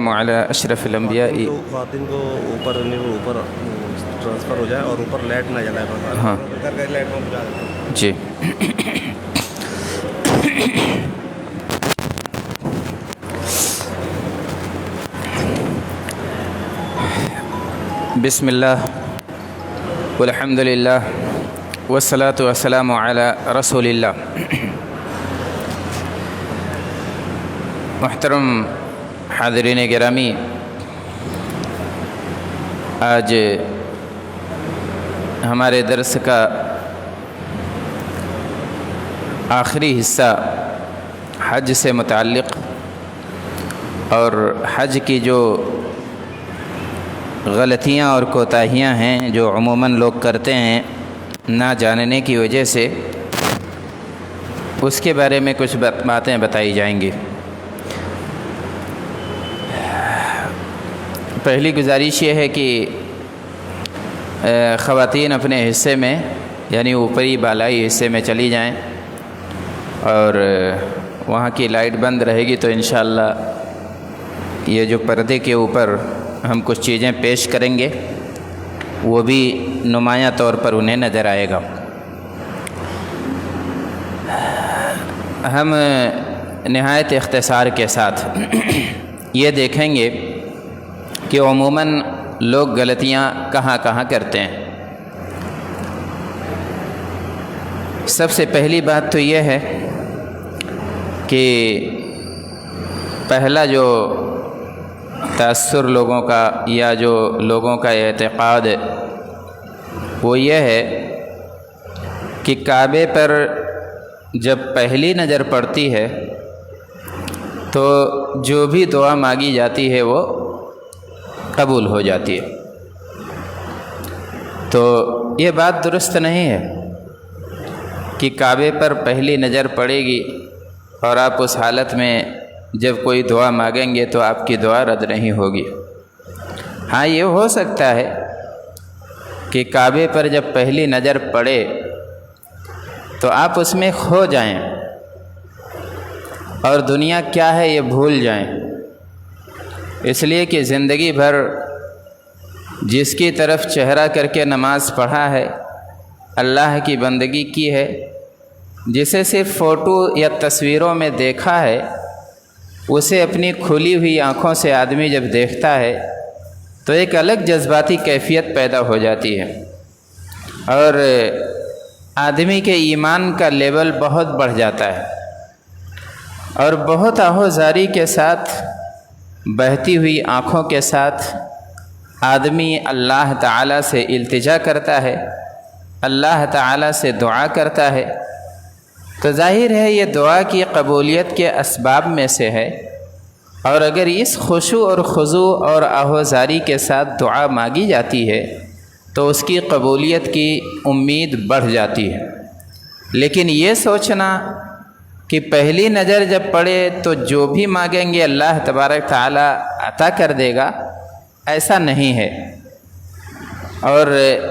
والسلام على اشرف الانبیاء. خواتین کو اوپر ٹرانسفر ہو جائے اور اوپر لائٹ نہ جلائے بس. ہاں گھر کا لائٹ بجھا دیں. جی. بسم اللہ والحمد للہ والصلاة والسلام علی رسول اللہ. محترم حاضرین گرامی، آج ہمارے درس کا آخری حصہ حج سے متعلق اور حج کی جو غلطیاں اور کوتاہیاں ہیں جو عموماً لوگ کرتے ہیں نہ جاننے کی وجہ سے، اس کے بارے میں کچھ باتیں بتائی جائیں گی. پہلی گزارش یہ ہے کہ خواتین اپنے حصے میں یعنی اوپری بالائی حصے میں چلی جائیں اور وہاں کی لائٹ بند رہے گی تو انشاءاللہ یہ جو پردے کے اوپر ہم کچھ چیزیں پیش کریں گے وہ بھی نمایاں طور پر انہیں نظر آئے گا. ہم نہایت اختصار کے ساتھ یہ دیکھیں گے کہ عموماً لوگ غلطیاں کہاں کہاں کرتے ہیں. سب سے پہلی بات تو یہ ہے کہ پہلا جو تأثر لوگوں کا یا جو لوگوں کا اعتقاد وہ یہ ہے کہ کعبے پر جب پہلی نظر پڑتی ہے تو جو بھی دعا مانگی جاتی ہے وہ قبول ہو جاتی ہے. تو یہ بات درست نہیں ہے کہ کعبے پر پہلی نظر پڑے گی اور آپ اس حالت میں جب کوئی دعا مانگیں گے تو آپ کی دعا رد نہیں ہوگی. ہاں یہ ہو سکتا ہے کہ کعبے پر جب پہلی نظر پڑے تو آپ اس میں کھو جائیں اور دنیا کیا ہے یہ بھول جائیں، اس لیے کہ زندگی بھر جس کی طرف چہرہ کر کے نماز پڑھا ہے، اللہ کی بندگی کی ہے، جسے صرف فوٹو یا تصویروں میں دیکھا ہے، اسے اپنی کھلی ہوئی آنکھوں سے آدمی جب دیکھتا ہے تو ایک الگ جذباتی کیفیت پیدا ہو جاتی ہے اور آدمی کے ایمان کا لیول بہت بڑھ جاتا ہے اور بہت آہوزاری کے ساتھ بہتی ہوئی آنکھوں کے ساتھ آدمی اللہ تعالیٰ سے التجا کرتا ہے، اللہ تعالیٰ سے دعا کرتا ہے. تو ظاہر ہے یہ دعا کی قبولیت کے اسباب میں سے ہے، اور اگر اس خشوع اور خضوع اور آہوزاری کے ساتھ دعا مانگی جاتی ہے تو اس کی قبولیت کی امید بڑھ جاتی ہے. لیکن یہ سوچنا کہ پہلی نظر جب پڑے تو جو بھی مانگیں گے اللہ تبارک تعالیٰ عطا کر دے گا، ایسا نہیں ہے. اور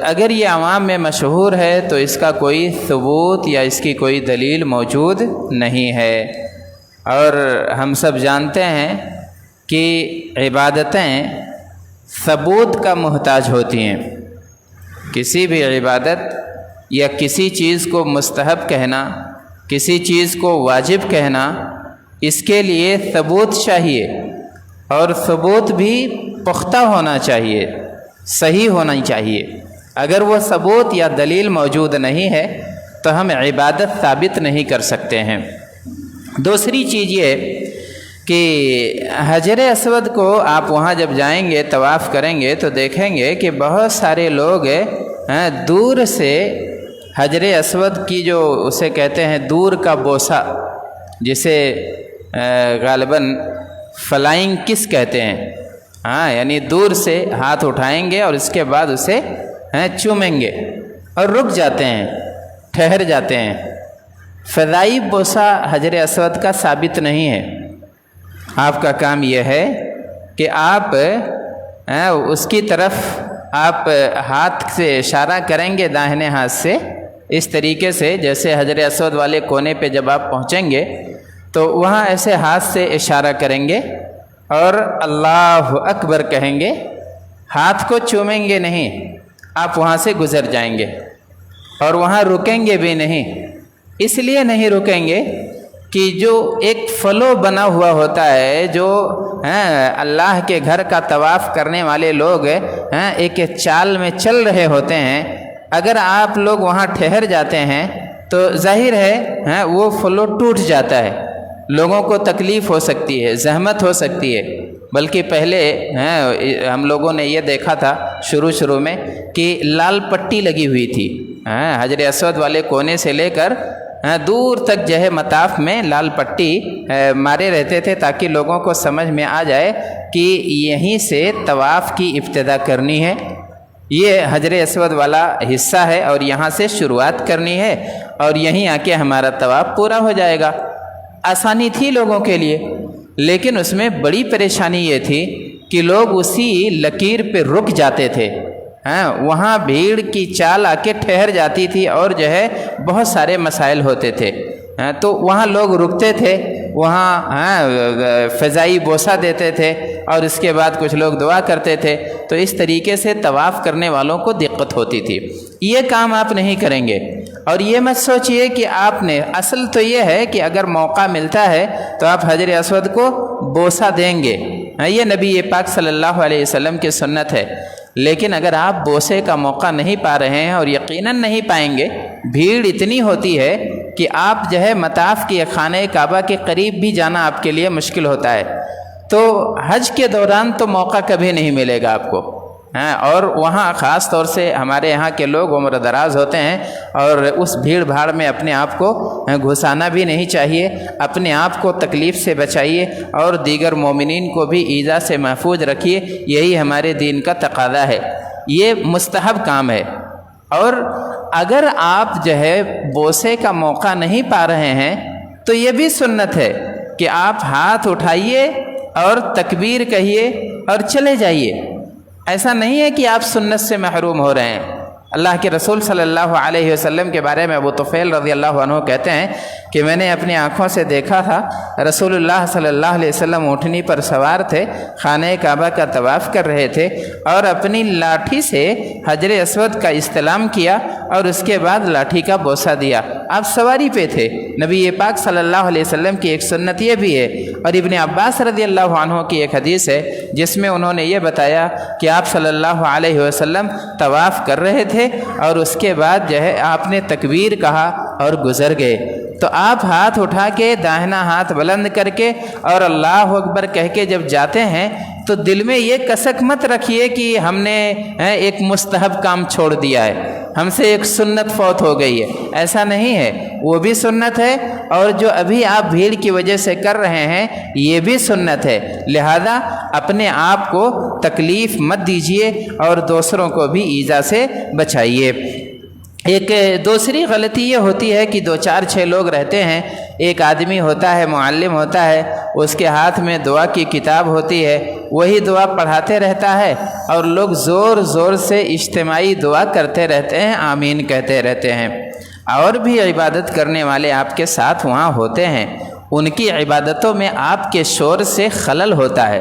اگر یہ عوام میں مشہور ہے تو اس کا کوئی ثبوت یا اس کی کوئی دلیل موجود نہیں ہے. اور ہم سب جانتے ہیں کہ عبادتیں ثبوت کا محتاج ہوتی ہیں. کسی بھی عبادت یا کسی چیز کو مستحب کہنا، کسی چیز کو واجب کہنا، اس کے لیے ثبوت چاہیے اور ثبوت بھی پختہ ہونا چاہیے، صحیح ہونا چاہیے. اگر وہ ثبوت یا دلیل موجود نہیں ہے تو ہم عبادت ثابت نہیں کر سکتے ہیں. دوسری چیز یہ کہ حجر اسود کو آپ وہاں جب جائیں گے طواف کریں گے تو دیکھیں گے کہ بہت سارے لوگ دور سے حجر اسود کی جو اسے کہتے ہیں دور کا بوسہ، جسے غالباً فلائنگ کس کہتے ہیں، یعنی دور سے ہاتھ اٹھائیں گے اور اس کے بعد اسے چومیں گے اور رک جاتے ہیں، ٹھہر جاتے ہیں. فضائی بوسہ حجر اسود کا ثابت نہیں ہے. آپ کا کام یہ ہے کہ آپ اس کی طرف آپ ہاتھ سے اشارہ کریں گے داہنے ہاتھ سے، اس طریقے سے جیسے حجر اسود والے کونے پہ جب آپ پہنچیں گے تو وہاں ایسے ہاتھ سے اشارہ کریں گے اور اللہ اکبر کہیں گے، ہاتھ کو چومیں گے نہیں، آپ وہاں سے گزر جائیں گے اور وہاں رکیں گے بھی نہیں۔ اس لیے نہیں رکیں گے کہ جو ایک فلو بنا ہوا ہوتا ہے، جو اللہ کے گھر کا طواف کرنے والے لوگ ایک چال میں چل رہے ہوتے ہیں، اگر آپ لوگ وہاں ٹھہر جاتے ہیں تو ظاہر ہے وہ فلو ٹوٹ جاتا ہے، لوگوں کو تکلیف ہو سکتی ہے، زحمت ہو سکتی ہے۔ بلکہ پہلے ہم لوگوں نے یہ دیکھا تھا شروع میں کہ لال پٹی لگی ہوئی تھی، حجر اسود والے کونے سے لے کر دور تک جو ہے مطاف میں لال پٹی مارے رہتے تھے تاکہ لوگوں کو سمجھ میں آ جائے کہ یہیں سے طواف کی ابتدا کرنی ہے، یہ حجر اسود والا حصہ ہے اور یہاں سے شروعات کرنی ہے اور یہیں آ کے ہمارا طواف پورا ہو جائے گا۔ آسانی تھی لوگوں کے لیے، لیکن اس میں بڑی پریشانی یہ تھی کہ لوگ اسی لکیر پہ رک جاتے تھے، وہاں بھیڑ کی چال آ کے ٹھہر جاتی تھی اور جو ہے بہت سارے مسائل ہوتے تھے، تو وہاں لوگ رکتے تھے، وہاں فضائی بوسہ دیتے تھے اور اس کے بعد کچھ لوگ دعا کرتے تھے، تو اس طریقے سے طواف کرنے والوں کو دقت ہوتی تھی۔ یہ کام آپ نہیں کریں گے، اور یہ مت سوچئے کہ آپ نے، اصل تو یہ ہے کہ اگر موقع ملتا ہے تو آپ حجر اسود کو بوسہ دیں گے، یہ نبی پاک صلی اللہ علیہ وسلم کی سنت ہے۔ لیکن اگر آپ بوسے کا موقع نہیں پا رہے ہیں، اور یقیناً نہیں پائیں گے، بھیڑ اتنی ہوتی ہے کہ آپ جو ہے مطاف کے خانہ کعبہ کے قریب بھی جانا آپ کے لیے مشکل ہوتا ہے، تو حج کے دوران تو موقع کبھی نہیں ملے گا آپ کو، اور وہاں خاص طور سے ہمارے یہاں کے لوگ عمر دراز ہوتے ہیں اور اس بھیڑ بھاڑ میں اپنے آپ کو گھسانا بھی نہیں چاہیے، اپنے آپ کو تکلیف سے بچائیے اور دیگر مومنین کو بھی ایذا سے محفوظ رکھیے، یہی ہمارے دین کا تقاضا ہے، یہ مستحب کام ہے۔ اور اگر آپ جو ہے بوسے کا موقع نہیں پا رہے ہیں تو یہ بھی سنت ہے کہ آپ ہاتھ اٹھائیے اور تکبیر کہیے اور چلے جائیے، ایسا نہیں ہے کہ آپ سنت سے محروم ہو رہے ہیں۔ اللہ کے رسول صلی اللہ علیہ وسلم کے بارے میں ابو طفیل رضی اللہ عنہ کہتے ہیں کہ میں نے اپنی آنکھوں سے دیکھا تھا رسول اللہ صلی اللہ علیہ وسلم اونٹنی پر سوار تھے، خانہ کعبہ کا طواف کر رہے تھے اور اپنی لاٹھی سے حجر اسود کا استلام کیا اور اس کے بعد لاٹھی کا بوسہ دیا۔ آپ سواری پہ تھے، نبی پاک صلی اللہ علیہ وسلم کی ایک سنت یہ بھی ہے، اور ابن عباس رضی اللہ عنہ کی ایک حدیث ہے جس میں انہوں نے یہ بتایا کہ آپ صلی اللہ علیہ وسلم طواف کر رہے تھے اور اس کے بعد جو ہے آپ نے تکبیر کہا اور گزر گئے، تو آپ ہاتھ اٹھا کے داہنا ہاتھ بلند کر کے اور اللہ اکبر کہہ کے جب جاتے ہیں تو دل میں یہ کسک مت رکھیے کہ ہم نے ایک مستحب کام چھوڑ دیا ہے، ہم سے ایک سنت فوت ہو گئی ہے، ایسا نہیں ہے، وہ بھی سنت ہے اور جو ابھی آپ بھیڑ کی وجہ سے کر رہے ہیں یہ بھی سنت ہے، لہذا اپنے آپ کو تکلیف مت دیجیے اور دوسروں کو بھی ایذا سے بچائیے۔ ایک دوسری غلطی یہ ہوتی ہے کہ 2-4-6 لوگ رہتے ہیں، ایک آدمی ہوتا ہے، معلم ہوتا ہے، اس کے ہاتھ میں دعا کی کتاب ہوتی ہے، وہی دعا پڑھاتے رہتا ہے اور لوگ زور زور سے اجتماعی دعا کرتے رہتے ہیں، آمین کہتے رہتے ہیں، اور بھی عبادت کرنے والے آپ کے ساتھ وہاں ہوتے ہیں، ان کی عبادتوں میں آپ کے شور سے خلل ہوتا ہے،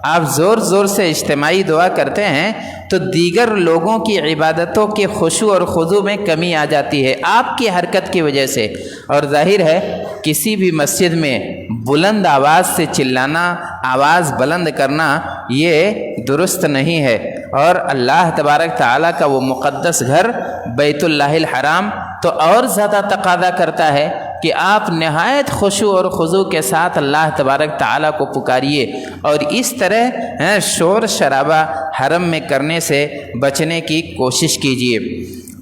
آپ زور زور سے اجتماعی دعا کرتے ہیں تو دیگر لوگوں کی عبادتوں کے خشوع اور خضوع میں کمی آ جاتی ہے آپ کی حرکت کی وجہ سے، اور ظاہر ہے کسی بھی مسجد میں بلند آواز سے چلانا، آواز بلند کرنا یہ درست نہیں ہے، اور اللہ تبارک تعالیٰ کا وہ مقدس گھر بیت اللہ الحرام تو اور زیادہ تقاضا کرتا ہے کہ آپ نہایت خشوع اور خضوع کے ساتھ اللہ تبارک تعالیٰ کو پکاریے، اور اس طرح شور شرابہ حرم میں کرنے سے بچنے کی کوشش کیجیے۔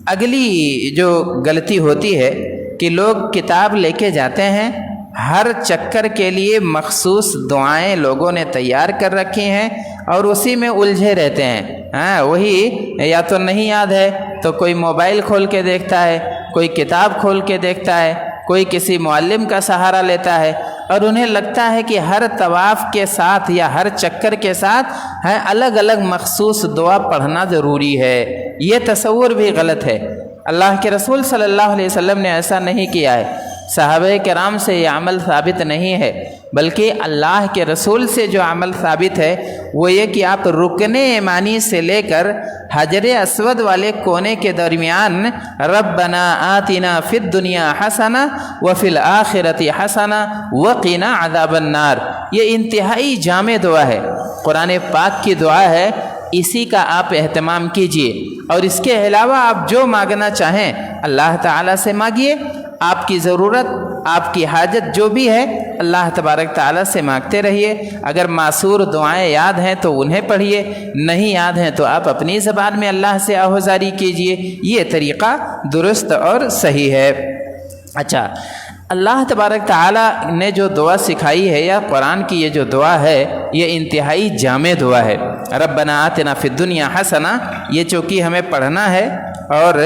اگلی جو غلطی ہوتی ہے کہ لوگ کتاب لے کے جاتے ہیں، ہر چکر کے لیے مخصوص دعائیں لوگوں نے تیار کر رکھی ہیں اور اسی میں الجھے رہتے ہیں، وہی یا تو نہیں یاد ہے تو کوئی موبائل کھول کے دیکھتا ہے، کوئی کتاب کھول کے دیکھتا ہے، کوئی کسی معلم کا سہارا لیتا ہے، اور انہیں لگتا ہے کہ ہر طواف کے ساتھ یا ہر چکر کے ساتھ الگ الگ مخصوص دعا پڑھنا ضروری ہے۔ یہ تصور بھی غلط ہے، اللہ کے رسول صلی اللہ علیہ وسلم نے ایسا نہیں کیا ہے، صحابہ کرام سے یہ عمل ثابت نہیں ہے، بلکہ اللہ کے رسول سے جو عمل ثابت ہے وہ یہ کہ آپ رکن یمانی سے لے کر حجر اسود والے کونے کے درمیان ربنا آتنا فی الدنیا حسنہ وفی الآخرۃ حسنہ وقنا عذاب النار، یہ انتہائی جامع دعا ہے، قرآن پاک کی دعا ہے، اسی کا آپ اہتمام کیجئے، اور اس کے علاوہ آپ جو مانگنا چاہیں اللہ تعالیٰ سے مانگیے، آپ کی ضرورت، آپ کی حاجت جو بھی ہے اللہ تبارک تعالیٰ سے مانگتے رہیے۔ اگر معصور دعائیں یاد ہیں تو انہیں پڑھیے، نہیں یاد ہیں تو آپ اپنی زبان میں اللہ سے آہوزاری کیجئے، یہ طریقہ درست اور صحیح ہے۔ اچھا، اللہ تبارک تعالیٰ نے جو دعا سکھائی ہے یا قرآن کی یہ جو دعا ہے یہ انتہائی جامع دعا ہے۔ ربنا آتنا فی الدنیا حسنہ، یہ چونکہ ہمیں پڑھنا ہے، اور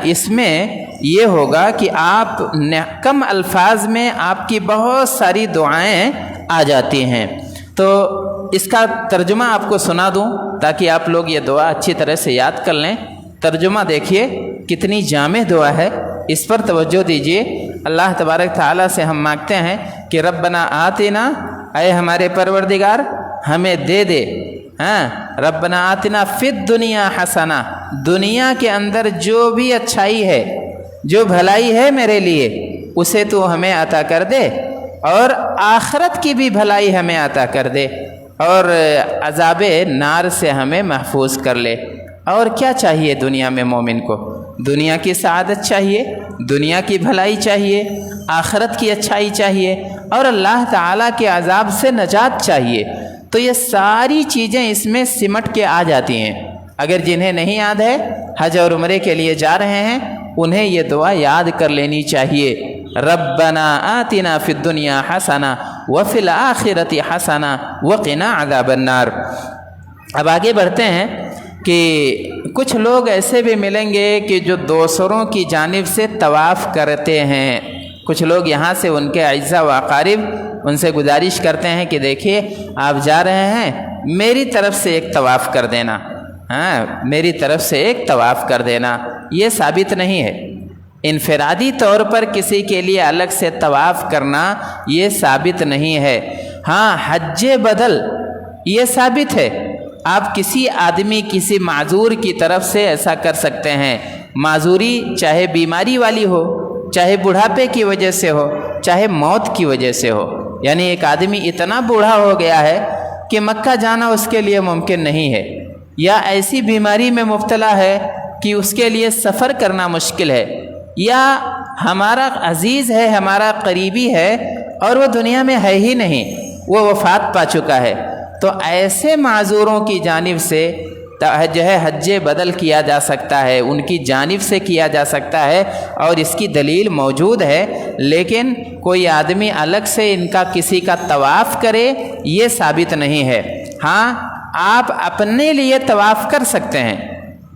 اس میں یہ ہوگا کہ آپ کم الفاظ میں آپ کی بہت ساری دعائیں آ جاتی ہیں، تو اس کا ترجمہ آپ کو سنا دوں تاکہ آپ لوگ یہ دعا اچھی طرح سے یاد کر لیں۔ ترجمہ دیکھیے کتنی جامع دعا ہے، اس پر توجہ دیجیے۔ اللہ تبارک تعالیٰ سے ہم مانگتے ہیں کہ ربنا آتنا، اے ہمارے پروردگار ہمیں دے دے، ربنا آتنا فی الدنیا حسنہ، دنیا کے اندر جو بھی اچھائی ہے، جو بھلائی ہے میرے لیے اسے تو ہمیں عطا کر دے، اور آخرت کی بھی بھلائی ہمیں عطا کر دے، اور عذاب نار سے ہمیں محفوظ کر لے۔ اور کیا چاہیے دنیا میں مومن کو؟ دنیا کی سعادت چاہیے، دنیا کی بھلائی چاہیے، آخرت کی اچھائی چاہیے، اور اللہ تعالیٰ کے عذاب سے نجات چاہیے۔ تو یہ ساری چیزیں اس میں سمٹ کے آ جاتی ہیں۔ اگر جنہیں نہیں یاد ہے، حج اور عمرے کے لیے جا رہے ہیں، انہیں یہ دعا یاد کر لینی چاہیے۔ ربنا آتنا فی الدنیا حسنہ وفی الآخرۃ حسنہ وقنا عذاب النار۔ اب آگے بڑھتے ہیں کہ کچھ لوگ ایسے بھی ملیں گے کہ جو دوسروں کی جانب سے طواف کرتے ہیں۔ کچھ لوگ یہاں سے ان کے اعزاء و اقارب ان سے گزارش کرتے ہیں کہ دیکھیے آپ جا رہے ہیں، میری طرف سے ایک طواف کر دینا، میری طرف سے ایک طواف کر دینا۔ یہ ثابت نہیں ہے، انفرادی طور پر کسی کے لیے الگ سے طواف کرنا یہ ثابت نہیں ہے۔ ہاں، حج بدل یہ ثابت ہے، آپ کسی آدمی، کسی معذور کی طرف سے ایسا کر سکتے ہیں۔ معذوری چاہے بیماری والی ہو، چاہے بڑھاپے کی وجہ سے ہو، چاہے موت کی وجہ سے ہو، یعنی ایک آدمی اتنا بوڑھا ہو گیا ہے کہ مکہ جانا اس کے لیے ممکن نہیں ہے، یا ایسی بیماری میں مبتلا ہے کہ اس کے لیے سفر کرنا مشکل ہے، یا ہمارا عزیز ہے، ہمارا قریبی ہے اور وہ دنیا میں ہے ہی نہیں، وہ وفات پا چکا ہے، تو ایسے معذوروں کی جانب سے جو ہے حج بدل کیا جا سکتا ہے، ان کی جانب سے کیا جا سکتا ہے، اور اس کی دلیل موجود ہے۔ لیکن کوئی آدمی الگ سے ان کا کسی کا طواف کرے یہ ثابت نہیں ہے۔ ہاں، آپ اپنے لیے طواف کر سکتے ہیں،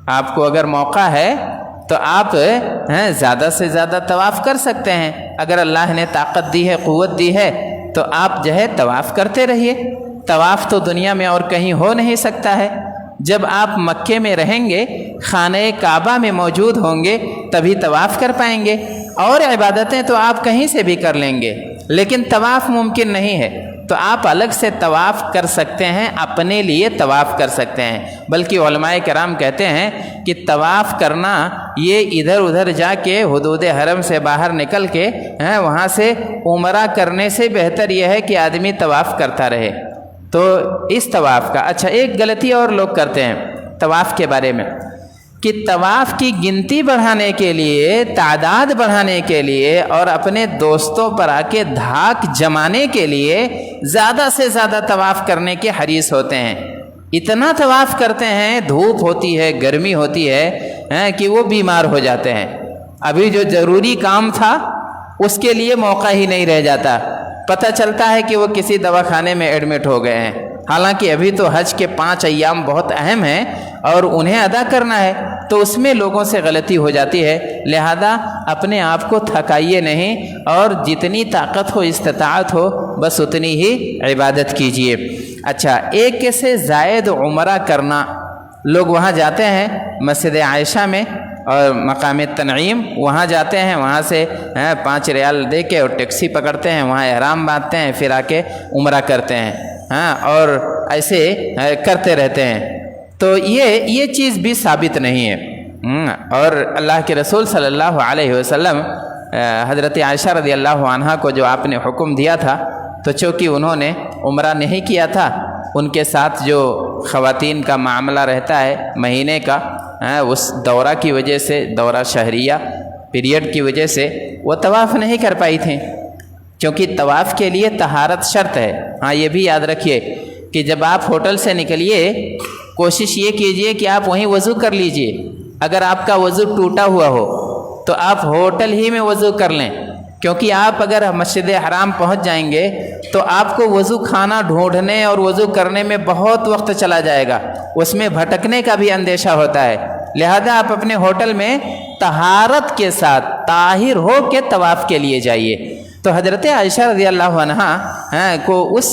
آپ کو اگر موقع ہے تو آپ زیادہ سے زیادہ طواف کر سکتے ہیں۔ اگر اللہ نے طاقت دی ہے، قوت دی ہے، تو آپ جو ہے طواف کرتے رہیے۔ طواف تو دنیا میں اور کہیں ہو نہیں سکتا ہے۔ جب آپ مکے میں رہیں گے، خانہ کعبہ میں موجود ہوں گے، تبھی طواف کر پائیں گے، اور عبادتیں تو آپ کہیں سے بھی کر لیں گے، لیکن طواف ممکن نہیں ہے۔ تو آپ الگ سے طواف کر سکتے ہیں، اپنے لیے طواف کر سکتے ہیں۔ بلکہ علماء کرام کہتے ہیں کہ طواف کرنا یہ ادھر ادھر جا کے حدود حرم سے باہر نکل کے وہاں سے عمرہ کرنے سے بہتر یہ ہے کہ آدمی طواف کرتا رہے۔ تو اس طواف کا اچھا، ایک غلطی اور لوگ کرتے ہیں طواف کے بارے میں، کہ طواف کی گنتی بڑھانے کے لیے، تعداد بڑھانے کے لیے، اور اپنے دوستوں پر آ کے دھاک جمانے کے لیے زیادہ سے زیادہ طواف کرنے کے حریص ہوتے ہیں۔ اتنا طواف کرتے ہیں، دھوپ ہوتی ہے، گرمی ہوتی ہے کہ وہ بیمار ہو جاتے ہیں۔ ابھی جو ضروری کام تھا اس کے لیے موقع ہی نہیں رہ جاتا، پتہ چلتا ہے کہ وہ کسی دواخانے میں ایڈمٹ ہو گئے ہیں، حالانکہ ابھی تو حج کے 5 ایام بہت اہم ہیں اور انہیں ادا کرنا ہے، تو اس میں لوگوں سے غلطی ہو جاتی ہے۔ لہذا اپنے آپ کو تھکائیے نہیں، اور جتنی طاقت ہو، استطاعت ہو، بس اتنی ہی عبادت کیجیے۔ اچھا، ایک سے زائد عمرہ کرنا، لوگ وہاں جاتے ہیں مسجد عائشہ میں اور مقام تنعیم وہاں جاتے ہیں، وہاں سے 5 ریال دے کے اور ٹیکسی پکڑتے ہیں، وہاں احرام باندھتے ہیں، پھر آ کے عمرہ کرتے ہیں اور ایسے کرتے رہتے ہیں۔ تو یہ چیز بھی ثابت نہیں ہے۔ اور اللہ کے رسول صلی اللہ علیہ وسلم حضرت عائشہ رضی اللہ عنہا کو جو آپ نے حکم دیا تھا، تو چونکہ انہوں نے عمرہ نہیں کیا تھا، ان کے ساتھ جو خواتین کا معاملہ رہتا ہے مہینے کا، اس دورہ کی وجہ سے، دورہ شہریہ پیریڈ کی وجہ سے وہ طواف نہیں کر پائی تھیں، کیونکہ طواف کے لیے طہارت شرط ہے۔ یہ بھی یاد رکھیے کہ جب آپ ہوٹل سے نکلیے، کوشش یہ کیجئے کہ آپ وہیں وضو کر لیجئے۔ اگر آپ کا وضو ٹوٹا ہوا ہو تو آپ ہوٹل ہی میں وضو کر لیں، کیونکہ آپ اگر مسجد حرام پہنچ جائیں گے تو آپ کو وضو خانہ ڈھونڈنے اور وضو کرنے میں بہت وقت چلا جائے گا، اس میں بھٹکنے کا بھی اندیشہ ہوتا ہے۔ لہذا آپ اپنے ہوٹل میں طہارت کے ساتھ طاہر ہو کے طواف کے لیے جائیے۔ تو حضرت عائشہ رضی اللہ عنہا کو اس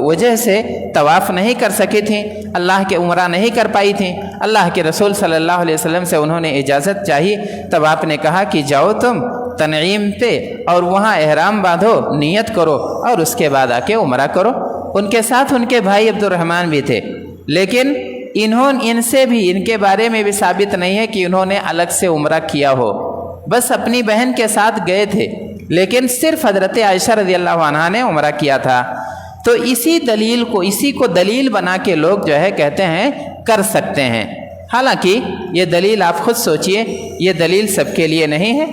وجہ سے طواف نہیں کر سکی تھیں، اللہ کے عمرہ نہیں کر پائی تھیں۔ اللہ کے رسول صلی اللہ علیہ وسلم سے انہوں نے اجازت چاہی، تب آپ نے کہا کہ جاؤ تم تنعیم پہ اور وہاں احرام باندھو، نیت کرو اور اس کے بعد آ کے عمرہ کرو۔ ان کے ساتھ ان کے بھائی عبد الرحمن بھی تھے، لیکن ان سے بھی، ان کے بارے میں بھی ثابت نہیں ہے کہ انہوں نے الگ سے عمرہ کیا ہو، بس اپنی بہن کے ساتھ گئے تھے، لیکن صرف حضرت عائشہ رضی اللہ عنہا نے عمرہ کیا تھا۔ تو اسی کو دلیل بنا کے لوگ جو ہے کہتے ہیں کر سکتے ہیں، حالانکہ یہ دلیل آپ خود سوچئے، یہ دلیل سب کے لیے نہیں ہے،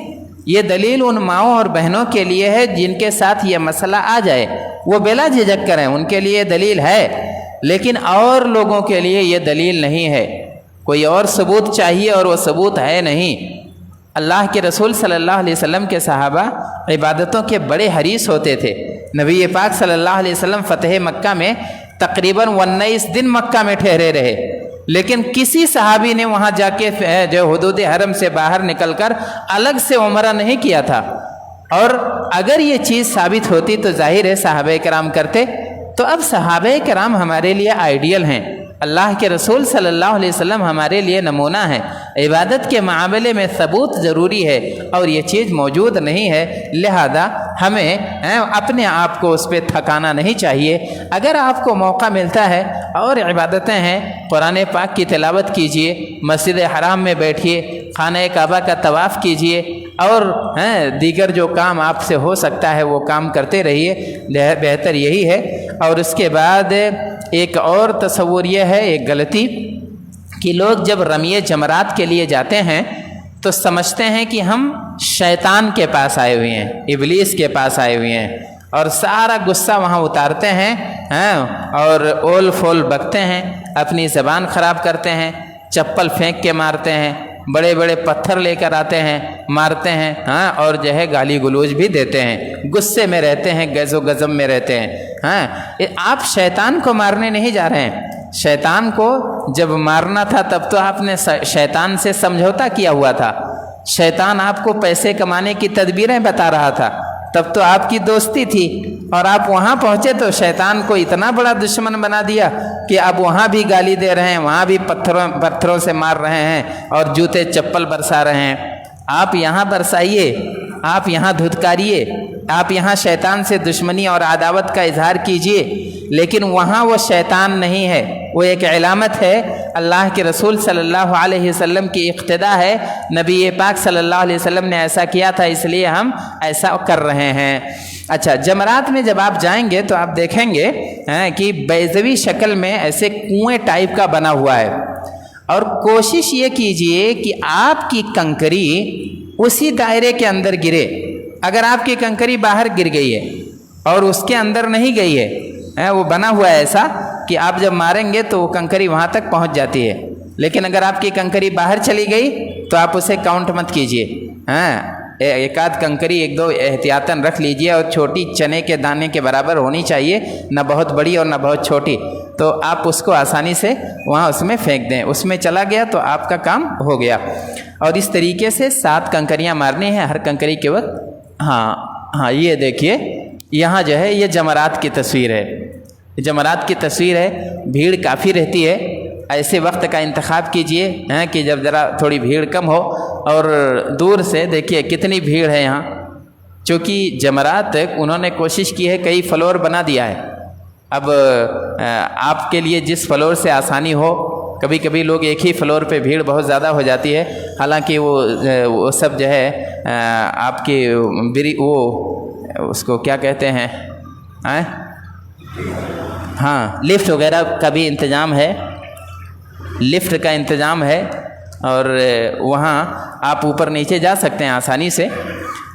یہ دلیل ان ماؤں اور بہنوں کے لیے ہے جن کے ساتھ یہ مسئلہ آ جائے، وہ بلا جھجک کریں، ان کے لیے دلیل ہے، لیکن اور لوگوں کے لیے یہ دلیل نہیں ہے۔ کوئی اور ثبوت چاہیے اور وہ ثبوت ہے نہیں۔ اللہ کے رسول صلی اللہ علیہ وسلم کے صحابہ عبادتوں کے بڑے حریص ہوتے تھے۔ نبی پاک صلی اللہ علیہ وسلم فتح مکہ میں تقریباً 19 دن مکہ میں ٹھہرے رہے، لیکن کسی صحابی نے وہاں جا کے جو حدود حرم سے باہر نکل کر الگ سے عمرہ نہیں کیا تھا۔ اور اگر یہ چیز ثابت ہوتی تو ظاہر ہے صحابہ کرام کرتے۔ تو اب صحابہ کرام ہمارے لیے آئیڈیل ہیں، اللہ کے رسول صلی اللہ علیہ وسلم ہمارے لیے نمونہ ہے۔ عبادت کے معاملے میں ثبوت ضروری ہے اور یہ چیز موجود نہیں ہے، لہذا ہمیں اپنے آپ کو اس پہ تھکانا نہیں چاہیے۔ اگر آپ کو موقع ملتا ہے اور عبادتیں ہیں، قرآن پاک کی تلاوت کیجئے، مسجد حرام میں بیٹھیے، خانہ کعبہ کا طواف کیجئے، اور دیگر جو کام آپ سے ہو سکتا ہے وہ کام کرتے رہیے، بہتر یہی ہے۔ اور اس کے بعد ایک اور تصور یہ ہے، ایک غلطی، کہ لوگ جب رمی جمرات کے لیے جاتے ہیں تو سمجھتے ہیں کہ ہم شیطان کے پاس آئے ہوئے ہیں، ابلیس کے پاس آئے ہوئے ہیں، اور سارا غصہ وہاں اتارتے ہیں اور اول فول بکتے ہیں، اپنی زبان خراب کرتے ہیں، چپل پھینک کے مارتے ہیں، بڑے بڑے پتھر لے کر آتے ہیں، مارتے ہیں، اور جو ہے گالی گلوچ بھی دیتے ہیں، غصے میں رہتے ہیں، غیظ و غضب میں رہتے ہیں۔ آپ شیطان کو مارنے نہیں جا رہے ہیں۔ شیطان کو جب مارنا تھا تب تو آپ نے شیطان سے سمجھوتا کیا ہوا تھا، شیطان آپ کو پیسے کمانے کی تدبیریں بتا رہا تھا، تب تو آپ کی دوستی تھی، اور آپ وہاں پہنچے تو شیطان کو اتنا بڑا دشمن بنا دیا کہ اب وہاں بھی گالی دے رہے ہیں، وہاں بھی پتھروں سے مار رہے ہیں اور جوتے چپل برسا رہے ہیں۔ آپ یہاں برسائیے، آپ یہاں دھتکاریے، آپ یہاں شیطان سے دشمنی اور عداوت کا اظہار کیجئے، لیکن وہاں وہ شیطان نہیں ہے، وہ ایک علامت ہے، اللہ کے رسول صلی اللہ علیہ وسلم کی اقتداء ہے، نبی پاک صلی اللہ علیہ وسلم نے ایسا کیا تھا، اس لیے ہم ایسا کر رہے ہیں۔ اچھا، جمرات میں جب آپ جائیں گے تو آپ دیکھیں گے کہ بیضوی شکل میں ایسے کنویں ٹائپ کا بنا ہوا ہے، اور کوشش یہ کیجئے کہ آپ کی کنکری اسی دائرے کے اندر گرے۔ اگر آپ کی کنکری باہر گر گئی ہے اور اس کے اندر نہیں گئی ہے، وہ بنا ہوا ہے ایسا کہ آپ جب ماریں گے تو وہ کنکری وہاں تک پہنچ جاتی ہے، لیکن اگر آپ کی کنکری باہر چلی گئی تو آپ اسے کاؤنٹ مت کیجئے، ایک آدھ کنکری ایک دو احتیاطاً رکھ لیجئے، اور چھوٹی چنے کے دانے کے برابر ہونی چاہیے، نہ بہت بڑی اور نہ بہت چھوٹی، تو آپ اس کو آسانی سے وہاں اس میں پھینک دیں، اس میں چلا گیا تو آپ کا کام ہو گیا۔ اور اس طریقے سے 7 کنکریاں مارنی ہیں ہر کنکری کے وقت۔ ہاں یہ دیکھیے، یہاں جو ہے یہ جمرات کی تصویر ہے، جمرات کی تصویر ہے، بھیڑ کافی رہتی ہے، ایسے وقت کا انتخاب کیجئے کہ جب ذرا تھوڑی بھیڑ کم ہو اور دور سے دیکھیے کتنی بھیڑ ہے یہاں، چونکہ جمرات انہوں نے کوشش کی ہے کئی فلور بنا دیا ہے۔ اب آپ کے لیے جس فلور سے آسانی ہو، کبھی کبھی لوگ ایک ہی فلور پہ بھیڑ بہت زیادہ ہو جاتی ہے، حالانکہ وہ سب جو ہے آپ کی وہ اس کو کیا کہتے ہیں، ہاں لفٹ وغیرہ کا بھی انتظام ہے، لفٹ کا انتظام ہے، اور وہاں آپ اوپر نیچے جا سکتے ہیں آسانی سے،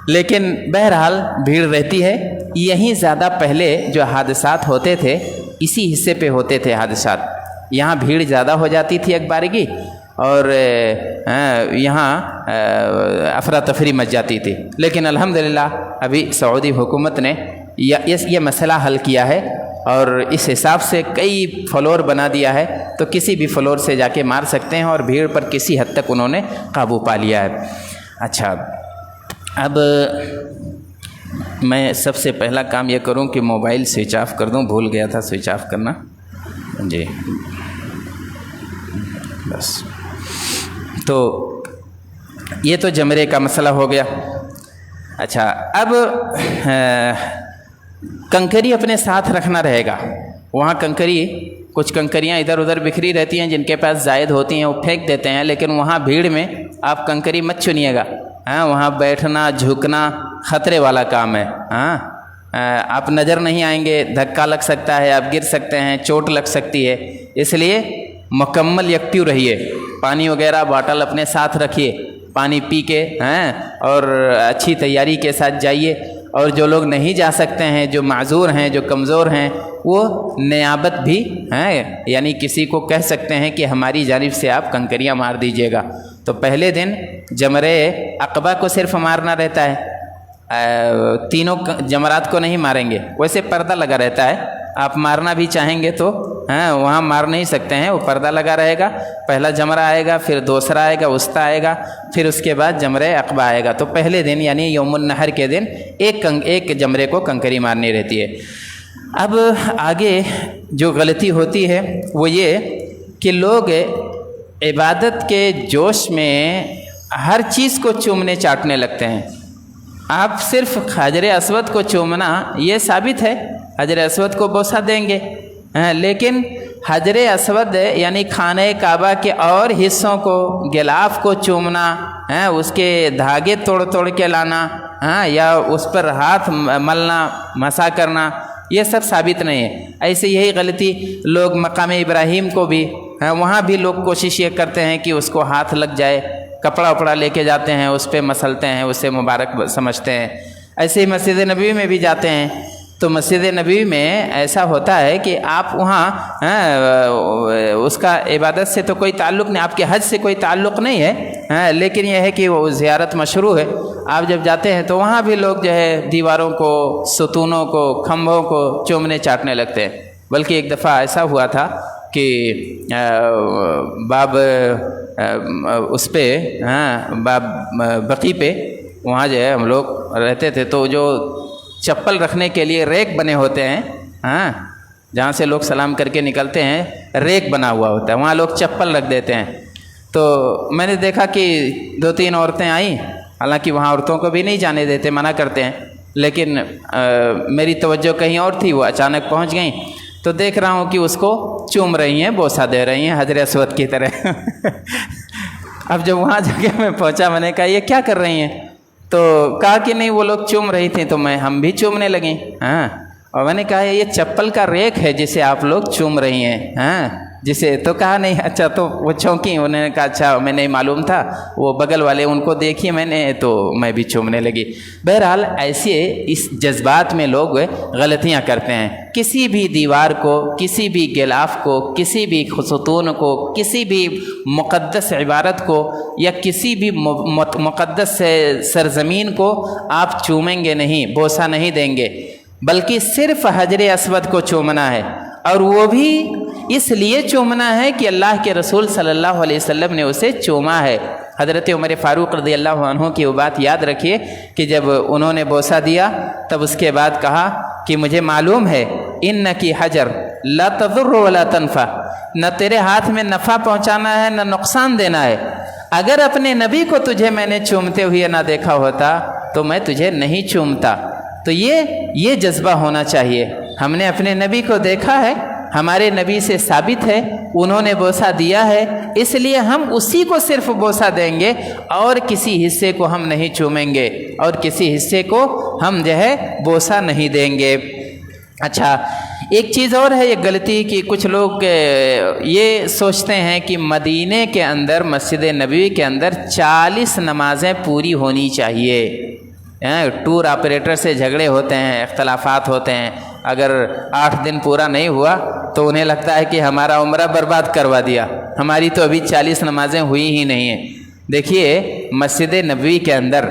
لیکن بہرحال بھیڑ رہتی ہے۔ یہیں زیادہ پہلے جو حادثات ہوتے تھے اسی حصے پہ ہوتے تھے حادثات، یہاں بھیڑ زیادہ ہو جاتی تھی ایک بارگی، اور یہاں افراتفری مچ جاتی تھی، لیکن الحمدللہ ابھی سعودی حکومت نے یہ مسئلہ حل کیا ہے، اور اس حساب سے کئی فلور بنا دیا ہے، تو کسی بھی فلور سے جا کے مار سکتے ہیں، اور بھیڑ پر کسی حد تک انہوں نے قابو پا لیا ہے۔ اچھا، اب میں سب سے پہلا کام یہ کروں کہ موبائل سوئچ آف کر دوں، بھول گیا تھا سوئچ آف کرنا، جی بس۔ تو یہ تو جمرے کا مسئلہ ہو گیا۔ اچھا، اب کنکری اپنے ساتھ رکھنا رہے گا۔ وہاں کچھ کنکریاں ادھر ادھر بکھری رہتی ہیں، جن کے پاس زائد ہوتی ہیں وہ پھینک دیتے ہیں، لیکن وہاں بھیڑ میں آپ کنکری مت چنیے گا، وہاں بیٹھنا جھکنا خطرے والا کام ہے، آپ نظر نہیں آئیں گے، دھکا لگ سکتا ہے، آپ گر سکتے ہیں، چوٹ لگ سکتی ہے، اس لیے مکمل یکٹو رہیے، پانی وغیرہ باٹل اپنے ساتھ رکھیے، پانی پی کے اور اچھی تیاری کے ساتھ جائیے۔ اور جو لوگ نہیں جا سکتے ہیں، جو معذور ہیں، جو کمزور ہیں، وہ نیابت بھی یعنی کسی کو کہہ سکتے ہیں کہ ہماری جانب سے آپ کنکریاں مار دیجیے گا۔ تو پہلے دن جمرے عقبہ کو صرف مارنا رہتا ہے، تینوں جمرات کو نہیں ماریں گے، ویسے پردہ لگا رہتا ہے، آپ مارنا بھی چاہیں گے تو وہاں مار نہیں سکتے ہیں، وہ پردہ لگا رہے گا، پہلا جمرہ آئے گا، پھر دوسرا آئے گا، وسطی آئے گا، پھر اس کے بعد جمرہ عقبہ آئے گا۔ تو پہلے دن یعنی یوم النحر کے دن ایک جمرے کو کنکری مارنی رہتی ہے۔ اب آگے جو غلطی ہوتی ہے وہ یہ کہ لوگ عبادت کے جوش میں ہر چیز کو چومنے چاٹنے لگتے ہیں۔ آپ صرف حجر اسود کو چومنا یہ ثابت ہے، حجر اسود کو بوسہ دیں گے، لیکن حجر اسود یعنی خانہ کعبہ کے اور حصوں کو، غلاف کو چومنا، اس کے دھاگے توڑ توڑ کے لانا، یا اس پر ہاتھ ملنا، مسا کرنا، یہ سب ثابت نہیں ہے۔ ایسے یہی غلطی لوگ مقام ابراہیم کو بھی، وہاں بھی لوگ کوشش یہ کرتے ہیں کہ اس کو ہاتھ لگ جائے، کپڑا وپڑا لے کے جاتے ہیں، اس پہ مسلتے ہیں، اسے مبارک سمجھتے ہیں۔ ایسے ہی مسجد نبوی میں بھی جاتے ہیں، تو مسجد نبوی میں ایسا ہوتا ہے کہ آپ وہاں اس کا عبادت سے تو کوئی تعلق نہیں، آپ کے حج سے کوئی تعلق نہیں ہے، لیکن یہ ہے کہ وہ زیارت مشروع ہے۔ آپ جب جاتے ہیں تو وہاں بھی لوگ جو ہے دیواروں کو، ستونوں کو، کھمبوں کو چومنے چاٹنے لگتے ہیں۔ بلکہ ایک دفعہ ایسا ہوا تھا کہ باب اس پہ باب بقی پہ، وہاں جو ہے ہم لوگ رہتے تھے، تو جو چپل رکھنے کے لیے ریک بنے ہوتے ہیں، جہاں سے لوگ سلام کر کے نکلتے ہیں، ریک بنا ہوا ہوتا ہے، وہاں لوگ چپل رکھ دیتے ہیں۔ تو میں نے دیکھا کہ 2-3 عورتیں آئیں، حالانکہ وہاں عورتوں کو بھی نہیں جانے دیتے، منع کرتے ہیں، لیکن میری توجہ کہیں اور تھی، وہ اچانک پہنچ گئیں، تو دیکھ رہا ہوں کہ اس کو چوم رہی ہیں، بوسہ دے رہی ہیں حجر اسود کی طرح۔ اب جب وہاں جا کے میں پہنچا، میں نے کہا یہ کیا کر رہی ہیں؟ تو کہا کہ نہیں وہ لوگ چوم رہی تھیں تو ہم بھی چومنے لگیں۔ اور میں نے کہا یہ چپل کا ریک ہے جسے آپ لوگ چوم رہی ہیں، جسے تو کہا نہیں۔ اچھا، تو وہ چونکی، انہوں نے کہا اچھا میں نہیں معلوم تھا، وہ بغل والے ان کو دیکھیے میں نے تو میں بھی چومنے لگی۔ بہرحال ایسے اس جذبات میں لوگ غلطیاں کرتے ہیں، کسی بھی دیوار کو، کسی بھی غلاف کو، کسی بھی ستون کو، کسی بھی مقدس عبارت کو، یا کسی بھی مقدس سرزمین کو آپ چومیں گے نہیں، بوسہ نہیں دیں گے، بلکہ صرف حجر اسود کو چومنا ہے، اور وہ بھی اس لیے چومنا ہے کہ اللہ کے رسول صلی اللہ علیہ وسلم نے اسے چوما ہے۔ حضرت عمر فاروق رضی اللہ عنہ کی وہ بات یاد رکھیے کہ جب انہوں نے بوسہ دیا تب اس کے بعد کہا کہ مجھے معلوم ہے انکی حجر لا تضر ولا تنفع، نہ تیرے ہاتھ میں نفع پہنچانا ہے نہ نقصان دینا ہے، اگر اپنے نبی کو تجھے میں نے چومتے ہوئے نہ دیکھا ہوتا تو میں تجھے نہیں چومتا۔ تو یہ جذبہ ہونا چاہیے۔ ہم نے اپنے نبی کو دیکھا ہے، ہمارے نبی سے ثابت ہے، انہوں نے بوسہ دیا ہے، اس لیے ہم اسی کو صرف بوسہ دیں گے اور کسی حصے کو ہم نہیں چومیں گے اور کسی حصے کو ہم جو ہے بوسہ نہیں دیں گے۔ اچھا، ایک چیز اور ہے، یہ غلطی کہ کچھ لوگ یہ سوچتے ہیں کہ مدینے کے اندر، مسجد نبوی کے اندر 40 نمازیں پوری ہونی چاہیے۔ ٹور آپریٹر سے جھگڑے ہوتے ہیں، اختلافات ہوتے ہیں، اگر 8 دن پورا نہیں ہوا تو انہیں لگتا ہے کہ ہمارا عمرہ برباد کروا دیا، ہماری تو ابھی 40 نمازیں ہوئی ہی نہیں ہیں۔ دیکھیے، مسجد نبوی کے اندر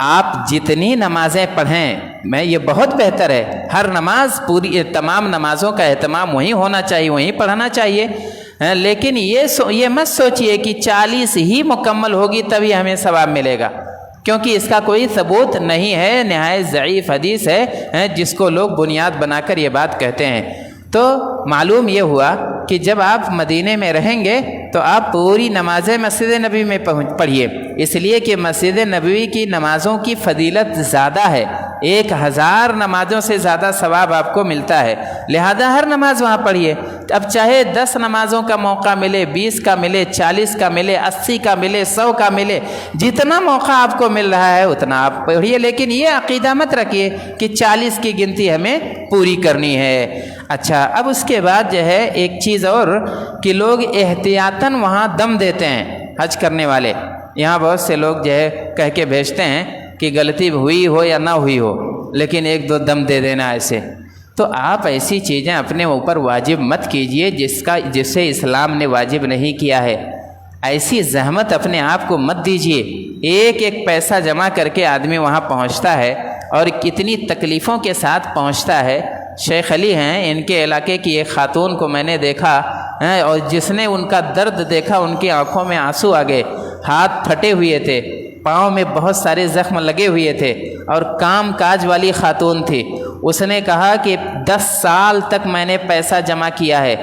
آپ جتنی نمازیں پڑھیں میں یہ بہت بہتر ہے، ہر نماز پوری، تمام نمازوں کا اہتمام وہیں ہونا چاہیے، وہیں پڑھنا چاہیے، لیکن یہ مت سوچئے کہ 40 ہی مکمل ہوگی تبھی ہمیں ثواب ملے گا، کیونکہ اس کا کوئی ثبوت نہیں ہے، نہایت ضعیف حدیث ہے جس کو لوگ بنیاد بنا کر یہ بات کہتے ہیں۔ تو معلوم یہ ہوا کہ جب آپ مدینے میں رہیں گے تو آپ پوری نمازیں مسجد نبوی میں پڑھیے، اس لیے کہ مسجد نبوی کی نمازوں کی فضیلت زیادہ ہے، 1000 نمازوں سے زیادہ ثواب آپ کو ملتا ہے، لہذا ہر نماز وہاں پڑھیے۔ اب چاہے 10 نمازوں کا موقع ملے، 20 کا ملے، 40 کا ملے، 80 کا ملے، 100 کا ملے، جتنا موقع آپ کو مل رہا ہے اتنا آپ پڑھیے، لیکن یہ عقیدہ مت رکھیے کہ 40 کی گنتی ہمیں پوری کرنی ہے۔ اچھا، اب اس کے بعد جو ہے ایک چیز اور کہ لوگ احتیاطاً وہاں دم دیتے ہیں، حج کرنے والے، یہاں بہت سے لوگ جو ہے کہہ کے بھیجتے ہیں کہ غلطی ہوئی ہو یا نہ ہوئی ہو لیکن 1-2 دم دے دینا ایسے، تو آپ ایسی چیزیں اپنے اوپر واجب مت کیجئے جسے اسلام نے واجب نہیں کیا ہے، ایسی زحمت اپنے آپ کو مت دیجئے۔ ایک پیسہ جمع کر کے آدمی وہاں پہنچتا ہے اور کتنی تکلیفوں کے ساتھ پہنچتا ہے۔ شیخ علی ہیں، ان کے علاقے کی ایک خاتون کو میں نے دیکھا اور جس نے ان کا درد دیکھا ان کی آنکھوں میں آنسو آ گئے، ہاتھ پھٹے ہوئے تھے، پاؤں میں بہت سارے زخم لگے ہوئے تھے اور کام کاج والی خاتون تھی۔ اس نے کہا کہ 10 سال تک میں نے پیسہ جمع کیا ہے،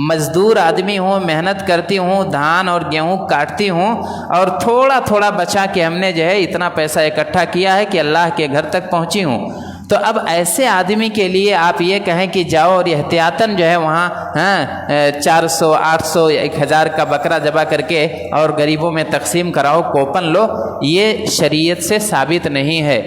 مزدور آدمی ہوں، محنت کرتی ہوں، دھان اور گیہوں کاٹتی ہوں اور تھوڑا تھوڑا بچا کے ہم نے جو ہے اتنا پیسہ اکٹھا کیا ہے کہ اللہ کے گھر تک پہنچی ہوں۔ تو اب ایسے آدمی کے لیے آپ یہ کہیں کہ جاؤ اور احتیاطاً جو ہے وہاں 400 800 1000 کا بکرا ذبح کر کے اور غریبوں میں تقسیم کراؤ، کوپن لو، یہ شریعت سے ثابت نہیں ہے۔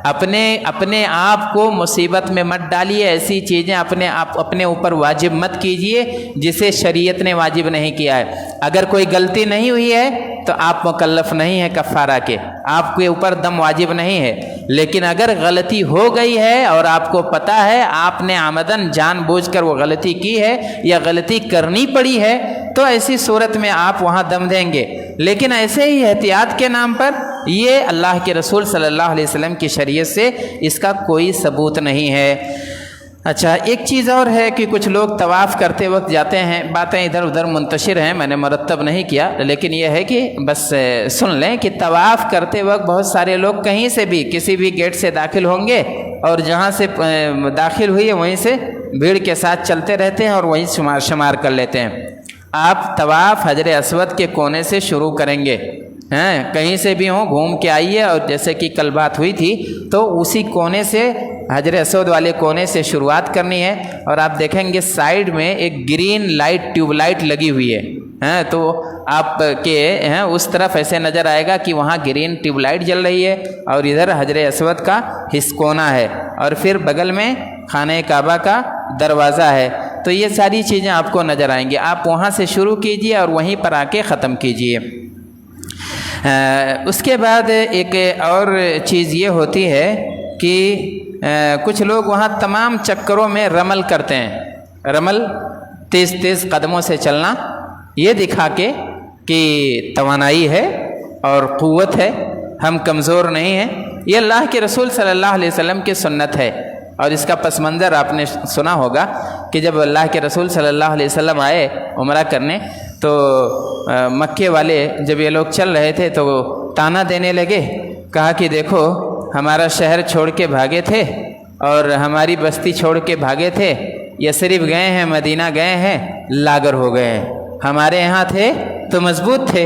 اپنے آپ کو مصیبت میں مت ڈالیے، ایسی چیزیں اپنے اوپر واجب مت کیجیے جسے شریعت نے واجب نہیں کیا ہے۔ اگر کوئی غلطی نہیں ہوئی ہے تو آپ مکلف نہیں ہیں کفارہ کے، آپ کے اوپر دم واجب نہیں ہے، لیکن اگر غلطی ہو گئی ہے اور آپ کو پتہ ہے آپ نے عمدن جان بوجھ کر وہ غلطی کی ہے یا غلطی کرنی پڑی ہے تو ایسی صورت میں آپ وہاں دم دیں گے، لیکن ایسے ہی احتیاط کے نام پر یہ اللہ کے رسول صلی اللہ علیہ وسلم کی شریعت سے اس کا کوئی ثبوت نہیں ہے۔ اچھا، ایک چیز اور ہے کہ کچھ لوگ طواف کرتے وقت جاتے ہیں، باتیں ادھر ادھر منتشر ہیں، میں نے مرتب نہیں کیا، لیکن یہ ہے کہ بس سن لیں کہ طواف کرتے وقت بہت سارے لوگ کہیں سے بھی کسی بھی گیٹ سے داخل ہوں گے اور جہاں سے داخل ہوئی ہے وہیں سے بھیڑ کے ساتھ چلتے رہتے ہیں اور وہیں شمار کر لیتے ہیں۔ آپ طواف حجر اسود کے کونے سے شروع کریں گے، کہیں سے بھی ہوں گھوم کے آئیے، اور جیسے کہ کل بات ہوئی تھی تو اسی کونے سے، حجر اسود والے کونے سے شروعات کرنی ہے، اور آپ دیکھیں گے سائیڈ میں ایک گرین لائٹ ٹیوب لائٹ لگی ہوئی ہے، تو آپ کے اس طرف ایسے نظر آئے گا کہ وہاں گرین ٹیوب لائٹ جل رہی ہے اور ادھر حجر اسود کا کونا ہے، اور پھر بغل میں خانہ کعبہ کا دروازہ ہے، تو یہ ساری چیزیں آپ کو نظر آئیں گی۔ آپ وہاں سے شروع کیجئے اور وہیں پر آ کے ختم کیجئے۔ اس کے بعد ایک اور چیز یہ ہوتی ہے کہ کچھ لوگ وہاں تمام چکروں میں رمل کرتے ہیں، رمل تیز تیز قدموں سے چلنا، یہ دکھا کے کہ توانائی ہے اور قوت ہے، ہم کمزور نہیں ہیں۔ یہ اللہ کے رسول صلی اللہ علیہ وسلم کی سنت ہے، اور اس کا پس منظر آپ نے سنا ہوگا کہ جب اللہ کے رسول صلی اللہ علیہ وسلم آئے عمرہ کرنے تو مکے والے جب یہ لوگ چل رہے تھے تو وہ تانا دینے لگے، کہا کہ دیکھو ہمارا شہر چھوڑ کے بھاگے تھے اور ہماری بستی چھوڑ کے بھاگے تھے، یثرب گئے ہیں، مدینہ گئے ہیں، لاگر ہو گئے ہیں، ہمارے یہاں تھے تو مضبوط تھے،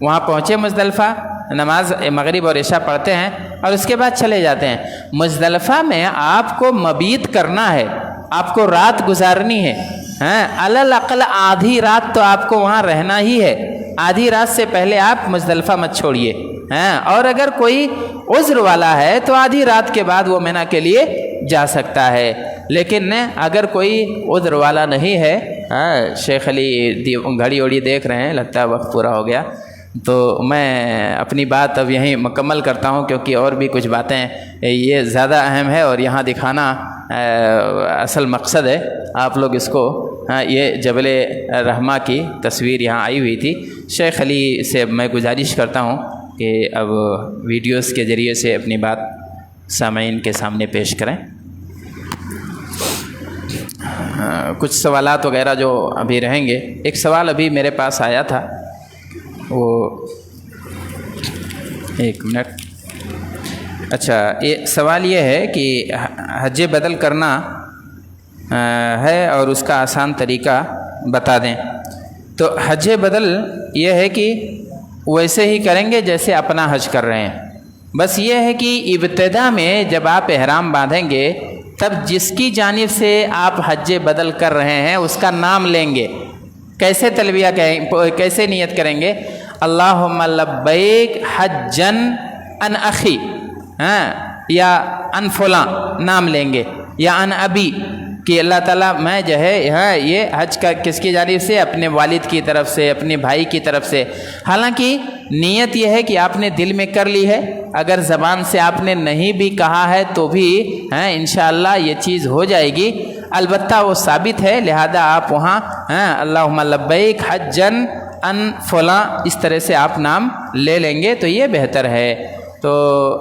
وہاں پہنچے مزدلفہ، نماز مغرب اور عشاء پڑھتے ہیں اور اس کے بعد چلے جاتے ہیں۔ مزدلفہ میں آپ کو مبیت کرنا ہے، آپ کو رات گزارنی ہے، علی الاقل آدھی رات تو آپ کو وہاں رہنا ہی ہے۔ آدھی رات سے پہلے آپ مزدلفہ مت چھوڑیے، اور اگر کوئی عذر والا ہے تو آدھی رات کے بعد وہ منی کے لیے جا سکتا ہے۔ لیکن اگر کوئی عذر والا نہیں ہے، شیخ علی گھڑی اوڑی دیکھ رہے ہیں، لگتا ہے وقت پورا ہو گیا، تو میں اپنی بات اب یہیں مکمل کرتا ہوں، کیونکہ اور بھی کچھ باتیں یہ زیادہ اہم ہے اور یہاں دکھانا اصل مقصد ہے۔ آپ لوگ اس کو، یہ جبل رحمہ کی تصویر یہاں آئی ہوئی تھی۔ شیخ علی سے میں گزارش کرتا ہوں کہ اب ویڈیوز کے ذریعے سے اپنی بات سامعین کے سامنے پیش کریں۔ کچھ سوالات وغیرہ جو ابھی رہیں گے۔ ایک سوال ابھی میرے پاس آیا تھا، وہ ایک منٹ۔ اچھا، یہ سوال یہ ہے کہ حج بدل کرنا ہے اور اس کا آسان طریقہ بتا دیں۔ تو حج بدل یہ ہے کہ ویسے ہی کریں گے جیسے اپنا حج کر رہے ہیں، بس یہ ہے کہ ابتدا میں جب آپ احرام باندھیں گے تب جس کی جانب سے آپ حج بدل کر رہے ہیں اس کا نام لیں گے۔ کیسے تلبیہ کیسے نیت کریں گے؟ اللہم لبیک حجن ان اخی، یا ان فلاں نام لیں گے، یا ان ابی، کہ اللہ تعالیٰ میں جو ہے یہ حج کا کس کی جانب سے؟ اپنے والد کی طرف سے، اپنے بھائی کی طرف سے۔ حالانکہ نیت یہ ہے کہ آپ نے دل میں کر لی ہے، اگر زبان سے آپ نے نہیں بھی کہا ہے تو بھی انشاءاللہ یہ چیز ہو جائے گی، البتہ وہ ثابت ہے، لہذا آپ وہاں اللہم لبیک حجن ان فلاں اس طرح سے آپ نام لے لیں گے تو یہ بہتر ہے۔ تو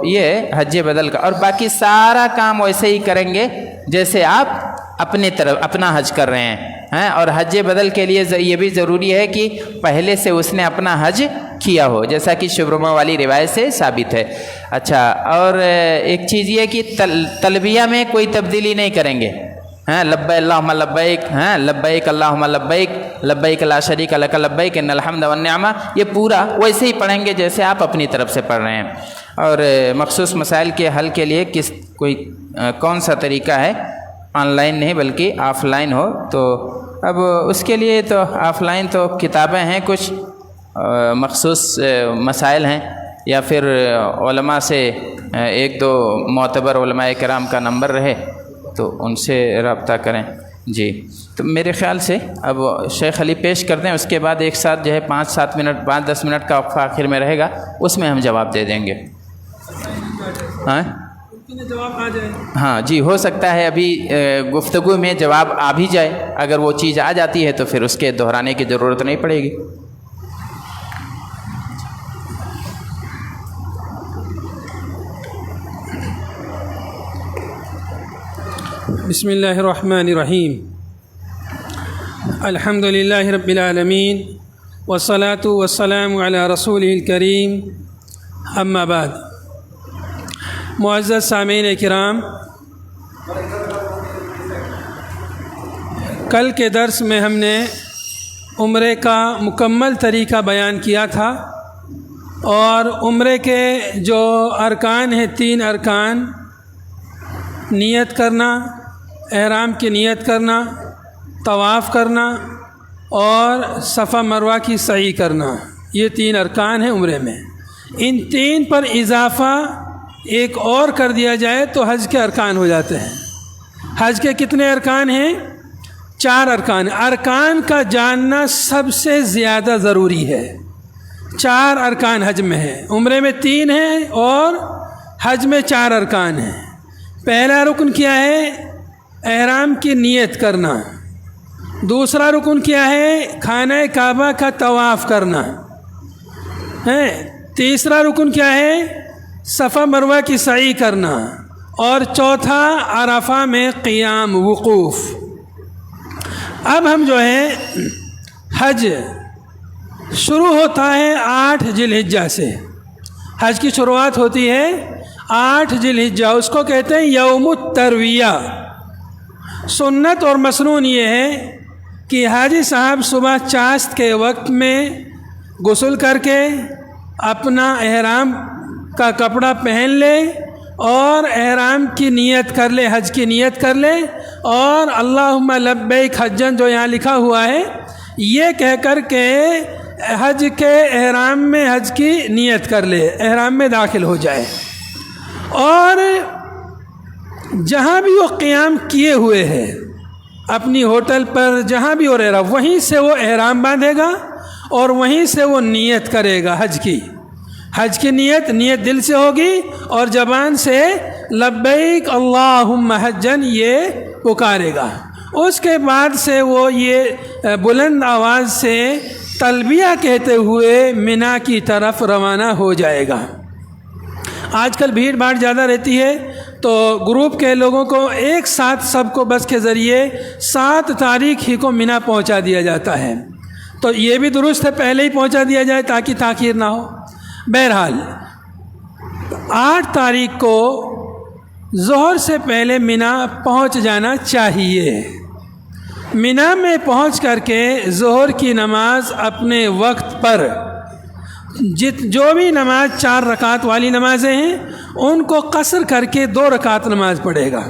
یہ حج بدل کا، اور باقی سارا کام ویسے ہی کریں گے جیسے آپ اپنی طرف اپنا حج کر رہے ہیں، اور حج بدل کے لیے یہ بھی ضروری ہے کہ پہلے سے اس نے اپنا حج کیا ہو، جیسا کہ شبرمہ والی روایت سے ثابت ہے۔ اچھا، اور ایک چیز یہ کہ تلبیہ میں کوئی تبدیلی نہیں کریں گے، لبیک اللہم لبیک، لبیک اللہم لبیک، لبیک لا شریک لک لبیک ان الحمد والنعمہ، یہ پورا ویسے ہی پڑھیں گے جیسے آپ اپنی طرف سے پڑھ رہے ہیں۔ اور مخصوص مسائل کے حل کے لیے کون سا طریقہ ہے؟ آن لائن نہیں بلکہ آف لائن ہو، تو اب اس کے لیے تو آف لائن تو کتابیں ہیں، کچھ مخصوص مسائل ہیں، یا پھر علماء سے ایک دو معتبر علماء کرام کا نمبر رہے تو ان سے رابطہ کریں۔ جی، تو میرے خیال سے اب شیخ علی پیش کر دیں، اس کے بعد ایک ساتھ جو ہے 5-10 منٹ کا وقفہ آخر میں رہے گا، اس میں ہم جواب دے دیں گے۔ جواب آ جائے؟ ہاں جی، ہو سکتا ہے ابھی گفتگو میں جواب آ بھی جائے، اگر وہ چیز آ جاتی ہے تو پھر اس کے دہرانے کی ضرورت نہیں پڑے گی۔ بسم اللہ الرحمن الرحیم، الحمد للہ رب العالمین والصلاة والسلام علی رسولہ الکریم، اما بعد۔ معزز سامعین کرام، کل کے درس میں ہم نے عمرے کا مکمل طریقہ بیان کیا تھا، اور عمرے کے جو ارکان ہیں، 3 ارکان، نیت کرنا، احرام کی نیت کرنا، طواف کرنا اور صفا مروہ کی سعی کرنا، یہ 3 ارکان ہیں عمرے میں۔ ان 3 پر اضافہ ایک اور کر دیا جائے تو حج کے ارکان ہو جاتے ہیں۔ حج کے کتنے ارکان ہیں؟ 4 ارکان۔ ارکان کا جاننا سب سے زیادہ ضروری ہے۔ 4 ارکان حج میں ہیں، عمرے میں 3 ہیں اور حج میں 4 ارکان ہیں۔ پہلا رکن کیا ہے؟ احرام کی نیت کرنا۔ دوسرا رکن کیا ہے؟ خانہ کعبہ کا طواف کرنا ہے۔ تیسرا رکن کیا ہے؟ صفا مروہ کی سعی کرنا۔ اور چوتھا عرفہ میں قیام، وقوف۔ اب ہم جو ہے حج شروع ہوتا ہے 8 ذی الحجہ سے۔ حج کی شروعات ہوتی ہے 8 ذی الحجہ، اس کو کہتے ہیں یوم الترویہ۔ سنت اور مسنون یہ ہے کہ حاجی صاحب صبح چاشت کے وقت میں غسل کر کے اپنا احرام کا کپڑا پہن لے اور احرام کی نیت کر لے، حج کی نیت کر لے، اور اللہم لبیک حجن جو یہاں لکھا ہوا ہے یہ کہہ کر کے حج کے احرام میں حج کی نیت کر لے، احرام میں داخل ہو جائے، اور جہاں بھی وہ قیام کیے ہوئے ہے اپنی ہوٹل پر جہاں بھی وہ رہ رہا وہیں سے وہ احرام باندھے گا اور وہیں سے وہ نیت کرے گا حج کی نیت دل سے ہوگی اور زبان سے لبیک اللہم حجن یہ پکارے گا۔ اس کے بعد سے وہ یہ بلند آواز سے تلبیہ کہتے ہوئے منا کی طرف روانہ ہو جائے گا۔ آج کل بھیڑ بھاڑ زیادہ رہتی ہے تو گروپ کے لوگوں کو ایک ساتھ سب کو بس کے ذریعے 7 تاریخ ہی کو منا پہنچا دیا جاتا ہے، تو یہ بھی درست ہے پہلے ہی پہنچا دیا جائے تاکہ تاخیر نہ ہو۔ بہرحال 8 تاریخ کو ظہر سے پہلے منا پہنچ جانا چاہیے۔ منا میں پہنچ کر کے ظہر کی نماز اپنے وقت پر جو بھی نماز 4 رکعت والی نمازیں ہیں ان کو قصر کر کے 2 رکعت نماز پڑھے گا،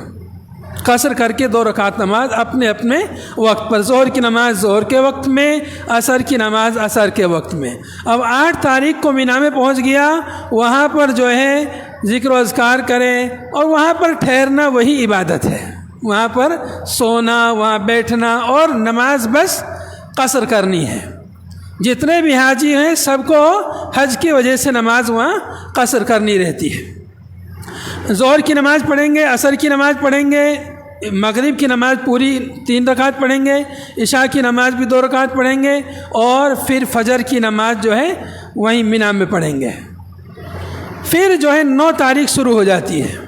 قصر کر کے 2 رکعت نماز اپنے اپنے وقت پر، ظہر کی نماز ظہر کے وقت میں، عصر کی نماز عصر کے وقت میں۔ اب 8 تاریخ کو مینا میں پہنچ گیا، وہاں پر جو ہے ذکر و اذکار کرے، اور وہاں پر ٹھہرنا وہی عبادت ہے، وہاں پر سونا، وہاں بیٹھنا اور نماز بس قصر کرنی ہے۔ جتنے بھی حاجی ہیں سب کو حج کی وجہ سے نماز وہاں قصر کرنی رہتی ہے۔ ظہر کی نماز پڑھیں گے، عصر کی نماز پڑھیں گے، مغرب کی نماز پوری 3 رکعت پڑھیں گے، عشاء کی نماز بھی 2 رکعت پڑھیں گے، اور پھر فجر کی نماز جو ہے وہیں مینا میں پڑھیں گے۔ پھر جو ہے 9 تاریخ شروع ہو جاتی ہے۔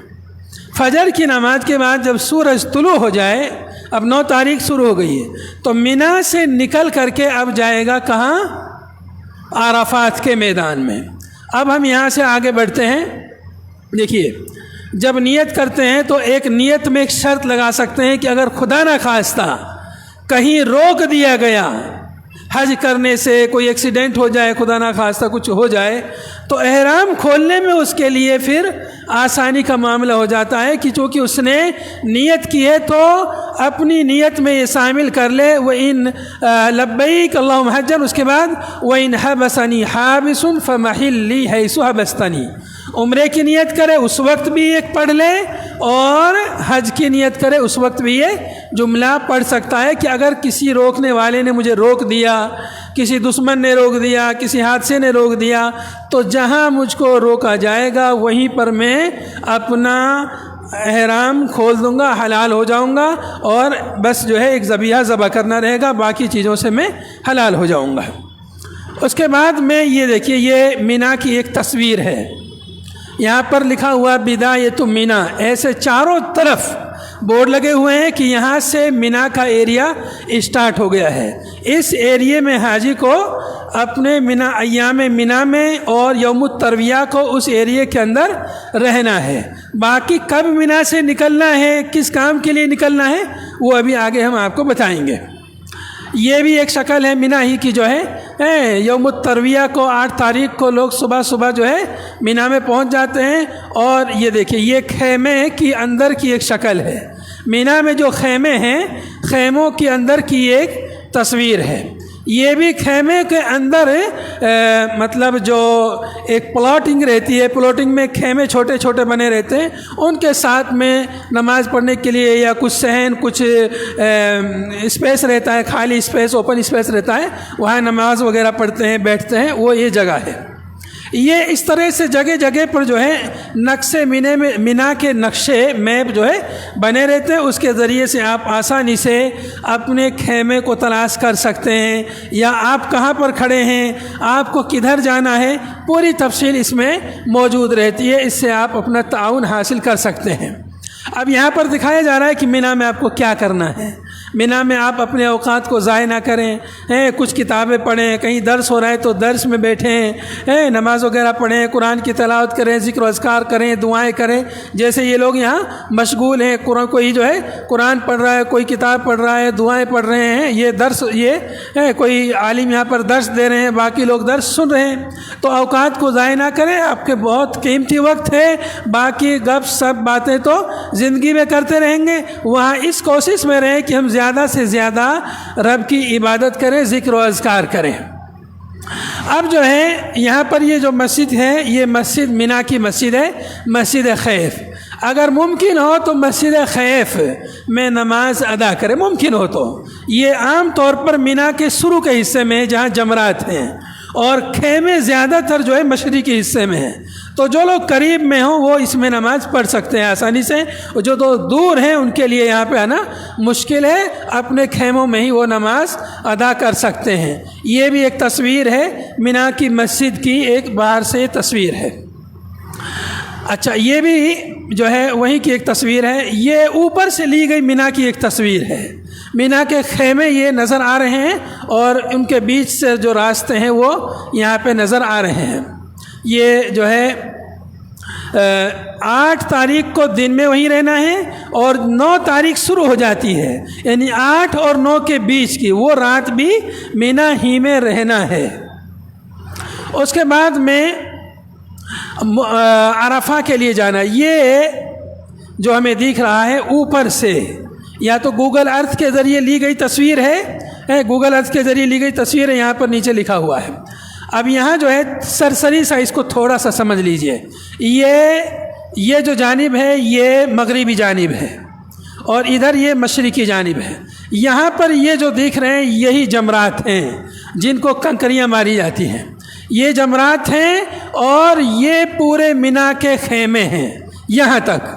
فجر کی نماز کے بعد جب سورج طلوع ہو جائے، اب 9 تاریخ شروع ہو گئی ہے، تو مینا سے نکل کر کے اب جائے گا کہاں؟ عرفات کے میدان میں۔ اب ہم یہاں سے آگے بڑھتے ہیں۔ دیکھیے، جب نیت کرتے ہیں تو ایک نیت میں ایک شرط لگا سکتے ہیں کہ اگر خدا نہ خواستہ کہیں روک دیا گیا حج کرنے سے، کوئی ایکسیڈنٹ ہو جائے، خدا نہ خواستہ کچھ ہو جائے، تو احرام کھولنے میں اس کے لیے پھر آسانی کا معاملہ ہو جاتا ہے کہ چونکہ اس نے نیت کی ہے تو اپنی نیت میں یہ شامل کر لے، وَإِن لبیک اللہم حجن، اس کے بعد وَإِن حَبَسَنِي حَابِسٌ فَمَحِلِّي حَيْثُ حَبَسْتَنِي، عمرے کی نیت کرے اس وقت بھی ایک پڑھ لے، اور حج کی نیت کرے اس وقت بھی یہ جملہ پڑھ سکتا ہے کہ اگر کسی روکنے والے نے مجھے روک دیا، کسی دشمن نے روک دیا، کسی حادثے نے روک دیا، تو جہاں مجھ کو روکا جائے گا وہیں پر میں اپنا احرام کھول دوں گا، حلال ہو جاؤں گا، اور بس جو ہے ایک ذبیحہ ذبح کرنا رہے گا، باقی چیزوں سے میں حلال ہو جاؤں گا۔ اس کے بعد میں یہ دیکھیے، یہ مینا کی ایک تصویر ہے، یہاں پر لکھا ہوا بدایۃ مینا، ایسے چاروں طرف بورڈ لگے ہوئے ہیں کہ یہاں سے مینا کا ایریا اسٹارٹ ہو گیا ہے۔ اس ایریے میں حاجی کو اپنے مینا ایام مینا میں اور یوم الترویہ کو اس ایریے کے اندر رہنا ہے۔ باقی کب مینا سے نکلنا ہے، کس کام کے لیے نکلنا ہے، وہ ابھی آگے ہم آپ کو بتائیں گے۔ یہ بھی ایک شکل ہے مینا ہی کی، جو ہے یوم الترویہ کو 8 تاریخ کو لوگ صبح صبح جو ہے مینا میں پہنچ جاتے ہیں، اور یہ دیکھیں یہ خیمے کی اندر کی ایک شکل ہے۔ مینا میں جو خیمے ہیں، خیموں کے اندر کی ایک تصویر ہے۔ یہ بھی خیمے کے اندر مطلب جو ایک پلاٹنگ رہتی ہے، پلاٹنگ میں خیمے چھوٹے چھوٹے بنے رہتے ہیں، ان کے ساتھ میں نماز پڑھنے کے لیے یا کچھ صحن، کچھ اسپیس رہتا ہے، خالی اسپیس، اوپن اسپیس رہتا ہے، وہاں نماز وغیرہ پڑھتے ہیں، بیٹھتے ہیں، وہ یہ جگہ ہے۔ یہ اس طرح سے جگہ جگہ پر جو ہے نقشے مینا کے نقشے میپ جو ہے بنے رہتے ہیں، اس کے ذریعے سے آپ آسانی سے اپنے خیمے کو تلاش کر سکتے ہیں، یا آپ کہاں پر کھڑے ہیں، آپ کو کدھر جانا ہے، پوری تفصیل اس میں موجود رہتی ہے۔ اس سے آپ اپنا تعاون حاصل کر سکتے ہیں۔ اب یہاں پر دکھایا جا رہا ہے کہ مینا میں آپ کو کیا کرنا ہے۔ مینا میں آپ اپنے اوقات کو ضائع نہ کریں، کچھ کتابیں پڑھیں، کہیں درس ہو رہا ہے تو درس میں بیٹھیں، نماز وغیرہ پڑھیں، قرآن کی تلاوت کریں، ذکر و اذکار کریں، دعائیں کریں۔ جیسے یہ لوگ یہاں مشغول ہیں، کوئی جو ہے قرآن پڑھ رہا ہے، کوئی کتاب پڑھ رہا ہے، دعائیں پڑھ رہے ہیں، یہ درس، یہ کوئی عالم یہاں پر درس دے رہے ہیں، باقی لوگ درس سن رہے ہیں۔ تو اوقات کو ضائع نہ کریں، آپ کے بہت قیمتی وقت ہے، باقی گپ سپ باتیں تو زندگی میں کرتے رہیں گے، وہاں اس کوشش میں رہیں کہ ہم زیادہ سے زیادہ رب کی عبادت کریں، ذکر و اذکار کریں۔ اب جو ہے یہاں پر یہ جو مسجد ہے، یہ مسجد مینا کی مسجد ہے، مسجد خیف۔ اگر ممکن ہو تو مسجد خیف میں نماز ادا کرے، ممکن ہو تو۔ یہ عام طور پر مینا کے شروع کے حصے میں جہاں جمرات ہیں، اور خیمے زیادہ تر جو ہے مشرقی حصے میں ہیں، تو جو لوگ قریب میں ہوں وہ اس میں نماز پڑھ سکتے ہیں آسانی سے، اور جو تو دور ہیں ان کے لیے یہاں پہ آنا مشکل ہے، اپنے خیموں میں ہی وہ نماز ادا کر سکتے ہیں۔ یہ بھی ایک تصویر ہے مینا کی مسجد کی، ایک باہر سے تصویر ہے۔ اچھا، یہ بھی جو ہے وہیں کی ایک تصویر ہے، یہ اوپر سے لی گئی مینا کی ایک تصویر ہے۔ مینا کے خیمے یہ نظر آ رہے ہیں، اور ان کے بیچ سے جو راستے ہیں وہ یہاں پہ نظر آ رہے ہیں۔ یہ جو ہے 8 تاریخ کو دن میں وہیں رہنا ہے، اور 9 تاریخ شروع ہو جاتی ہے، یعنی 8 اور 9 کے بیچ کی وہ رات بھی مینا ہی میں رہنا ہے۔ اس کے بعد میں عرفہ کے لیے جانا۔ یہ جو ہمیں دکھ رہا ہے اوپر سے، یا تو گوگل ارتھ کے ذریعے لی گئی تصویر ہے، گوگل ارتھ کے ذریعے لی گئی تصویر ہے، یہاں پر نیچے لکھا ہوا ہے۔ اب یہاں جو ہے سرسری سا اس کو تھوڑا سا سمجھ لیجئے، یہ جو جانب ہے یہ مغربی جانب ہے، اور ادھر یہ مشرقی جانب ہے۔ یہاں پر یہ جو دیکھ رہے ہیں یہی جمرات ہیں جن کو کنکریاں ماری جاتی ہیں، یہ جمرات ہیں، اور یہ پورے مینا کے خیمے ہیں۔ یہاں تک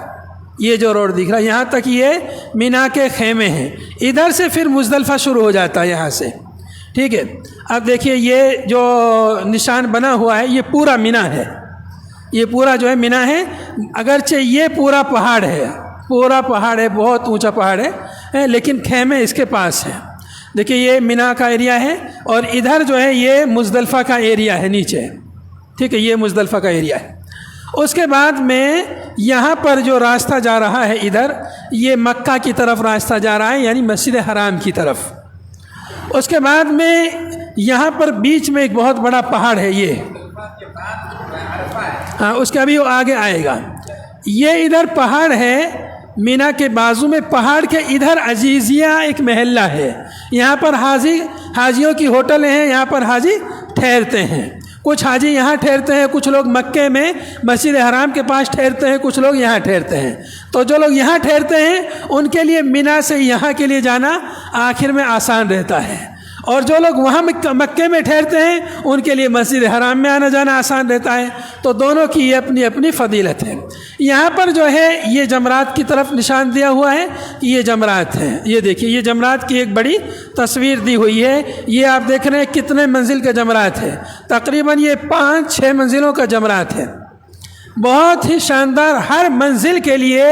یہ جو روڈ دکھ رہا ہے یہاں تک یہ مینا کے خیمے ہیں، ادھر سے پھر مزدلفہ شروع ہو جاتا ہے یہاں سے، ٹھیک ہے۔ اب دیکھیے یہ جو نشان بنا ہوا ہے یہ پورا مینا ہے، یہ پورا جو ہے مینا ہے، اگرچہ یہ پورا پہاڑ ہے، پورا پہاڑ ہے، بہت اونچا پہاڑ ہے، لیکن خیمے اس کے پاس ہیں۔ دیکھیے یہ مینا کا ایریا ہے، اور ادھر جو ہے یہ مزدلفہ کا ایریا ہے نیچے، ٹھیک ہے، یہ مزدلفہ کا ایریا ہے۔ اس کے بعد میں یہاں پر جو راستہ جا رہا ہے ادھر، یہ مکہ کی طرف راستہ جا رہا ہے، یعنی مسجد حرام کی طرف۔ اس کے بعد میں یہاں پر بیچ میں ایک بہت بڑا پہاڑ ہے، یہ ہاں اس کا بھی وہ آگے آئے گا۔ یہ ادھر پہاڑ ہے مینا کے بازو میں، پہاڑ کے ادھر عزیزیہ ایک محلہ ہے، یہاں پر حاجیوں کی ہوٹلیں ہیں، یہاں پر حاجی ٹھہرتے ہیں۔ کچھ حاجی یہاں ٹھہرتے ہیں، کچھ لوگ مکے میں مسجد حرام کے پاس ٹھہرتے ہیں، کچھ لوگ یہاں ٹھہرتے ہیں۔ تو جو لوگ یہاں ٹھہرتے ہیں ان کے لیے مینا سے یہاں کے لیے جانا آخر میں آسان رہتا ہے، اور جو لوگ وہاں مکے میں ٹھہرتے ہیں ان کے لیے مسجد حرام میں آنا جانا آسان رہتا ہے۔ تو دونوں کی یہ اپنی اپنی فضیلت ہے۔ یہاں پر جو ہے یہ جمرات کی طرف نشان دیا ہوا ہے کہ یہ جمرات ہیں، یہ دیکھیے یہ جمرات کی ایک بڑی تصویر دی ہوئی ہے۔ یہ آپ دیکھ رہے ہیں کتنے منزل کا جمرات ہے، تقریباً یہ 5-6 منزلوں کا جمرات ہے، بہت ہی شاندار، ہر منزل کے لیے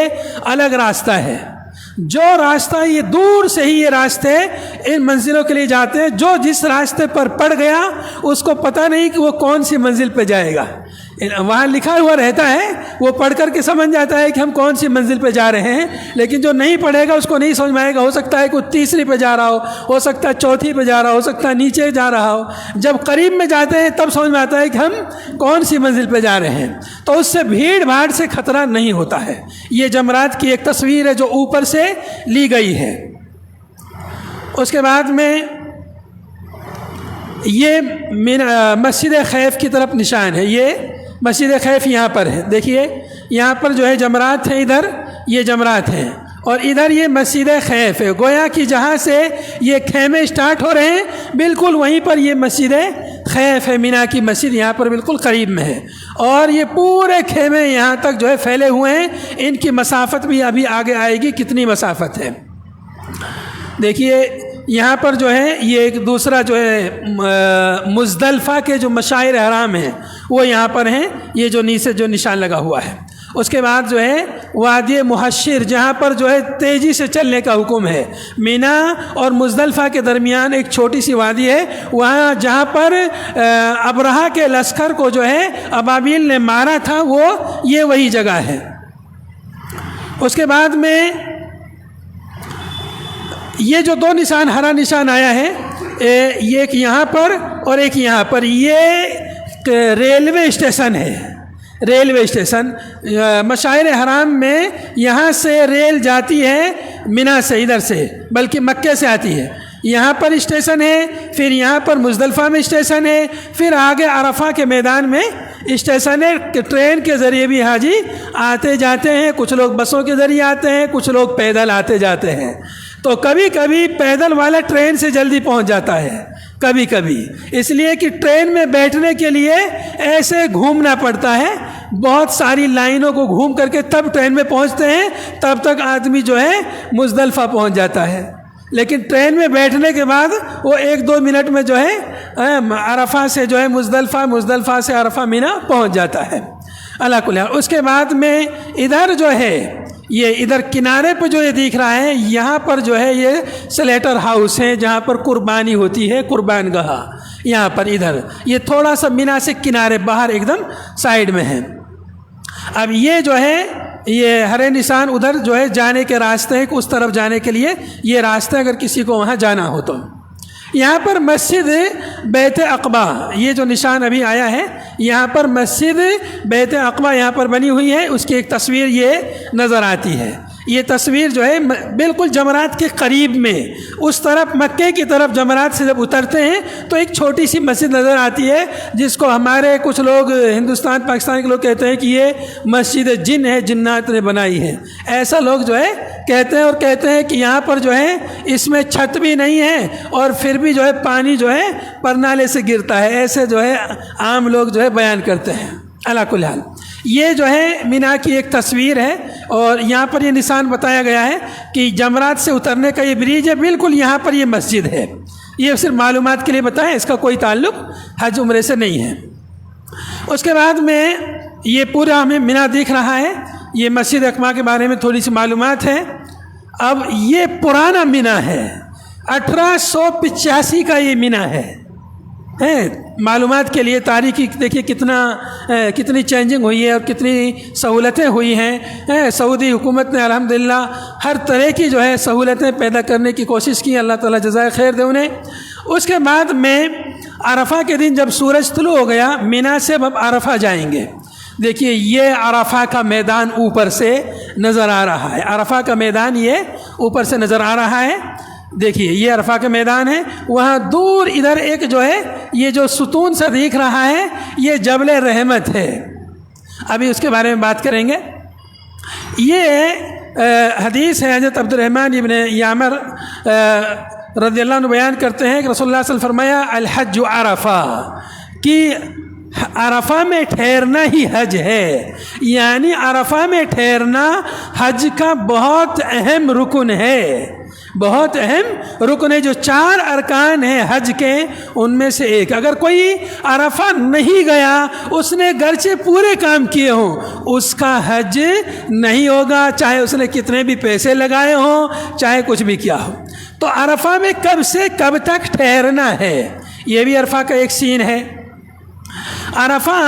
الگ راستہ ہے۔ جو راستہ یہ دور سے ہی یہ راستے ان منزلوں کے لیے جاتے ہیں، جو جس راستے پر پڑ گیا اس کو پتہ نہیں کہ وہ کون سی منزل پہ جائے گا، وہاں لکھا ہوا رہتا ہے، وہ پڑھ کر کے سمجھ جاتا ہے کہ ہم کون سی منزل پہ جا رہے ہیں، لیکن جو نہیں پڑھے گا اس کو نہیں سمجھ میں آئے گا، ہو سکتا ہے کہ وہ تیسری پہ جا رہا ہو سکتا ہے چوتھی پہ جا رہا ہو سکتا ہے نیچے جا رہا ہو۔ جب قریب میں جاتے ہیں تب سمجھ میں آتا ہے کہ ہم کون سی منزل پہ جا رہے ہیں، تو اس سے بھیڑ بھاڑ سے خطرہ نہیں ہوتا ہے۔ یہ جمرات کی ایک تصویر ہے جو اوپر سے لی گئی ہے۔ اس کے بعد میں یہ مسجد خیف کی طرف نشان ہے، یہ مسجد خیف یہاں پر ہے، دیکھیے یہاں پر جو ہے جمرات ہیں، ادھر یہ جمرات ہیں، اور ادھر یہ مسجد خیف ہے، گویا کہ جہاں سے یہ خیمے اسٹارٹ ہو رہے ہیں بالکل وہیں پر یہ مسجد خیف ہے، مینا کی مسجد یہاں پر بالکل قریب میں ہے، اور یہ پورے خیمے یہاں تک جو ہے پھیلے ہوئے ہیں۔ ان کی مسافت بھی ابھی آگے آئے گی کتنی مسافت ہے، دیکھیے یہاں پر جو ہے یہ ایک دوسرا جو ہے مزدلفہ کے جو مشاعر حرام ہیں وہ یہاں پر ہیں، یہ جو نیچے جو نشان لگا ہوا ہے۔ اس کے بعد جو ہے وادی محشر جہاں پر جو ہے تیزی سے چلنے کا حکم ہے. مینا اور مزدلفہ کے درمیان ایک چھوٹی سی وادی ہے, وہاں جہاں پر ابرہہ کے لشکر کو جو ہے ابابیل نے مارا تھا وہ یہ وہی جگہ ہے. اس کے بعد میں یہ جو دو نشان ہرا نشان آیا ہے یہ ایک یہاں پر اور ایک یہاں پر, یہ ریلوے اسٹیشن ہے. ریلوے اسٹیشن مشاعر حرام میں یہاں سے ریل جاتی ہے منا سے, ادھر سے بلکہ مکے سے آتی ہے. یہاں پر اسٹیشن ہے, پھر یہاں پر مزدلفہ میں اسٹیشن ہے, پھر آگے عرفہ کے میدان میں اسٹیشن ہے. ٹرین کے ذریعے بھی حاجی آتے جاتے ہیں, کچھ لوگ بسوں کے ذریعے آتے ہیں, کچھ لوگ پیدل آتے جاتے ہیں. تو کبھی کبھی پیدل والا ٹرین سے جلدی پہنچ جاتا ہے, کبھی کبھی اس لیے کہ ٹرین میں بیٹھنے کے لیے ایسے گھومنا پڑتا ہے, بہت ساری لائنوں کو گھوم کر کے تب ٹرین میں پہنچتے ہیں, تب تک آدمی جو ہے مزدلفہ پہنچ جاتا ہے. لیکن ٹرین میں بیٹھنے کے بعد وہ 1-2 منٹ میں جو ہے عرفہ سے جو ہے مزدلفہ, مزدلفہ سے عرفہ مینا پہنچ جاتا ہے. اللہ کل حال اس کے بعد میں ادھر جو ہے یہ ادھر کنارے پہ جو یہ دیکھ رہا ہے یہاں پر جو ہے یہ سلیٹر ہاؤس ہیں جہاں پر قربانی ہوتی ہے, قربان گاہ یہاں پر ادھر یہ تھوڑا سا مینا سے کنارے باہر ایک دم سائیڈ میں ہے. اب یہ جو ہے یہ ہرے نشان ادھر جو ہے جانے کے راستے ہیں, اس طرف جانے کے لیے یہ راستے اگر کسی کو وہاں جانا ہو تو. یہاں پر مسجد بیت عقبہ یہ جو نشان ابھی آیا ہے یہاں پر مسجد بیت عقبہ یہاں پر بنی ہوئی ہے, اس کی ایک تصویر یہ نظر آتی ہے. یہ تصویر جو ہے بالکل جمرات کے قریب میں اس طرف مکے کی طرف جمرات سے جب اترتے ہیں تو ایک چھوٹی سی مسجد نظر آتی ہے جس کو ہمارے کچھ لوگ ہندوستان پاکستان کے لوگ کہتے ہیں کہ یہ مسجد جن ہے, جنات نے بنائی ہے. ایسا لوگ جو ہے کہتے ہیں, اور کہتے ہیں کہ یہاں پر جو ہے اس میں چھت بھی نہیں ہے اور پھر بھی جو ہے پانی جو ہے پرنالے سے گرتا ہے. ایسے جو ہے عام لوگ جو ہے بیان کرتے ہیں. اللہ کل حال یہ جو ہے مینا کی ایک تصویر ہے, اور یہاں پر یہ نشان بتایا گیا ہے کہ جمرات سے اترنے کا یہ بریج ہے, بالکل یہاں پر یہ مسجد ہے. یہ صرف معلومات کے لیے بتائیں, اس کا کوئی تعلق حج عمرے سے نہیں ہے. اس کے بعد میں یہ پورا ہمیں مینا دکھ رہا ہے. یہ مسجد اقبا کے بارے میں تھوڑی سی معلومات ہے. اب یہ پرانا مینا ہے, 1885 کا یہ مینا ہے. معلومات کے لیے تاریخی دیکھیے کتنی چینجنگ ہوئی ہے اور کتنی سہولتیں ہوئی ہیں. سعودی حکومت نے الحمدللہ ہر طرح کی جو ہے سہولتیں پیدا کرنے کی کوشش کی, اللہ تعالیٰ جزائے خیر دے انہیں. اس کے بعد میں عرفہ کے دن جب سورج طلوع ہو گیا مینا سے اب عرفہ جائیں گے. دیکھیے یہ عرفہ کا میدان اوپر سے نظر آ رہا ہے, عرفہ کا میدان یہ اوپر سے نظر آ رہا ہے. دیکھیے یہ عرفہ کا میدان ہے, وہاں دور ادھر ایک جو ہے یہ جو ستون سا دیکھ رہا ہے یہ جبل رحمت ہے. ابھی اس کے بارے میں بات کریں گے. یہ حدیث ہے حضرت عبد الرحمن ابن یامر رضی اللہ عنہ بیان کرتے ہیں کہ رسول اللہ صلی اللہ علیہ وسلم فرمایا الحج عرفہ, کہ عرفہ میں ٹھہرنا ہی حج ہے. یعنی عرفہ میں ٹھہرنا حج کا بہت اہم رکن ہے, بہت اہم رکن ہے. جو 4 ارکان ہیں حج کے ان میں سے ایک. اگر کوئی عرفہ نہیں گیا, اس نے گرچہ پورے کام کیے ہوں, اس کا حج نہیں ہوگا, چاہے اس نے کتنے بھی پیسے لگائے ہوں, چاہے کچھ بھی کیا ہو. تو عرفہ میں کب سے کب تک ٹھہرنا ہے, یہ بھی عرفہ کا ایک سین ہے. عرفہ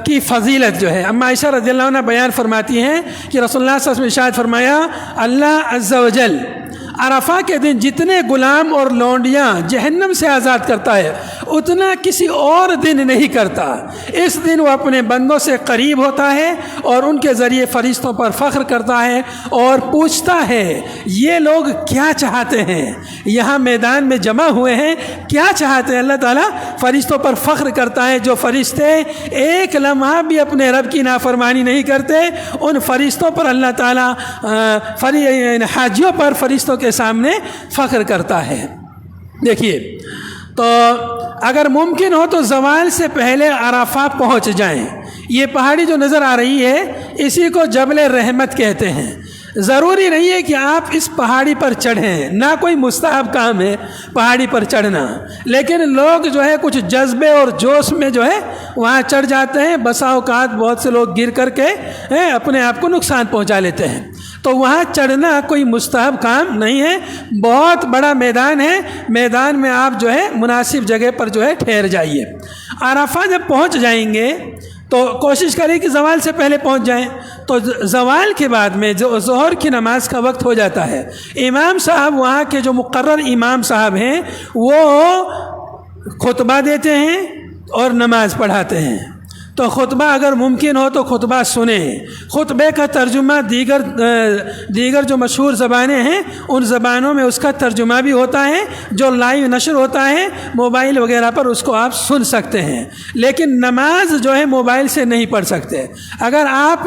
کی فضیلت جو ہے اما عائشہ رضی اللہ عنہ بیان فرماتی ہیں کہ رسول اللہ صلی اللہ علیہ وسلم ارشاد فرمایا اللہ عز و جل عرفہ کے دن جتنے غلام اور لونڈیاں جہنم سے آزاد کرتا ہے اتنا کسی اور دن نہیں کرتا. اس دن وہ اپنے بندوں سے قریب ہوتا ہے اور ان کے ذریعے فرشتوں پر فخر کرتا ہے اور پوچھتا ہے یہ لوگ کیا چاہتے ہیں, یہاں میدان میں جمع ہوئے ہیں کیا چاہتے ہیں. اللہ تعالیٰ فرشتوں پر فخر کرتا ہے. جو فرشتے ایک لمحہ بھی اپنے رب کی نافرمانی نہیں کرتے, ان فرشتوں پر اللہ تعالیٰ حاجیوں پر فرشتوں کے سامنے فخر کرتا ہے. دیکھیے تو اگر ممکن ہو تو زوال سے پہلے عرفہ پہنچ جائیں. یہ پہاڑی جو نظر آ رہی ہے اسی کو جبل رحمت کہتے ہیں. ضروری نہیں ہے کہ آپ اس پہاڑی پر چڑھیں، نہ کوئی مستحب کام ہے پہاڑی پر چڑھنا، لیکن لوگ جو ہے کچھ جذبے اور جوش میں جو ہے وہاں چڑھ جاتے ہیں، بسا اوقات بہت سے لوگ گر کر کے اپنے آپ کو نقصان پہنچا لیتے ہیں، تو وہاں چڑھنا کوئی مستحب کام نہیں ہے، بہت بڑا میدان ہے، میدان میں آپ جو ہے مناسب جگہ پر جو ہے ٹھہر جائیے۔ عرفہ جب پہنچ جائیں گے تو کوشش کریں کہ زوال سے پہلے پہنچ جائیں، تو زوال کے بعد میں جو ظہر کی نماز کا وقت ہو جاتا ہے، امام صاحب وہاں کے جو مقرر امام صاحب ہیں وہ خطبہ دیتے ہیں اور نماز پڑھاتے ہیں، تو خطبہ اگر ممکن ہو تو خطبہ سنیں، خطبے کا ترجمہ دیگر جو مشہور زبانیں ہیں ان زبانوں میں اس کا ترجمہ بھی ہوتا ہے، جو لائیو نشر ہوتا ہے موبائل وغیرہ پر اس کو آپ سن سکتے ہیں، لیکن نماز جو ہے موبائل سے نہیں پڑھ سکتے۔ اگر آپ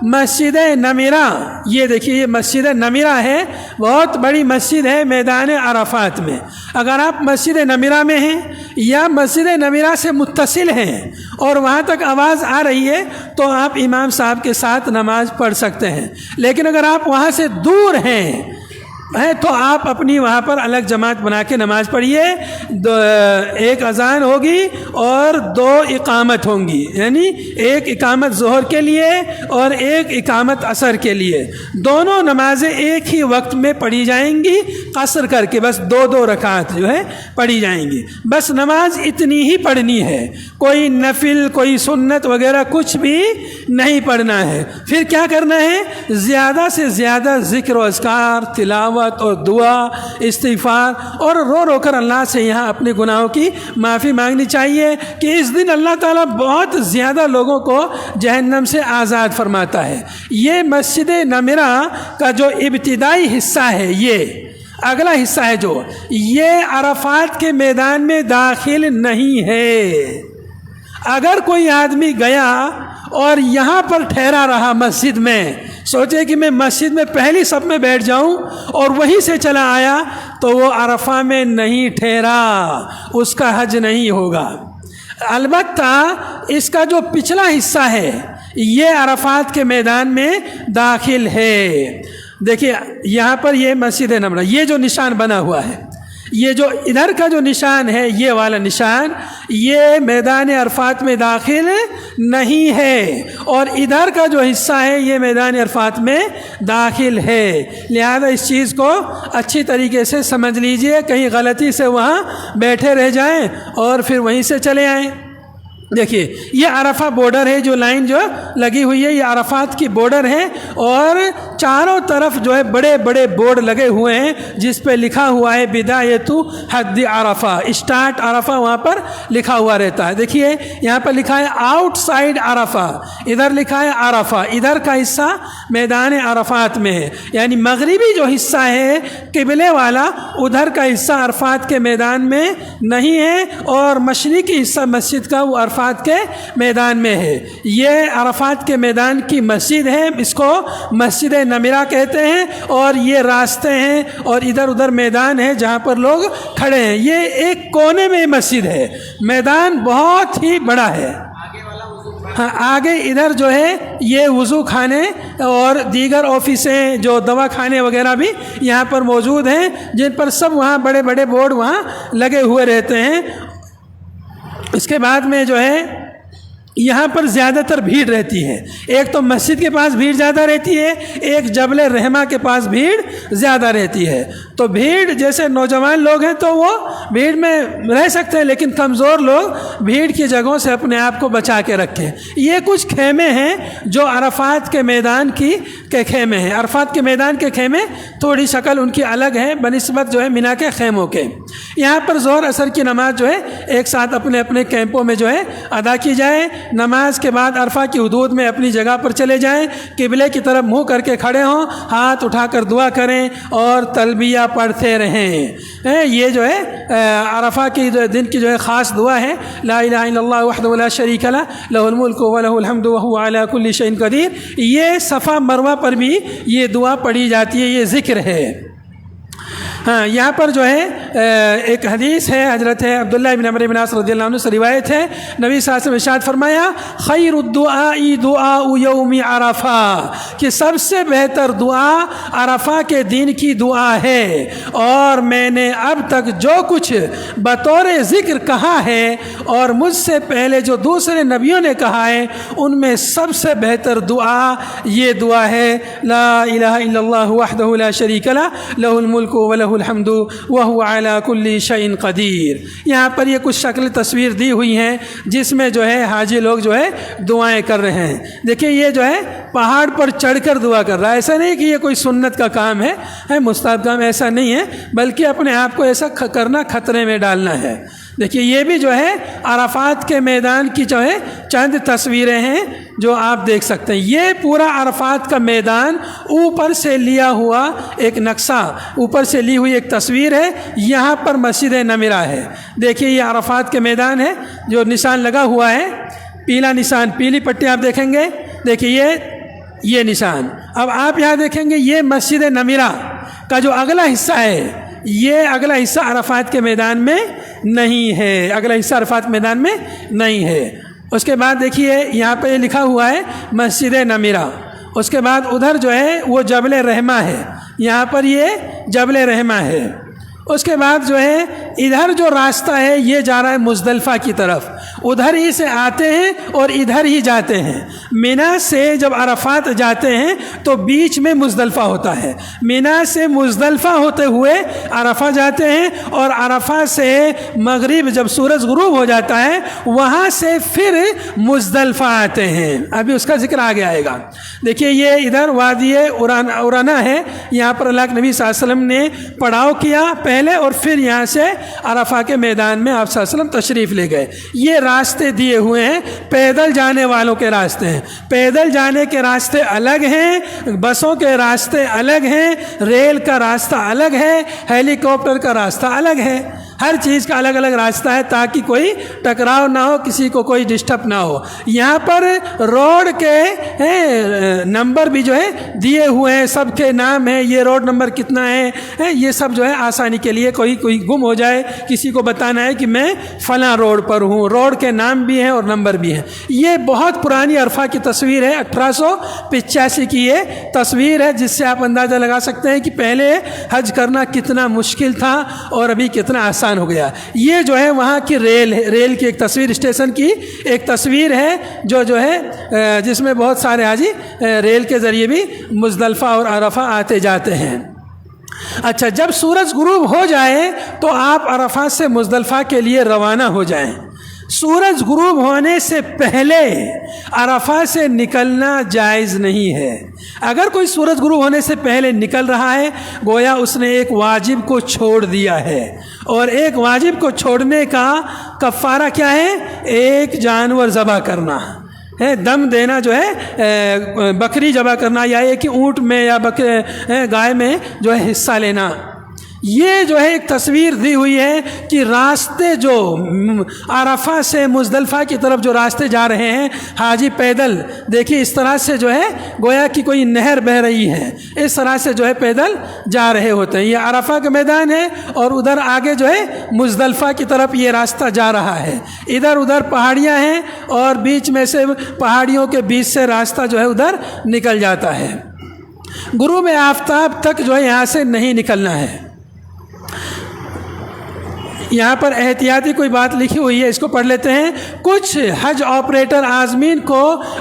مسجد نمیرہ، یہ دیکھیے یہ مسجد نمیرہ ہے، بہت بڑی مسجد ہے میدان عرفات میں، اگر آپ مسجد نمیرہ میں ہیں یا مسجد نمیرہ سے متصل ہیں اور وہاں تک آواز آ رہی ہے تو آپ امام صاحب کے ساتھ نماز پڑھ سکتے ہیں، لیکن اگر آپ وہاں سے دور ہیں تو آپ اپنی وہاں پر الگ جماعت بنا کے نماز پڑھیے، ایک اذان ہوگی اور 2 اقامت ہوں گی، یعنی ایک اقامت ظہر کے لیے اور ایک اقامت عصر کے لیے، دونوں نمازیں ایک ہی وقت میں پڑھی جائیں گی، قصر کر کے بس 2 رکعت جو ہے پڑھی جائیں گی، بس نماز اتنی ہی پڑھنی ہے، کوئی نفل کوئی سنت وغیرہ کچھ بھی نہیں پڑھنا ہے۔ پھر کیا کرنا ہے؟ زیادہ سے زیادہ ذکر و اذکار، تلاوت اور دعا، استغفار، اور رو رو کر اللہ سے یہاں اپنے گناہوں کی معافی مانگنی چاہیے کہ اس دن اللہ تعالیٰ بہت زیادہ لوگوں کو جہنم سے آزاد فرماتا ہے۔ یہ مسجد نمیرہ کا جو ابتدائی حصہ ہے، یہ اگلا حصہ ہے جو یہ عرفات کے میدان میں داخل نہیں ہے۔ اگر کوئی آدمی گیا اور یہاں پر ٹھہرا رہا مسجد میں، سوچے کہ میں مسجد میں پہلی صف میں بیٹھ جاؤں اور وہیں سے چلا آیا، تو وہ عرفہ میں نہیں ٹھہرا، اس کا حج نہیں ہوگا۔ البتہ اس کا جو پچھلا حصہ ہے یہ عرفات کے میدان میں داخل ہے۔ دیکھیے یہاں پر یہ مسجد نمیرہ، یہ جو نشان بنا ہوا ہے، یہ جو ادھر کا جو نشان ہے، یہ والا نشان، یہ میدان عرفات میں داخل نہیں ہے، اور ادھر کا جو حصہ ہے یہ میدان عرفات میں داخل ہے، لہذا اس چیز کو اچھی طریقے سے سمجھ لیجئے، کہیں غلطی سے وہاں بیٹھے رہ جائیں اور پھر وہیں سے چلے آئیں۔ دیکھیے یہ عرفہ بارڈر ہے، جو لائن جو لگی ہوئی ہے یہ عرفات کی بارڈر ہے، اور چاروں طرف جو ہے بڑے بڑے بورڈ لگے ہوئے ہیں جس پہ لکھا ہوا ہے بدایت حد عرفہ، اسٹارٹ عرفہ وہاں پر لکھا ہوا رہتا ہے۔ دیکھیے یہاں پر لکھا ہے آؤٹ سائڈ عرفہ، ادھر لکھا ہے عرفہ، ادھر کا حصہ میدان عرفات میں ہے، یعنی مغربی جو حصہ ہے قبلے والا، ادھر کا حصہ عرفات کے میدان میں نہیں ہے، اور مشرقی حصہ مسجد کا وہ عرفات کے میدان میں ہے۔ یہ عرفات کے میدان کی مسجد ہے، اس کو مسجد نمیرہ کہتے ہیں، اور یہ راستے ہیں اور ادھر ادھر میدان ہے جہاں پر لوگ کھڑے ہیں۔ یہ ایک کونے میں مسجد ہے، میدان بہت ہی بڑا ہے۔ ہاں آگے ادھر جو ہے یہ وضو خانے اور دیگر آفسیں، جو دوا خانے وغیرہ بھی یہاں پر موجود ہیں، جن پر سب وہاں بڑے بڑے بورڈ وہاں لگے ہوئے رہتے ہیں۔ اس کے بعد میں جو ہے یہاں پر زیادہ تر بھیڑ رہتی ہے، ایک تو مسجد کے پاس بھیڑ زیادہ رہتی ہے، ایک جبل رحمہ کے پاس بھیڑ زیادہ رہتی ہے۔ تو بھیڑ جیسے نوجوان لوگ ہیں تو وہ بھیڑ میں رہ سکتے ہیں، لیکن کمزور لوگ بھیڑ کی جگہوں سے اپنے آپ کو بچا کے رکھیں۔ یہ کچھ خیمے ہیں جو عرفات کے میدان کے خیمے ہیں۔ عرفات کے میدان کے خیمے تھوڑی شکل ان کی الگ ہے بنسبت جو ہے مینا کے خیموں کے۔ یہاں پر ظہر عصر کی نماز جو ہے ایک ساتھ اپنے اپنے کیمپوں میں جو ہے ادا کی جائے۔ نماز کے بعد عرفہ کی حدود میں اپنی جگہ پر چلے جائیں، قبلے کی طرف منہ کر کے کھڑے ہوں، ہاتھ اٹھا کر دعا کریں اور تلبیہ پڑھتے رہیں۔ یہ جو ہے عرفہ کی دن کی جو ہے خاص دعا ہے، لا الہ الا اللہ وحدہ لا شریک لہ لہ الملک ولہ الحمد وہو علی کل شیء قدیر۔ یہ صفا مروہ پر بھی یہ دعا پڑھی جاتی ہے، یہ ذکر ہے۔ ہاں یہاں پر جو ہے ایک حدیث ہے، حضرت عبداللہ بن عمرو بن عاص رضی اللہ عنہ سے روایت ہے، نبی صلی اللہ علیہ وسلم ارشاد فرمایا خیر الدعاء دعاء یوم عرفہ، کہ سب سے بہتر دعا عرفہ کے دن کی دعا ہے، اور میں نے اب تک جو کچھ بطور ذکر کہا ہے اور مجھ سے پہلے جو دوسرے نبیوں نے کہا ہے ان میں سب سے بہتر دعا یہ دعا ہے، لا الہ الا اللہ وحدہ لا شریک لہ لہ الملک ولہ الحمد وہو علی کل شیء قدیر۔ یہاں پر یہ کچھ شکل تصویر دی ہوئی ہیں جس میں جو ہے حاجی لوگ جو ہے دعائیں کر رہے ہیں۔ دیکھیں یہ جو ہے پہاڑ پر چڑھ کر دعا کر رہا ہے، ایسا نہیں کہ یہ کوئی سنت کا کام ہے مستحب کام، ایسا نہیں ہے، بلکہ اپنے آپ کو ایسا کرنا خطرے میں ڈالنا ہے۔ دیکھیے یہ بھی جو ہے عرفات کے میدان کی جو ہے چند تصویریں ہیں جو آپ دیکھ سکتے ہیں۔ یہ پورا عرفات کا میدان اوپر سے لیا ہوا ایک نقشہ، اوپر سے لی ہوئی ایک تصویر ہے۔ یہاں پر مسجد نمرہ ہے، دیکھیے یہ عرفات کے میدان ہے، جو نشان لگا ہوا ہے پیلا نشان، پیلی پٹی آپ دیکھیں گے، دیکھیے یہ نشان۔ اب آپ یہاں دیکھیں گے یہ مسجد نمرہ کا جو اگلا حصہ ہے، یہ اگلا حصہ عرفات کے میدان میں نہیں ہے، اگلا حصہ عرفات میدان میں نہیں ہے۔ اس کے بعد دیکھیے یہاں پہ لکھا ہوا ہے مسجد نمرہ، اس کے بعد ادھر جو ہے وہ جبل رحمہ ہے، یہاں پر یہ جبل رحمہ ہے۔ اس کے بعد جو ہے ادھر جو راستہ ہے یہ جا رہا ہے مزدلفہ کی طرف، ادھر ہی سے آتے ہیں اور ادھر ہی جاتے ہیں۔ مینا سے جب عرفات جاتے ہیں تو بیچ میں مزدلفہ ہوتا ہے، مینا سے مزدلفہ ہوتے ہوئے عرفہ جاتے ہیں، اور عرفہ سے مغرب جب سورج غروب ہو جاتا ہے وہاں سے پھر مزدلفہ آتے ہیں۔ ابھی اس کا ذکر آگے آئے گا۔ دیکھیے یہ ادھر وادی عرانا ہے، یہاں پر اللہ کے نبی صلی اللہ علیہ وسلم نے پڑاؤ کیا پہلے، اور پھر یہاں سے عرفہ کے میدان میں آپ صلی اللہ علیہ وسلم تشریف لے گئے۔ یہ راستے دیے ہوئے ہیں، پیدل جانے والوں کے راستے ہیں، پیدل جانے کے راستے الگ ہیں، بسوں کے راستے الگ ہیں، ریل کا راستہ الگ ہے، ہیلی کاپٹر کا راستہ الگ ہے، ہر چیز کا الگ الگ راستہ ہے تاکہ کوئی ٹکراؤ نہ ہو، کسی کو کوئی ڈسٹرب نہ ہو۔ یہاں پر روڈ کے نمبر بھی جو ہے دیے ہوئے ہیں، سب کے نام ہیں، یہ روڈ نمبر کتنا ہے، یہ سب جو ہے آسانی کے لیے، کوئی گم ہو جائے کسی کو بتانا ہے کہ میں فلاں روڈ پر ہوں، روڈ کے نام بھی ہیں اور نمبر بھی ہیں۔ یہ بہت پرانی عرفہ کی تصویر ہے، 1885 کی یہ تصویر ہے، جس سے آپ اندازہ لگا سکتے ہیں کہ پہلے حج کرنا کتنا مشکل تھا اور ابھی کتنا آسان ہو گیا۔ یہ جو ہے وہاں کی ریل کی ایک تصویر، اسٹیشن کی ایک تصویر ہے جو ہے جس میں بہت سارے حاجی ریل کے ذریعے بھی مزدلفہ اور عرفہ آتے جاتے ہیں۔ اچھا، جب سورج غروب ہو جائے تو آپ عرفات سے مزدلفہ کے لیے روانہ ہو جائیں۔ سورج غروب ہونے سے پہلے عرفات سے نکلنا جائز نہیں ہے۔ اگر کوئی سورج غروب ہونے سے پہلے نکل رہا ہے گویا اس نے ایک واجب کو چھوڑ دیا ہے، اور ایک واجب کو چھوڑنے کا کفارہ کیا ہے؟ ایک جانور ذبح کرنا ہے، دم دینا جو ہے، بکری ذبح کرنا، یا ایک اونٹ میں یا گائے میں جو ہے حصہ لینا۔ یہ جو ہے ایک تصویر دی ہوئی ہے کہ راستے جو عرفہ سے مزدلفہ کی طرف جو راستے جا رہے ہیں حاجی پیدل، دیکھیے اس طرح سے جو ہے گویا کہ کوئی نہر بہہ رہی ہے، اس طرح سے جو ہے پیدل جا رہے ہوتے ہیں۔ یہ عرفہ کا میدان ہے اور ادھر آگے جو ہے مزدلفہ کی طرف یہ راستہ جا رہا ہے، ادھر ادھر پہاڑیاں ہیں اور بیچ میں سے پہاڑیوں کے بیچ سے راستہ جو ہے ادھر نکل جاتا ہے۔ غروب آفتاب تک جو ہے یہاں سے نہیں نکلنا ہے۔ یہاں پر احتیاطی کوئی بات لکھی ہوئی ہے، اس کو پڑھ لیتے ہیں۔ کچھ حج آپریٹر عازمین کو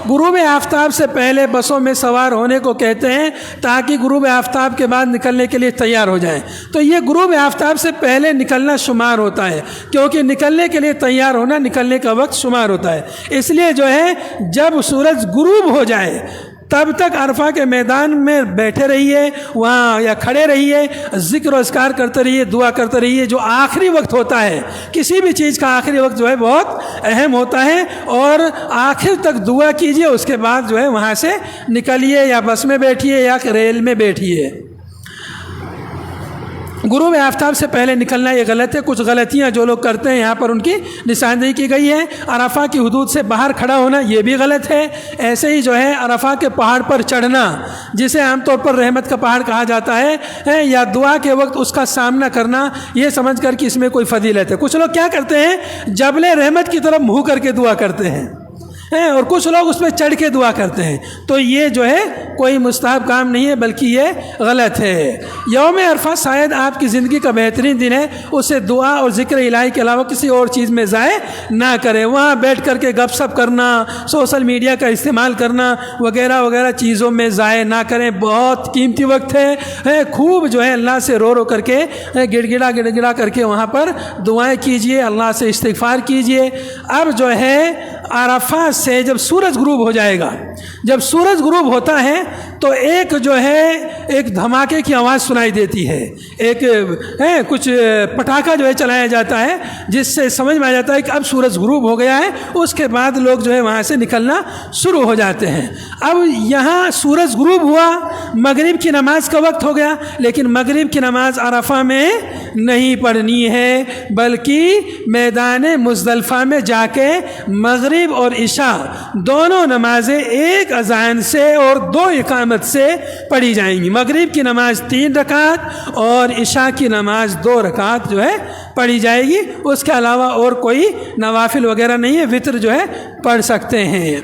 غروب آفتاب سے پہلے بسوں میں سوار ہونے کو کہتے ہیں تاکہ غروب آفتاب کے بعد نکلنے کے لیے تیار ہو جائیں۔ تو یہ غروب آفتاب سے پہلے نکلنا شمار ہوتا ہے، کیونکہ نکلنے کے لیے تیار ہونا نکلنے کا وقت شمار ہوتا ہے۔ اس لیے جو ہے جب سورج غروب ہو جائے تب تک عرفہ کے میدان میں بیٹھے رہیے، وہاں یا کھڑے رہیے، ذکر و اذکار کرتے رہیے، دعا کرتے رہیے۔ جو آخری وقت ہوتا ہے، کسی بھی چیز کا آخری وقت جو ہے بہت اہم ہوتا ہے، اور آخر تک دعا کیجئے، اس کے بعد جو ہے وہاں سے نکلیے، یا بس میں بیٹھیے یا ریل میں بیٹھیے۔ غروب آفتاب سے پہلے نکلنا یہ غلط ہے. کچھ غلطیاں جو لوگ کرتے ہیں یہاں پر ان کی نشاندہی کی گئی ہے. عرفہ کی حدود سے باہر کھڑا ہونا یہ بھی غلط ہے. ایسے ہی جو ہے عرفہ کے پہاڑ پر چڑھنا جسے عام طور پر رحمت کا پہاڑ کہا جاتا ہے یا دعا کے وقت اس کا سامنا کرنا یہ سمجھ کر کہ اس میں کوئی فضیلت ہے. کچھ لوگ کیا کرتے ہیں جبل رحمت کی طرف منہ کر کے دعا کرتے ہیں اور کچھ لوگ اس پہ چڑھ کے دعا کرتے ہیں. تو یہ جو ہے کوئی مستحب کام نہیں ہے بلکہ یہ غلط ہے. یوم عرفہ شاید آپ کی زندگی کا بہترین دن ہے. اسے دعا اور ذکر الہی کے علاوہ کسی اور چیز میں ضائع نہ کریں. وہاں بیٹھ کر کے گپ سپ کرنا, سوشل میڈیا کا استعمال کرنا وغیرہ وغیرہ چیزوں میں ضائع نہ کریں. بہت قیمتی وقت ہے. خوب جو ہے اللہ سے رو رو کر کے گڑ گڑا کر کے وہاں پر دعائیں کیجئے, اللہ سے استغفار کیجئے. اب جو ہے عرفہ سے جب سورج غروب ہو جائے گا, جب سورج غروب ہوتا ہے تو ایک جو ہے ایک دھماکے کی آواز سنائی دیتی ہے, ایک کچھ پٹاخہ جو ہے چلایا جاتا ہے جس سے سمجھ میں آ جاتا ہے کہ اب سورج غروب ہو گیا ہے. اس کے بعد لوگ جو ہے وہاں سے نکلنا شروع ہو جاتے ہیں. اب یہاں سورج غروب ہوا, مغرب کی نماز کا وقت ہو گیا, لیکن مغرب کی نماز عرفہ میں نہیں پڑھنی ہے بلکہ میدان مزدلفہ میں جا کے مغرب اور عشاء دونوں نمازیں ایک اذان سے اور 2 اقامت سے پڑھی جائیں گی. مغرب کی نماز 3 رکعت اور عشاء کی نماز 2 رکعت جو ہے پڑھی جائے گی. اس کے علاوہ اور کوئی نوافل وغیرہ نہیں ہے. وطر جو ہے پڑھ سکتے ہیں.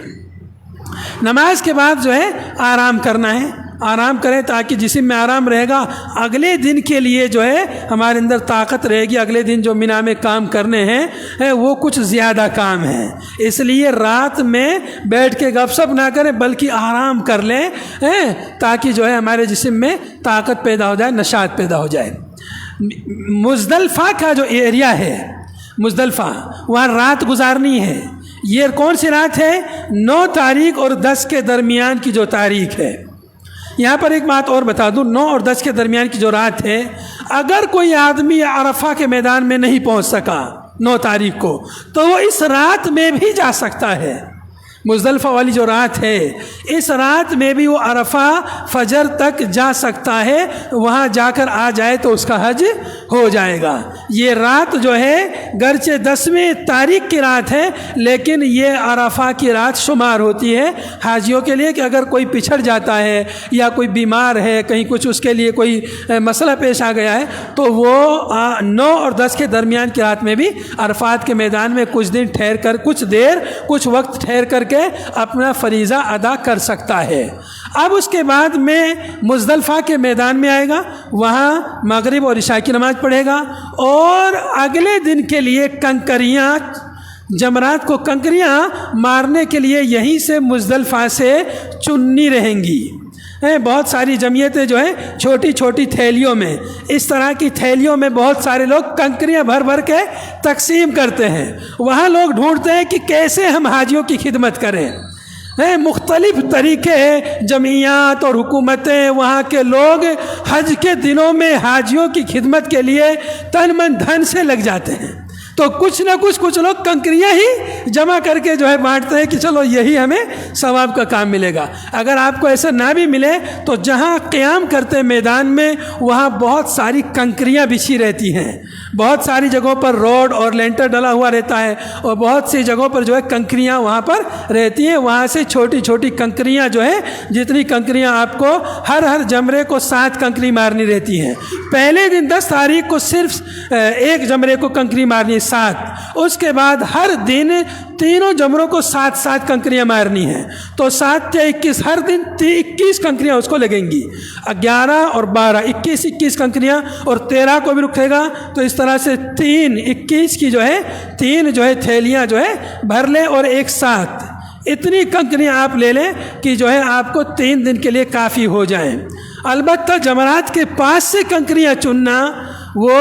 نماز کے بعد جو ہے آرام کرنا ہے. آرام کریں تاکہ جسم میں آرام رہے گا. اگلے دن کے لیے جو ہے ہمارے اندر طاقت رہے گی. اگلے دن جو مینا میں کام کرنے ہیں وہ کچھ زیادہ کام ہیں. اس لیے رات میں بیٹھ کے گپ سپ نہ کریں بلکہ آرام کر لیں تاکہ جو ہے ہمارے جسم میں طاقت پیدا ہو جائے, نشاط پیدا ہو جائے. مزدلفہ کا جو ایریا ہے, مزدلفہ وہاں رات گزارنی ہے. یہ کون سی رات ہے؟ 9 تاریخ اور 10 کے درمیان کی جو تاریخ ہے. یہاں پر ایک بات اور بتا دوں, 9 اور 10 کے درمیان کی جو رات ہے, اگر کوئی آدمی عرفہ کے میدان میں نہیں پہنچ سکا 9 تاریخ کو تو وہ اس رات میں بھی جا سکتا ہے. مزدلفہ والی جو رات ہے اس رات میں بھی وہ عرفہ فجر تک جا سکتا ہے. وہاں جا کر آ جائے تو اس کا حج ہو جائے گا. یہ رات جو ہے گرچہ 10ویں تاریخ کی رات ہے لیکن یہ عرفہ کی رات شمار ہوتی ہے حاجیوں کے لیے کہ اگر کوئی پچھڑ جاتا ہے یا کوئی بیمار ہے, کہیں کچھ اس کے لیے کوئی مسئلہ پیش آ گیا ہے تو وہ 9 اور 10 کے درمیان کی رات میں بھی عرفات کے میدان میں کچھ دن ٹھہر کر, کچھ وقت ٹھہر کر کے اپنا فریضہ ادا کر سکتا ہے. اب اس کے بعد میں مزدلفہ کے میدان میں آئے گا, وہاں مغرب اور عشاء کی نماز پڑھے گا اور اگلے دن کے لیے کنکریاں, جمرات کو کنکریاں مارنے کے لیے یہیں سے مزدلفہ سے چننی رہیں گی. بہت ساری جمعیتیں جو ہیں چھوٹی چھوٹی تھیلیوں میں, اس طرح کی تھیلیوں میں بہت سارے لوگ کنکریاں بھر بھر کے تقسیم کرتے ہیں. وہاں لوگ ڈھونڈتے ہیں کہ کیسے ہم حاجیوں کی خدمت کریں. مختلف طریقے ہیں, جمعیات اور حکومتیں, وہاں کے لوگ حج کے دنوں میں حاجیوں کی خدمت کے لیے تن من دھن سے لگ جاتے ہیں. تو کچھ نہ کچھ لوگ کنکریاں ہی جمع کر کے جو ہے بانٹتے ہیں کہ چلو یہی ہمیں ثواب کا کام ملے گا. اگر آپ کو ایسا نہ بھی ملے تو جہاں قیام کرتے ہیں میدان میں وہاں بہت ساری کنکریاں بچھی رہتی ہیں. بہت ساری جگہوں پر روڈ اور لینٹر ڈلا ہوا رہتا ہے اور بہت سی جگہوں پر جو ہے کنکریاں وہاں پر رہتی ہیں. وہاں سے چھوٹی چھوٹی کنکریاں جو ہے, جتنی کنکریاں آپ کو ہر جمرے کو 7 کنکری مارنی رہتی ہیں. پہلے دن 10 تاریخ کو صرف ایک جمرے کو کنکری مارنی 7. اس کے بعد ہر دن تینوں جمروں کو 7 کنکریاں مارنی ہیں. تو 7 یا 21 ہر دن 21 کنکریاں اس کو لگیں گی. 11 اور 12 21 کنکریاں اور 13 کو بھی رکھے گا. تو اس طرح سے 21 کی جو ہے 3 جو ہے تھیلیاں جو ہے بھر لیں اور ایک ساتھ اتنی کنکریاں آپ لے لیں کہ جو ہے آپ کو 3 دن کے لیے کافی ہو جائیں. البتہ جمرات کے پاس سے کنکریاں چننا وہ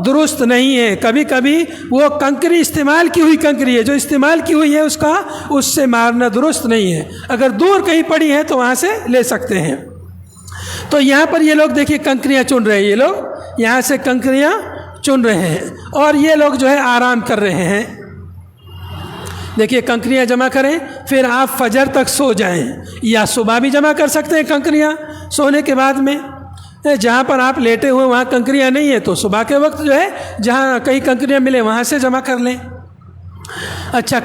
درست نہیں ہے. کبھی کبھی وہ کنکری استعمال کی ہوئی کنکری ہے, جو استعمال کی ہوئی ہے اس سے مارنا درست نہیں ہے. اگر دور کہیں پڑی ہے تو وہاں سے لے سکتے ہیں. تو یہاں پر یہ لوگ دیکھیے کنکریاں چن رہے ہیں, یہ لوگ یہاں سے کنکریاں چن رہے ہیں اور یہ لوگ جو ہے آرام کر رہے ہیں. دیکھیے کنکریاں جمع کریں, پھر آپ فجر تک سو جائیں یا صبح بھی جمع کر سکتے ہیں کنکریاں سونے کے بعد میں. جہاں پر آپ لیٹے ہوئے وہاں کنکریاں نہیں ہیں تو صبح کے وقت جو ہے جہاں کہیں کنکریاں ملے وہاں سے جمع کر لیں۔ اچھا،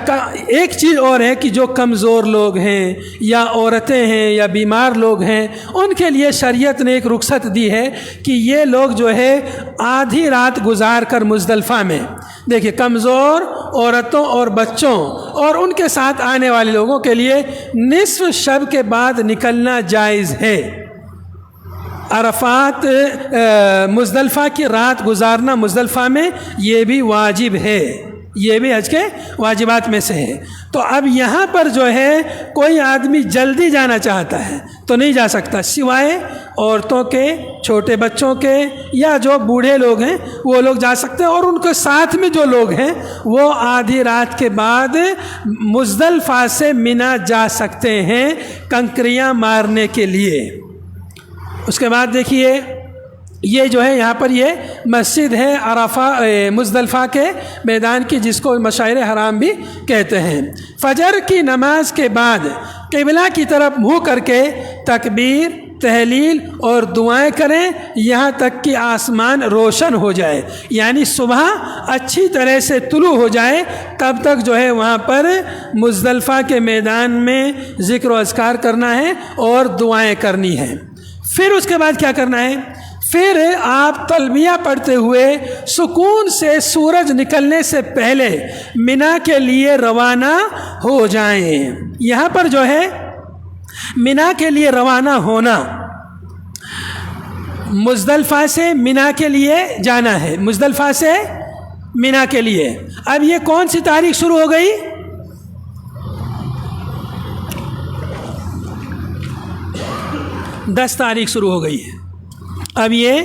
ایک چیز اور ہے کہ جو کمزور لوگ ہیں یا عورتیں ہیں یا بیمار لوگ ہیں، ان کے لیے شریعت نے ایک رخصت دی ہے کہ یہ لوگ جو ہے آدھی رات گزار کر مزدلفہ میں، دیکھیے کمزور عورتوں اور بچوں اور ان کے ساتھ آنے والے لوگوں کے لیے نصف شب کے بعد نکلنا جائز ہے۔ عرفات مزدلفہ کی رات گزارنا مزدلفہ میں یہ بھی واجب ہے، یہ بھی حج کے واجبات میں سے ہے۔ تو اب یہاں پر جو ہے کوئی آدمی جلدی جانا چاہتا ہے تو نہیں جا سکتا، سوائے عورتوں کے، چھوٹے بچوں کے یا جو بوڑھے لوگ ہیں وہ لوگ جا سکتے ہیں، اور ان کے ساتھ میں جو لوگ ہیں وہ آدھی رات کے بعد مزدلفہ سے منی جا سکتے ہیں کنکریاں مارنے کے لیے۔ اس کے بعد دیکھیے یہ جو ہے یہاں پر یہ مسجد ہے عرفہ مزدلفہ کے میدان کی، جس کو مشعر حرام بھی کہتے ہیں۔ فجر کی نماز کے بعد قبلہ کی طرف منہ کر کے تکبیر، تحلیل اور دعائیں کریں یہاں تک کہ آسمان روشن ہو جائے، یعنی صبح اچھی طرح سے طلوع ہو جائے، تب تک جو ہے وہاں پر مزدلفہ کے میدان میں ذکر و اذکار کرنا ہے اور دعائیں کرنی ہیں۔ پھر اس کے بعد کیا کرنا ہے؟ پھر آپ تلبیہ پڑھتے ہوئے سکون سے سورج نکلنے سے پہلے منی کے لیے روانہ ہو جائیں۔ یہاں پر جو ہے منی کے لیے روانہ ہونا، مزدلفہ سے منی کے لیے جانا ہے، مزدلفہ سے منی کے لیے۔ اب یہ کون سی تاریخ شروع ہو گئی؟ 10 تاریخ شروع ہو گئی ہے۔ اب یہ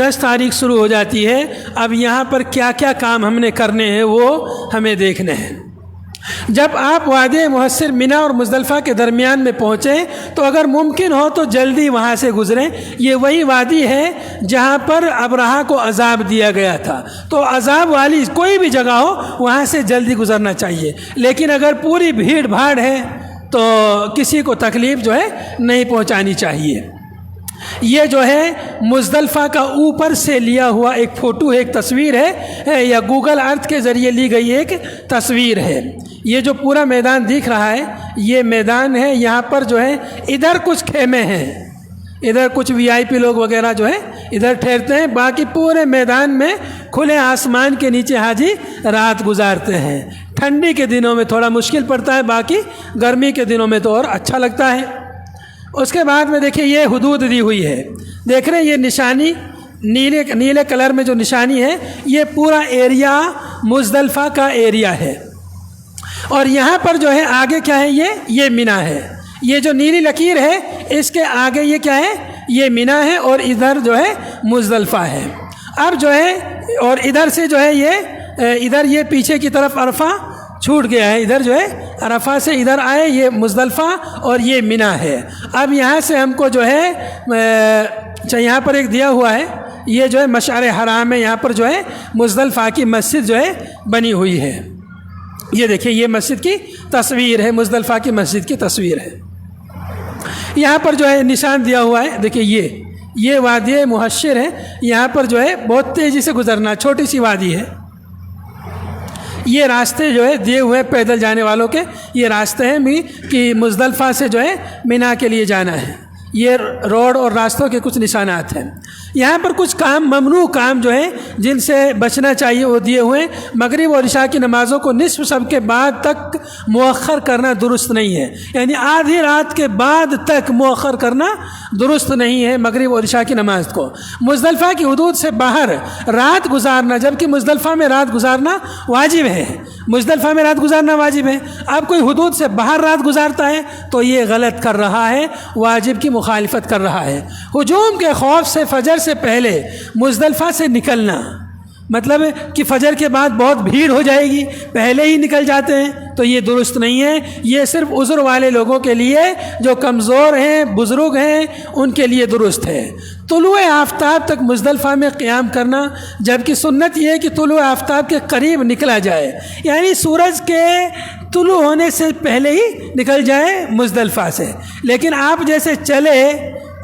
10 تاریخ شروع ہو جاتی ہے۔ اب یہاں پر کیا کیا کام ہم نے کرنے ہیں وہ ہمیں دیکھنے ہیں۔ جب آپ وادی محصر منی اور مزدلفہ کے درمیان میں پہنچیں تو اگر ممکن ہو تو جلدی وہاں سے گزریں۔ یہ وہی وادی ہے جہاں پر ابرہہ کو عذاب دیا گیا تھا، تو عذاب والی کوئی بھی جگہ ہو وہاں سے جلدی گزرنا چاہیے، لیکن اگر پوری بھیڑ بھاڑ ہے تو کسی کو تکلیف جو ہے نہیں پہنچانی چاہیے۔ یہ جو ہے مزدلفہ کا اوپر سے لیا ہوا ایک فوٹو ہے، ایک تصویر ہے، یا گوگل ارتھ کے ذریعے لی گئی ایک تصویر ہے۔ یہ جو پورا میدان دکھ رہا ہے یہ میدان ہے، یہاں پر جو ہے ادھر کچھ خیمے ہیں، ادھر کچھ VIP لوگ وغیرہ جو ہے ادھر ٹھہرتے ہیں، باقی پورے میدان میں کھلے آسمان کے نیچے حاجی رات گزارتے ہیں۔ ٹھنڈی کے دنوں میں تھوڑا مشکل پڑتا ہے، باقی گرمی کے دنوں میں تو اور اچھا لگتا ہے۔ اس کے بعد میں دیکھیں یہ حدود دی ہوئی ہے، دیکھ رہے ہیں یہ نشانی نیلے کلر میں جو نشانی ہے یہ پورا ایریا مزدلفہ کا ایریا ہے، اور یہاں پر جو ہے آگے کیا ہے، یہ منی ہے۔ یہ جو نیلی لکیر ہے اس کے آگے یہ کیا ہے، یہ منی ہے، اور ادھر جو ہے مزدلفہ ہے۔ اب جو ہے اور ادھر سے جو ہے ادھر یہ پیچھے کی طرف عرفہ چھوٹ گیا ہے، ادھر جو ہے عرفہ سے ادھر آئے یہ مزدلفہ اور یہ منی ہے۔ اب یہاں سے ہم کو جو ہے یہاں پر ایک دیا ہوا ہے، یہ جو ہے مشعر حرام ہے، یہاں پر جو ہے مزدلفہ کی مسجد جو ہے بنی ہوئی ہے۔ یہ دیکھیں یہ مسجد کی تصویر ہے، مزدلفہ کی مسجد کی تصویر ہے۔ یہاں پر جو ہے نشان دیا ہوا ہے، دیکھیں یہ وادی محشر ہے، یہاں پر جو ہے بہت تیزی سے گزرنا، چھوٹی سی وادی ہے۔ یہ راستے جو ہے دیے ہوئے پیدل جانے والوں کے یہ راستے ہیں کہ مزدلفہ سے جو ہے منی کے لیے جانا ہے۔ یہ روڈ اور راستوں کے کچھ نشانات ہیں۔ یہاں پر کچھ کام ممنوع کام جو ہیں جن سے بچنا چاہیے وہ دیے ہوئے۔ مغرب اور عشاء کی نمازوں کو نصف شب کے بعد تک مؤخر کرنا درست نہیں ہے، یعنی آدھی رات کے بعد تک مؤخر کرنا درست نہیں ہے مغرب اور عشاء کی نماز کو۔ مزدلفہ کی حدود سے باہر رات گزارنا، جبکہ مزدلفہ میں رات گزارنا واجب ہے، مزدلفہ میں رات گزارنا واجب ہے۔ اب کوئی حدود سے باہر رات گزارتا ہے تو یہ غلط کر رہا ہے، واجب کی مخالفت کر رہا ہے۔ ہجوم کے خوف سے فجر سے پہلے مزدلفہ سے نکلنا، مطلب کہ فجر کے بعد بہت بھیڑ ہو جائے گی پہلے ہی نکل جاتے ہیں، تو یہ درست نہیں ہے۔ یہ صرف عذر والے لوگوں کے لیے، جو کمزور ہیں، بزرگ ہیں، ان کے لیے درست ہے۔ طلوع آفتاب تک مزدلفہ میں قیام کرنا، جبکہ سنت یہ ہے کہ طلوع آفتاب کے قریب نکلا جائے، یعنی سورج کے طلوع ہونے سے پہلے ہی نکل جائے مزدلفہ سے۔ لیکن آپ جیسے چلے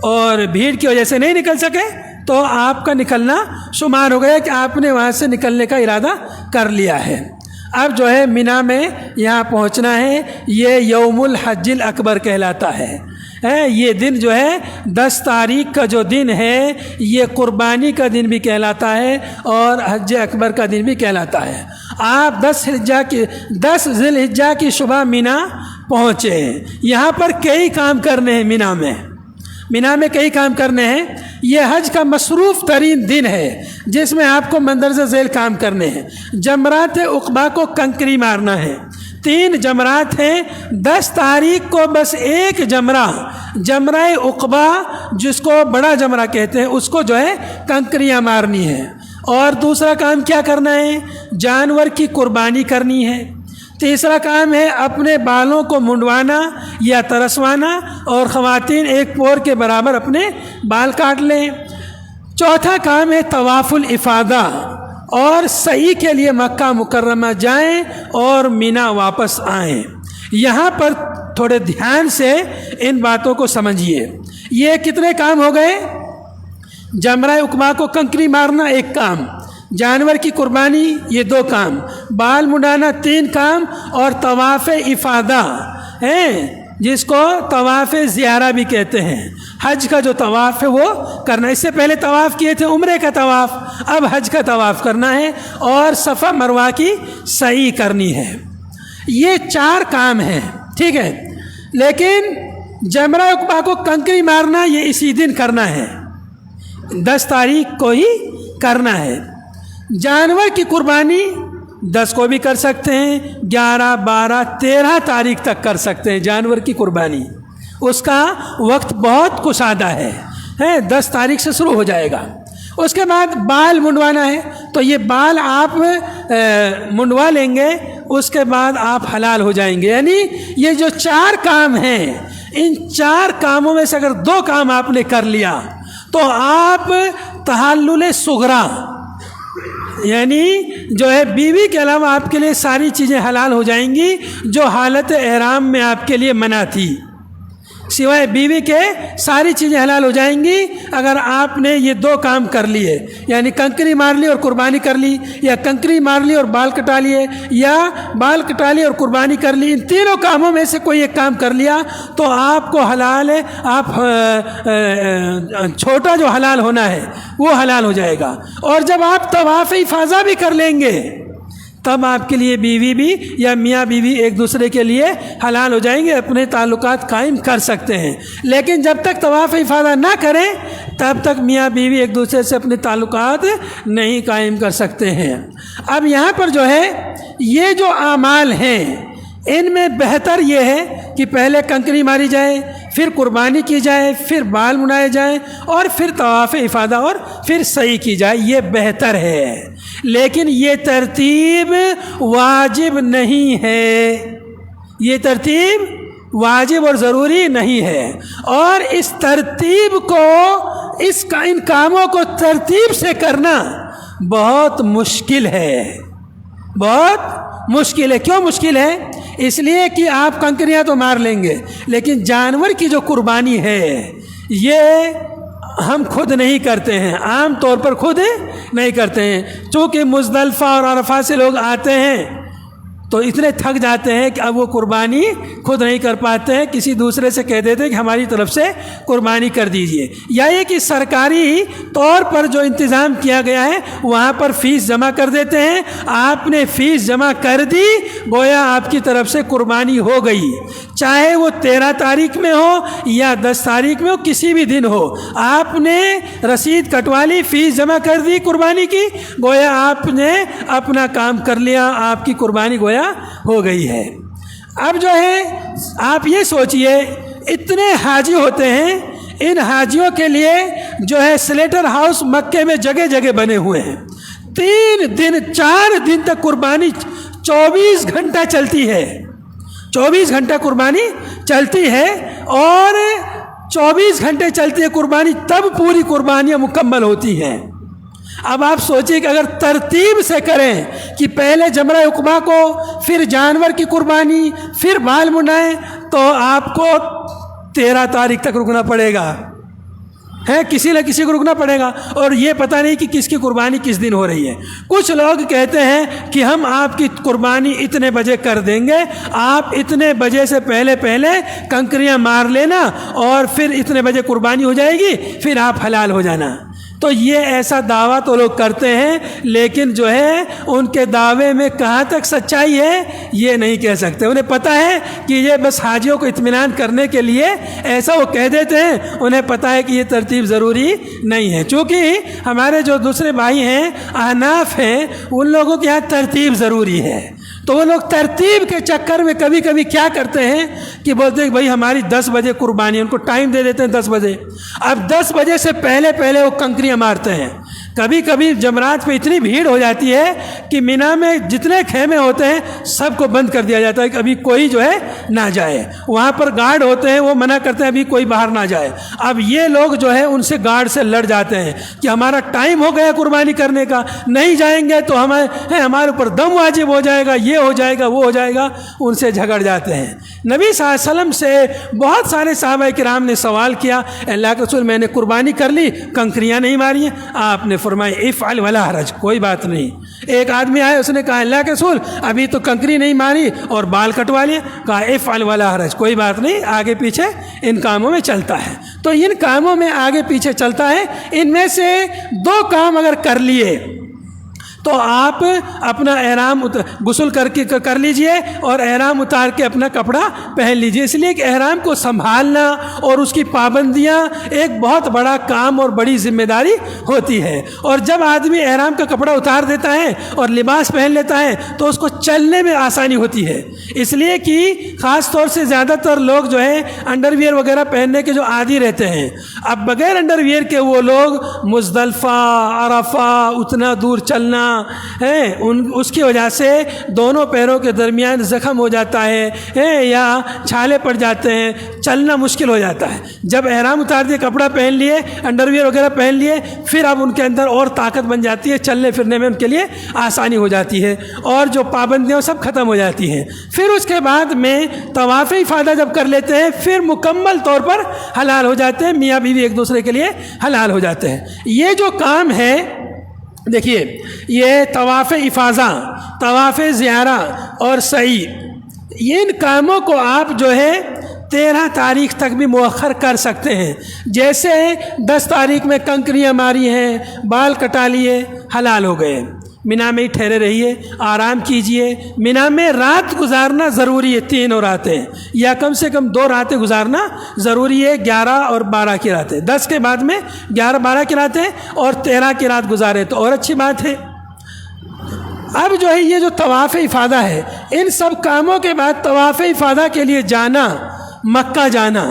اور بھیڑ کی وجہ سے نہیں نکل سکے تو آپ کا نکلنا شمار ہو گیا کہ آپ نے وہاں سے نکلنے کا ارادہ کر لیا ہے۔ اب جو ہے مینا میں یہاں پہنچنا ہے، یہ یوم الحج الاکبر کہلاتا ہے۔ یہ دن جو ہے 10 تاریخ کا جو دن ہے یہ قربانی کا دن بھی کہلاتا ہے اور حج اکبر کا دن بھی کہلاتا ہے۔ آپ 10 ذی الحجہ کی صبح مینا پہنچے ہیں۔ یہاں پر کئی کام کرنے ہیں مینا میں کئی کام کرنے ہیں۔ یہ حج کا مصروف ترین دن ہے جس میں آپ کو مندرجہ ذیل کام کرنے ہیں۔ جمرات عقبہ کو کنکری مارنا ہے۔ 3 جمرات ہیں۔ 10 تاریخ کو بس ایک جمرہ عقبہ جس کو بڑا جمرہ کہتے ہیں اس کو جو ہے کنکریاں مارنی ہے۔ اور دوسرا کام کیا کرنا ہے؟ جانور کی قربانی کرنی ہے۔ تیسرا کام ہے اپنے بالوں کو منڈوانا یا ترسوانا، اور خواتین ایک پور کے برابر اپنے بال کاٹ لیں۔ چوتھا کام ہے طواف الافاضہ، اور سعی کے لیے مکہ مکرمہ جائیں اور مینا واپس آئیں۔ یہاں پر تھوڑے دھیان سے ان باتوں کو سمجھیے۔ یہ کتنے کام ہو گئے؟ جمرہ عقبہ کو کنکری مارنا ایک کام، جانور کی قربانی یہ 2 کام، بال منڈانا 3 کام، اور طواف افاضہ جس کو طواف زیارہ بھی کہتے ہیں، حج کا جو طواف ہے وہ کرنا۔ اس سے پہلے طواف کیے تھے عمرے کا طواف، اب حج کا طواف کرنا ہے، اور صفا مروہ کی سعی کرنی ہے۔ یہ 4 کام ہیں، ٹھیک ہے۔ لیکن جمرہ عقبہ کو کنکری مارنا یہ اسی دن کرنا ہے، 10 تاریخ کو ہی کرنا ہے۔ جانور کی قربانی 10 کو بھی کر سکتے ہیں، 11، 12، 13 تاریخ تک کر سکتے ہیں جانور کی قربانی، اس کا وقت بہت کشادہ ہے، 10 تاریخ سے شروع ہو جائے گا۔ اس کے بعد بال منڈوانا ہے، تو یہ بال آپ منڈوا لیں گے، اس کے بعد آپ حلال ہو جائیں گے۔ یعنی یہ جو 4 کام ہیں، ان 4 کاموں میں سے اگر 2 کام آپ نے کر لیا تو آپ تحلل صغریٰ، یعنی جو ہے بیوی کے علاوہ آپ کے لیے ساری چیزیں حلال ہو جائیں گی جو حالت احرام میں آپ کے لیے منع تھی، سوائے بیوی کے ساری چیزیں حلال ہو جائیں گی اگر آپ نے یہ 2 کام کر لیے، یعنی کنکری مار لی اور قربانی کر لی، یا کنکری مار لی اور بال کٹا لیے، یا بال کٹا لی اور قربانی کر لی۔ ان تینوں کاموں میں سے کوئی ایک کام کر لیا تو آپ کو حلال ہے، آپ چھوٹا جو حلال ہونا ہے وہ حلال ہو جائے گا۔ اور جب آپ طواف افاضہ بھی کر لیں گے تب آپ کے لیے بیوی بھی یا میاں بیوی ایک دوسرے کے لیے حلال ہو جائیں گے، اپنے تعلقات قائم کر سکتے ہیں۔ لیکن جب تک طواف افاضہ نہ کریں تب تک میاں بیوی ایک دوسرے سے اپنے تعلقات نہیں قائم کر سکتے ہیں۔ اب یہاں پر جو ہے یہ جو اعمال ہیں ان میں بہتر یہ ہے کہ پہلے کنکری ماری جائے، پھر قربانی کی جائے، پھر بال منائے جائیں، اور پھر طواف افاضہ اور پھر سعی کی جائے، یہ بہتر ہے۔ لیکن یہ ترتیب واجب نہیں ہے، یہ ترتیب واجب اور ضروری نہیں ہے، اور اس ترتیب کو ان کاموں کو ترتیب سے کرنا بہت مشکل ہے، بہت مشکل ہے۔ کیوں مشکل ہے؟ اس لیے کہ آپ کنکریاں تو مار لیں گے لیکن جانور کی جو قربانی ہے یہ ہم خود نہیں کرتے ہیں، عام طور پر خود نہیں کرتے ہیں۔ چونکہ مزدلفہ اور عرفہ سے لوگ آتے ہیں تو اتنے تھک جاتے ہیں کہ اب وہ قربانی خود نہیں کر پاتے ہیں، کسی دوسرے سے کہہ دیتے ہیں کہ ہماری طرف سے قربانی کر دیجئے، یا یہ کہ سرکاری طور پر جو انتظام کیا گیا ہے وہاں پر فیس جمع کر دیتے ہیں، آپ نے فیس جمع کر دی گویا آپ کی طرف سے قربانی ہو گئی، چاہے وہ 13 تاریخ میں ہو یا 10 تاریخ میں ہو، کسی بھی دن ہو، آپ نے رسید کٹوا لی، فیس جمع کر دی قربانی کی، گویا آپ نے اپنا کام کر لیا، آپ کی قربانی گویا ہو گئی ہے۔ اب جو ہے آپ یہ سوچئے اتنے حاجی ہوتے ہیں، ان حاجیوں کے لیے جو ہے سلیٹر ہاؤس مکے میں جگہ جگہ بنے ہوئے ہیں، 3 دن 4 دن تک قربانی 24 گھنٹہ چلتی ہے، 24 گھنٹہ قربانی چلتی ہے، اور 24 گھنٹے چلتی ہے قربانی، تب پوری قربانیاں مکمل ہوتی ہیں۔ اب آپ سوچیں کہ اگر ترتیب سے کریں کہ پہلے جمرہ عقبہ کو، پھر جانور کی قربانی، پھر بال منائیں، تو آپ کو 13 تاریخ تک رکنا پڑے گا، ہے کسی نہ کسی کو رکنا پڑے گا، اور یہ پتہ نہیں کہ کس کی قربانی کس دن ہو رہی ہے۔ کچھ لوگ کہتے ہیں کہ ہم آپ کی قربانی اتنے بجے کر دیں گے، آپ اتنے بجے سے پہلے کنکریاں مار لینا اور پھر اتنے بجے قربانی ہو جائے گی، پھر آپ حلال ہو جانا۔ تو یہ ایسا دعویٰ تو لوگ کرتے ہیں، لیکن جو ہے ان کے دعوے میں کہاں تک سچائی ہے یہ نہیں کہہ سکتے۔ انہیں پتہ ہے کہ یہ بس حاجیوں کو اطمینان کرنے کے لیے ایسا وہ کہہ دیتے ہیں، انہیں پتہ ہے کہ یہ ترتیب ضروری نہیں ہے۔ چونکہ ہمارے جو دوسرے بھائی ہیں احناف ہیں، ان لوگوں کے یہاں ترتیب ضروری ہے، تو وہ لوگ ترتیب کے چکر میں کبھی کبھی کیا کرتے ہیں کہ بولتے ہیں کہ بھائی ہماری 10 بجے قربانی ہے، ان کو ٹائم دے دیتے ہیں 10 بجے۔ اب 10 بجے سے پہلے وہ کنکریاں مارتے ہیں۔ کبھی کبھی جمرات پہ اتنی بھیڑ ہو جاتی ہے کہ مینا میں جتنے خیمے ہوتے ہیں سب کو بند کر دیا جاتا ہے کہ ابھی کوئی جو ہے نہ جائے۔ وہاں پر گارڈ ہوتے ہیں، وہ منع کرتے ہیں ابھی کوئی باہر نہ جائے۔ اب یہ لوگ جو ہے ان سے گارڈ سے لڑ جاتے ہیں کہ ہمارا ٹائم ہو گیا قربانی کرنے کا، نہیں جائیں گے تو ہمارے اوپر دم واجب ہو جائے گا، یہ ہو جائے گا، وہ ہو جائے گا، ان سے جھگڑ جاتے ہیں۔ نبی صلی اللہ علیہ وسلم سے بہت سارے صحابہ کرام نے سوال کیا، اللہ کے رسول میں نے قربانی کر لی، کنکریاں نہیں ماری ہیں۔ آپ نے فرمایا افعل ولا حرج، کوئی بات نہیں۔ ایک آدمی آیا، اس نے کہا اللہ کے رسول ابھی تو کنکری نہیں ماری اور بال کٹوا لیے، کہا افعل ولا حرج، کوئی بات نہیں، آگے پیچھے ان کاموں میں چلتا ہے۔ تو ان کاموں میں آگے پیچھے چلتا ہے، ان میں سے 2 کام اگر کر لیے تو آپ اپنا احرام غسل کر لیجئے اور احرام اتار کے اپنا کپڑا پہن لیجئے۔ اس لیے کہ احرام کو سنبھالنا اور اس کی پابندیاں ایک بہت بڑا کام اور بڑی ذمہ داری ہوتی ہے، اور جب آدمی احرام کا کپڑا اتار دیتا ہے اور لباس پہن لیتا ہے تو اس کو چلنے میں آسانی ہوتی ہے۔ اس لیے کہ خاص طور سے زیادہ تر لوگ جو ہے انڈر ویئر وغیرہ پہننے کے جو عادی رہتے ہیں، اب بغیر انڈر ویئر کے وہ لوگ مزدلفہ، عرفہ اتنا دور چلنا ہے، اس کی وجہ سے دونوں پیروں کے درمیان زخم ہو جاتا ہے یا چھالے پڑ جاتے ہیں، چلنا مشکل ہو جاتا ہے۔ جب احرام اتار دیے، کپڑا پہن لیے، انڈر ویئر وغیرہ پہن لیے، پھر اب ان کے اندر اور طاقت بن جاتی ہے، چلنے پھرنے میں ان کے لیے آسانی ہو جاتی ہے اور جو پابندیاں سب ختم ہو جاتی ہیں۔ پھر اس کے بعد میں طواف افاضہ جب کر لیتے ہیں، پھر مکمل طور پر حلال ہو جاتے ہیں، میاں بیوی ایک دوسرے کے لیے حلال ہو جاتے ہیں۔ یہ جو کام ہے دیکھیے، یہ طواف افاضہ، طواف زیارہ اور سعی، ان کاموں کو آپ جو ہے 13 تاریخ تک بھی مؤخر کر سکتے ہیں۔ جیسے 10 تاریخ میں کنکریاں ماری ہیں، بال کٹا لیے، حلال ہو گئے، مینا میں ہی ٹھہرے رہیے، آرام کیجئے۔ مینا میں رات گزارنا ضروری ہے، 3 راتیں یا کم سے کم 2 راتیں گزارنا ضروری ہے، 11 اور 12 کی راتیں۔ 10 کے بعد میں 11 12 کی راتیں اور 13 کی رات گزارے تو اور اچھی بات ہے۔ اب جو ہے یہ جو طواف افاضہ ہے، ان سب کاموں کے بعد طواف افاضہ کے لیے جانا، مکہ جانا،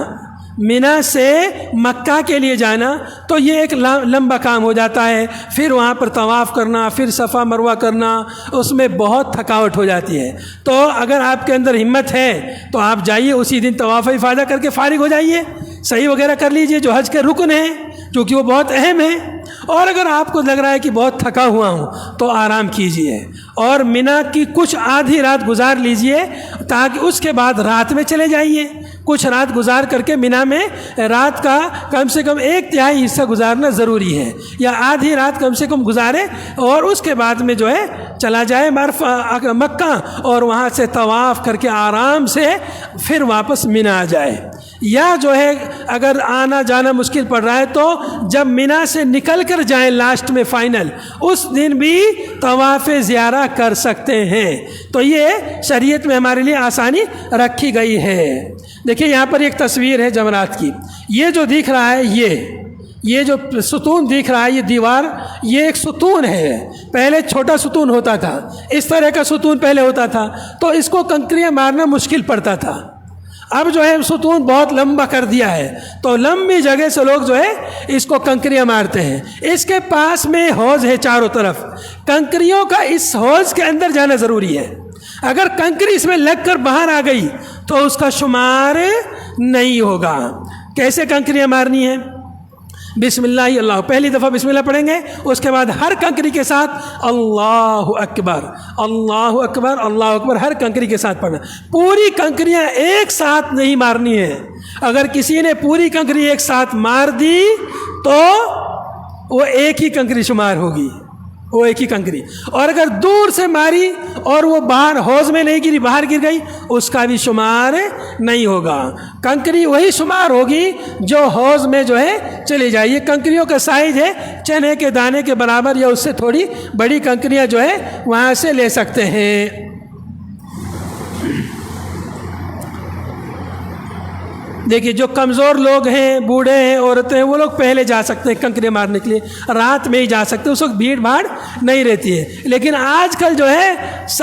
مینا سے مکہ کے لیے جانا، تو یہ ایک لمبا کام ہو جاتا ہے۔ پھر وہاں پر طواف کرنا، پھر صفا مروہ کرنا، اس میں بہت تھکاوٹ ہو جاتی ہے۔ تو اگر آپ کے اندر ہمت ہے تو آپ جائیے، اسی دن طواف افاضہ کر کے فارغ ہو جائیے، صحیح وغیرہ کر لیجئے جو حج کے رکن ہیں، کیونکہ وہ بہت اہم ہے۔ اور اگر آپ کو لگ رہا ہے کہ بہت تھکا ہوا ہوں تو آرام کیجئے اور مینا کی کچھ آدھی رات گزار لیجئے، تاکہ اس کے بعد رات میں چلے جائیے۔ کچھ رات گزار کر کے مینا میں رات کا کم سے کم 1/3 حصہ گزارنا ضروری ہے، یا آدھی رات کم سے کم گزارے اور اس کے بعد میں جو ہے چلا جائے مکہ اور وہاں سے طواف کر کے آرام سے پھر واپس مینا آ جائے۔ یا جو ہے اگر آنا جانا مشکل پڑ رہا ہے تو جب مینا سے نکل کر جائیں لاسٹ میں فائنل، اس دن بھی طواف زیارہ کر سکتے ہیں۔ تو یہ شریعت میں ہمارے لیے آسانی رکھی گئی ہے۔ دیکھیے یہاں پر ایک تصویر ہے جمرات کی، یہ جو دکھ رہا ہے، یہ جو ستون دکھ رہا ہے، یہ دیوار، یہ ایک ستون ہے۔ پہلے چھوٹا ستون ہوتا تھا، اس طرح کا ستون پہلے ہوتا تھا، تو اس کو کنکریاں مارنا مشکل پڑتا تھا۔ اب جو ہے ستون بہت لمبا کر دیا ہے، تو لمبی جگہ سے لوگ جو ہے اس کو کنکریاں مارتے ہیں۔ اس کے پاس میں حوض ہے چاروں طرف، کنکریوں کا اس حوض کے اندر جانا ضروری ہے۔ اگر کنکری اس میں لگ کر باہر آ گئی تو اس کا شمار نہیں ہوگا۔ کیسے کنکریاں مارنی ہیں؟ بسم اللہ اللہ، پہلی دفعہ بسم اللہ پڑھیں گے، اس کے بعد ہر کنکری کے ساتھ اللہ اکبر، اللہ اکبر، اللہ اکبر، ہر کنکری کے ساتھ پڑھنا۔ پوری کنکریاں ایک ساتھ نہیں مارنی ہے۔ اگر کسی نے پوری کنکری ایک ساتھ مار دی تو وہ ایک ہی کنکری شمار ہوگی، وہ ایک ہی کنکری. اور اگر دور سے ماری اور وہ باہر حوض میں نہیں گری، باہر گر گئی، اس کا بھی شمار نہیں ہوگا. کنکری وہی شمار ہوگی جو حوض میں جو ہے چلی جائے. یہ کنکریوں کا سائز ہے چنے کے دانے کے برابر یا اس سے تھوڑی بڑی کنکریاں جو ہے وہاں سے لے سکتے ہیں. دیکھیے جو کمزور لوگ ہیں، بوڑھے ہیں، عورتیں ہیں، وہ لوگ پہلے جا سکتے ہیں کنکریاں مارنے کے لیے، رات میں ہی جا سکتے ہیں، اس وقت بھیڑ بھاڑ نہیں رہتی ہے. لیکن آج کل جو ہے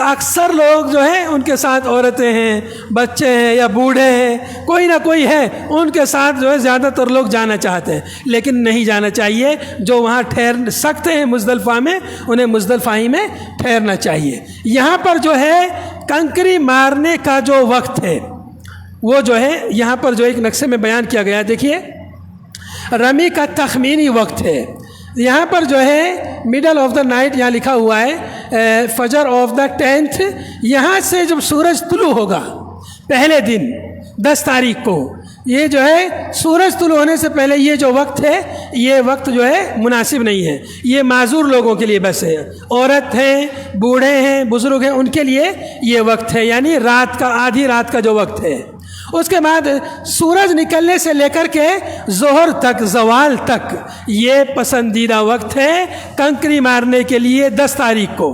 اکثر لوگ جو ہے ان کے ساتھ عورتیں ہیں، بچے ہیں یا بوڑھے ہیں، کوئی نہ کوئی ہے، ان کے ساتھ جو ہے زیادہ تر لوگ جانا چاہتے ہیں. لیکن نہیں جانا چاہیے. جو وہاں ٹھہر سکتے ہیں مزدلفہ میں، انہیں مزدلفہ ہی میں ٹھہرنا چاہیے. یہاں پر جو ہے کنکری مارنے کا جو وقت ہے وہ جو ہے یہاں پر جو ایک نقشے میں بیان کیا گیا ہے. دیکھیے رمی کا تخمینی وقت ہے. یہاں پر جو ہے مڈل آف دا نائٹ یہاں لکھا ہوا ہے فجر آف دا 10th. یہاں سے جب سورج طلوع ہوگا پہلے دن 10 تاریخ کو، یہ جو ہے سورج طلوع ہونے سے پہلے یہ جو وقت ہے، یہ وقت جو ہے مناسب نہیں ہے. یہ معذور لوگوں کے لیے بس ہے. عورت ہیں، بوڑھے ہیں، بزرگ ہیں، ان کے لیے یہ وقت ہے، یعنی رات کا، آدھی رات کا جو وقت ہے. اس کے بعد سورج نکلنے سے لے کر کے ظہر تک، زوال تک، یہ پسندیدہ وقت ہے کنکری مارنے کے لیے 10 تاریخ کو.